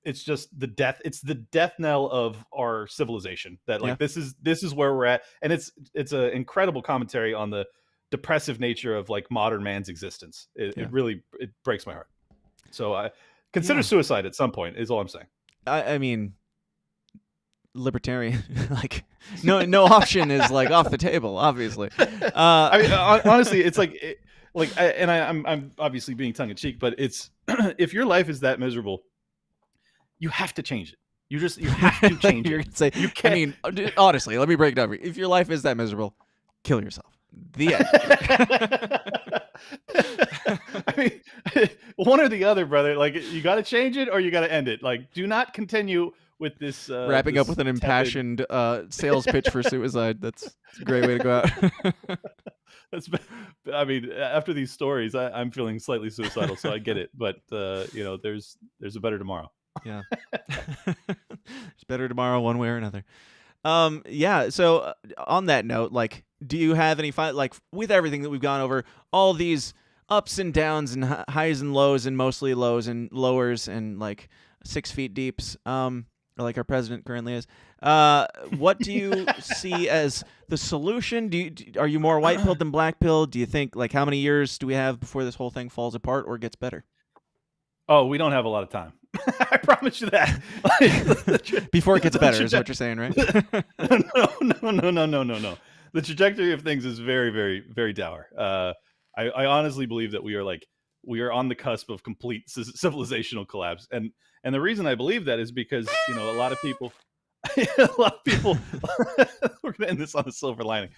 the death. It's the death knell of our civilization. That like this is where we're at, and it's an incredible commentary on the depressive nature of like modern man's existence. It really breaks my heart. So I consider suicide at some point. Is all I'm saying.
I mean, libertarian, like no option is like off the table, obviously.
I mean, honestly, it's like I'm obviously being tongue in cheek, but it's if your life is that miserable, you have to change it. You have to change
You're
it.
gonna say,
You can't.
I mean, honestly, let me break it down for you. If your life is that miserable, kill yourself. The end.
I mean, one or the other, brother. Like, you got to change it or you got to end it. Like, do not continue with this.
Wrapping up with an impassioned sales pitch for suicide. That's a great way to go out.
I mean, after these stories, I'm feeling slightly suicidal, so I get it. But there's a better tomorrow.
Yeah, it's better tomorrow, one way or another. Yeah. So on that note, like, do you have any like with everything that we've gone over, all these ups and downs and highs and lows and mostly lows and lowers and like 6 feet deeps, like our president currently is. What do you see as the solution? Are you more white pilled than black pilled? Do you think like how many years do we have before this whole thing falls apart or gets better?
Oh, we don't have a lot of time. I promise you that.
Before it gets better is what you're saying, right?
No. The trajectory of things is very, very, very dour. I honestly believe that we are on the cusp of complete civilizational collapse. And the reason I believe that is because, a lot of people, we're going to end this on a silver lining.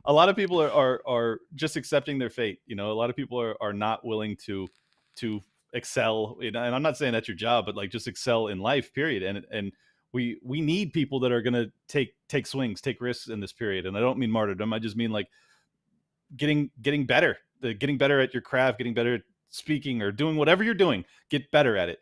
A lot of people are just accepting their fate. A lot of people are not willing to excel, and I'm not saying that's your job, but like just excel in life, period. And we need people that are going to take swings, take risks in this period. And I don't mean martyrdom. I just mean like getting better, getting better at your craft, getting better at speaking or doing whatever you're doing, get better at it.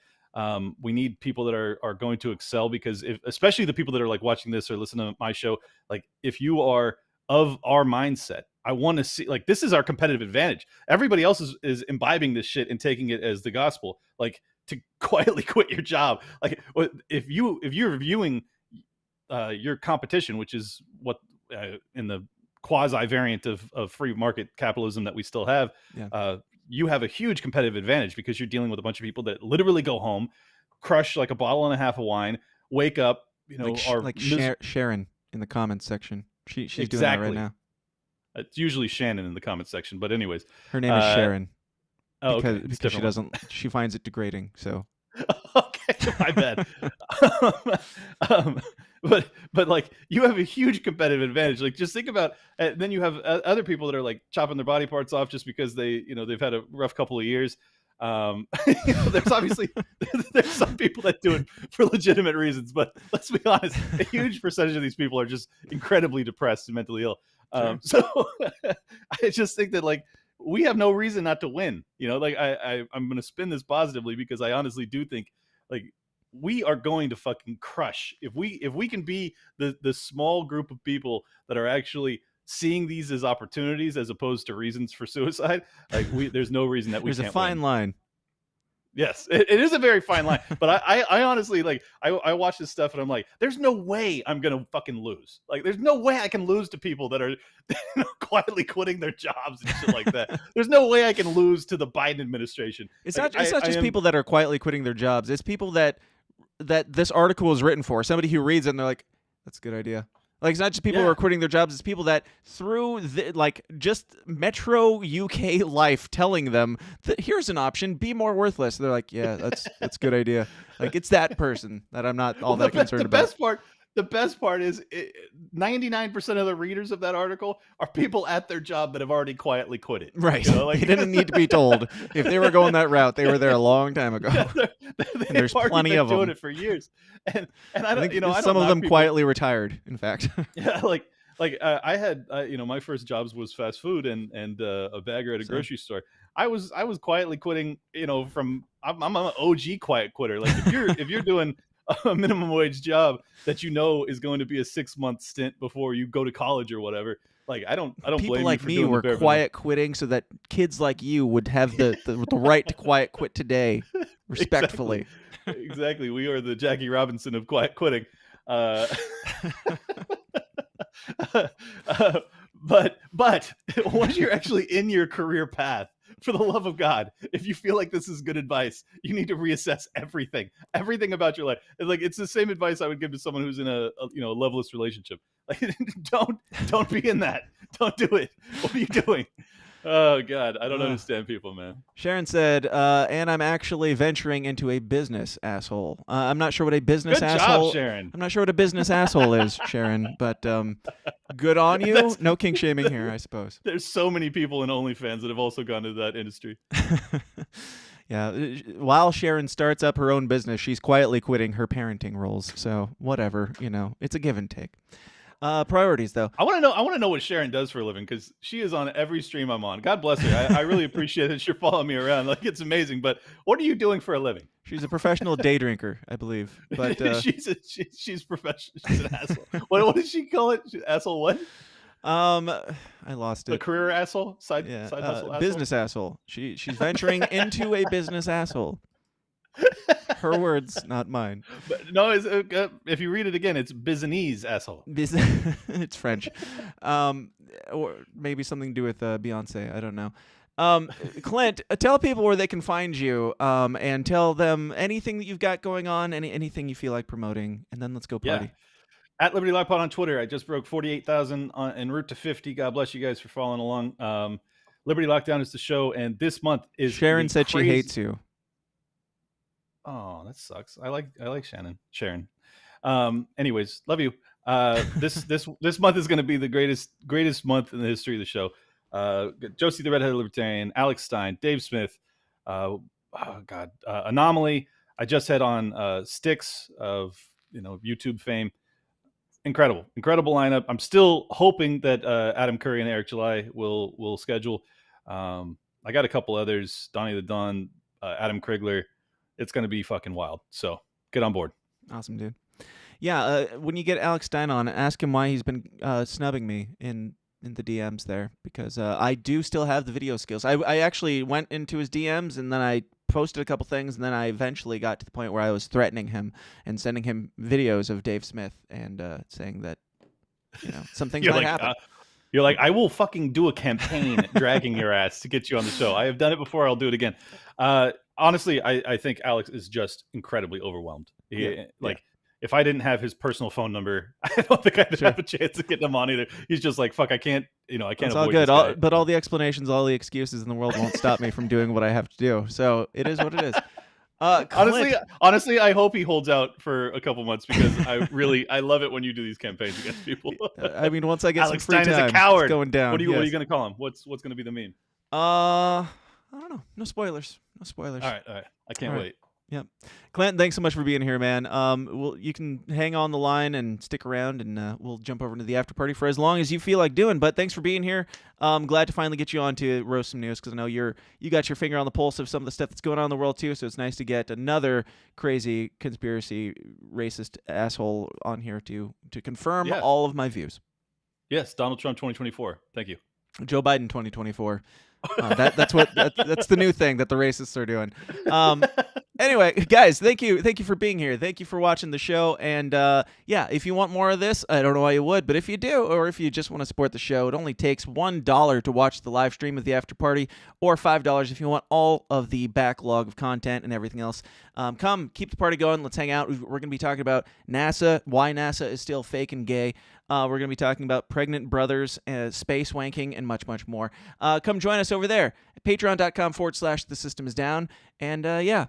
We need people that are going to excel, because especially the people that are like watching this or listening to my show, like if you are of our mindset, I want to see, like, this is our competitive advantage. Everybody else is imbibing this shit and taking it as the gospel, like to quietly quit your job. Like if you're viewing your competition, which is what in the quasi variant of free market capitalism that we still have, you have a huge competitive advantage because you're dealing with a bunch of people that literally go home, crush like a bottle and a half of wine, wake up,
Sharon in the comments section. She's
exactly
doing that right now.
It's usually Shannon in the comment section, but anyways,
her name is Sharon.
Because
she finds it degrading. So
okay, my bad. But like you have a huge competitive advantage. Like just think about, then you have other people that are like chopping their body parts off just because they've had a rough couple of years. There's obviously there's some people that do it for legitimate reasons, but let's be honest, a huge percentage of these people are just incredibly depressed and mentally ill. So I just think that like we have no reason not to win. Like I'm going to spin this positively because I honestly do think like we are going to fucking crush if we can be the small group of people that are actually seeing these as opportunities as opposed to reasons for suicide. Like there's no reason that we can't.
There's a fine line.
Yes, it is a very fine line. But I honestly, like, I watch this stuff and I'm like, there's no way I'm going to fucking lose. Like, there's no way I can lose to people that are quietly quitting their jobs and shit like that. There's no way I can lose to the Biden administration.
It's not just people that are quietly quitting their jobs. It's people that this article is written for. Somebody who reads it and they're like, that's a good idea. Like, it's not just people who are quitting their jobs; it's people that through just Metro UK life telling them that here's an option: be more worthless. They're like, yeah, that's a good idea. Like, it's that person that I'm not all that concerned about.
The best part is 99% of the readers of that article are people at their job that have already quietly quit it.
Right.
You know, like,
they didn't need to be told. If they were going that route, they were there a long time ago. There's plenty of them
doing it for years. And I don't,
I think some of them quietly retired, in fact.
Yeah, I had my first jobs was fast food and a bagger at a grocery store. I was quietly quitting, I'm an OG quiet quitter. Like, if you're doing a minimum wage job that is going to be a 6-month stint before you go to college or whatever, like, I don't
people
blame
like
you for
me
doing
were
the bare
quiet quitting so that kids like you would have the right to quiet quit today, respectfully.
Exactly. We are the Jackie Robinson of quiet quitting. But once you're actually in your career path, for the love of God, if you feel like this is good advice, you need to reassess everything about your life. It's the same advice I would give to someone who's in a loveless relationship. Like, don't be in that. Don't do it. What are you doing? Oh God, I don't understand people, man.
Sharon said, and I'm actually venturing into a business asshole. I'm not sure what a business asshole.
Job, Sharon.
I'm not sure what a business asshole is, Sharon, but good on you. No kink shaming here, I suppose.
There's so many people in OnlyFans that have also gone to that industry.
Yeah, while Sharon starts up her own business, she's quietly quitting her parenting roles. So whatever, it's a give and take. Priorities, though.
I want to know what Sharon does for a living, because she is on every stream I'm on. God bless her. I really appreciate that you're following me around. Like, it's amazing. But what are you doing for a living?
She's a professional day drinker, I believe. But
she's professional. She's an asshole. What did she call it? Asshole what?
I lost it.
A career asshole? Side hustle asshole?
Business asshole. She's venturing into a business asshole. Her words, not mine.
But no, if you read it again, it's business asshole.
It's French. Or maybe something to do with Beyonce. I don't know. Clint, tell people where they can find you, and tell them anything that you've got going on, anything you feel like promoting, and then let's go party.
Yeah. At Liberty Live Pod on Twitter. I just broke 48,000 en route to 50. God bless you guys for following along. Liberty Lockdown is the show, and this month is
Sharon said she hates you.
Oh, that sucks. I like Sharon. Anyways, love you. This month is going to be the greatest month in the history of the show. Josie the Redheaded Libertarian, Alex Stein, Dave Smith, Anomaly. I just had on Styx of YouTube fame. Incredible lineup. I'm still hoping that Adam Curry and Eric July will schedule. I got a couple others: Donnie the Don, Adam Krigler. It's going to be fucking wild. So get on board.
Awesome, dude. Yeah, when you get Alex Stein on, ask him why he's been snubbing me in the DMs there, because I do still have the video skills. I actually went into his DMs, and then I posted a couple things, and then I eventually got to the point where I was threatening him and sending him videos of Dave Smith and saying that some things might happen.
You're like, I will fucking do a campaign dragging your ass to get you on the show. I have done it before. I'll do it again. Honestly, I think Alex is just incredibly overwhelmed. If I didn't have his personal phone number, I don't think I'd have a chance of getting him on either. He's just like, fuck, I can't. I can't.
It's all good. But all the explanations, all the excuses in the world won't stop me from doing what I have to do. So it is what it is.
Honestly, I hope he holds out for a couple months, because I love it when you do these campaigns against people.
I mean, once I get
Alex
some free
Stein
time,
is a coward.
It's going down.
What are you going to call him? What's going to be the meme?
I don't know. No spoilers. All
right. I can't wait.
Yep. Clint, thanks so much for being here, man. You can hang on the line and stick around, and we'll jump over into the after party for as long as you feel like doing. But thanks for being here. I'm glad to finally get you on to roast some news, because I know you got your finger on the pulse of some of the stuff that's going on in the world too. So it's nice to get another crazy conspiracy racist asshole on here to confirm all of my views.
Yes, Donald Trump 2024. Thank you.
Joe Biden 2024. That's the new thing that the racists are doing. Anyway, guys, thank you for being here. Thank you for watching the show. And yeah, if you want more of this, I don't know why you would, but if you do, or if you just want to support the show, it only takes $1 to watch the live stream of the after party, or $5 if you want all of the backlog of content and everything else. Come, keep the party going. Let's hang out. We're going to be talking about NASA, why NASA is still fake and gay. We're going to be talking about pregnant brothers, space wanking, and much, much more. Come join us over there at patreon.com/thesystemsdown. And yeah,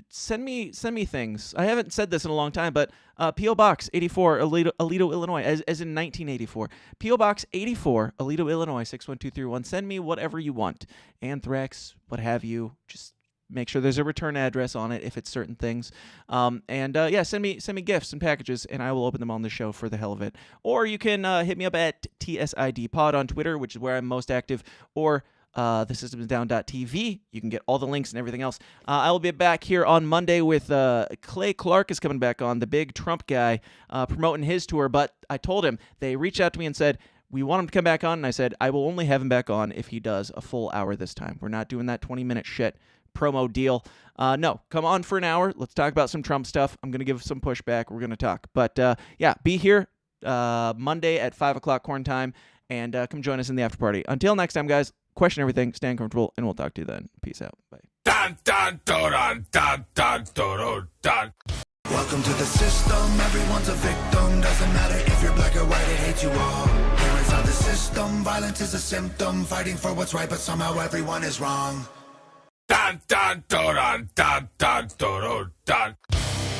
send me things. I haven't said this in a long time, but P.O. Box 84, Aledo, Illinois, as in 1984. P.O. Box 84, Aledo, Illinois, 61231. Send me whatever you want. Anthrax, what have you. Just make sure there's a return address on it if it's certain things. Yeah, send me gifts and packages, and I will open them on the show for the hell of it. Or you can hit me up at TSIDpod on Twitter, which is where I'm most active, or thesystemsdown.tv. You can get all the links and everything else. I will be back here on Monday with Clay Clark is coming back on, the big Trump guy, promoting his tour. But I told him, they reached out to me and said, we want him to come back on. And I said, I will only have him back on if he does a full hour this time. We're not doing that 20-minute shit promo deal. No, come on for an hour. Let's talk about some Trump stuff. I'm going to give some pushback. We're going to talk. But yeah, be here Monday at 5 o'clock Corn time, and come join us in the after party. Until next time, guys, question everything, stay uncomfortable, and we'll talk to you then. Peace out. Bye.
Welcome to the system, everyone's a victim. Doesn't matter if you're black or white, it hates you all. Here inside the system, violence is a symptom. Fighting for what's right, but somehow everyone is wrong.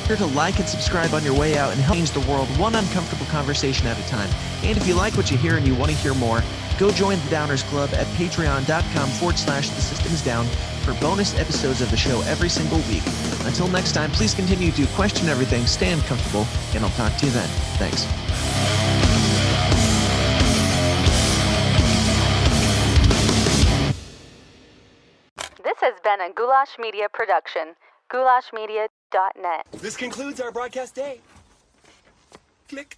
Sure to like and subscribe on your way out and help change the world one uncomfortable conversation at a time. And if you like what you hear and you want to hear more, go join the Downers Club at patreon.com/thesystemsdown for bonus episodes of the show every single week. Until next time, please continue to question everything, stay uncomfortable, and I'll talk to you then. Thanks.
This has been a Goulash Media production. GoulashMedia.net.
This concludes our broadcast day. Click.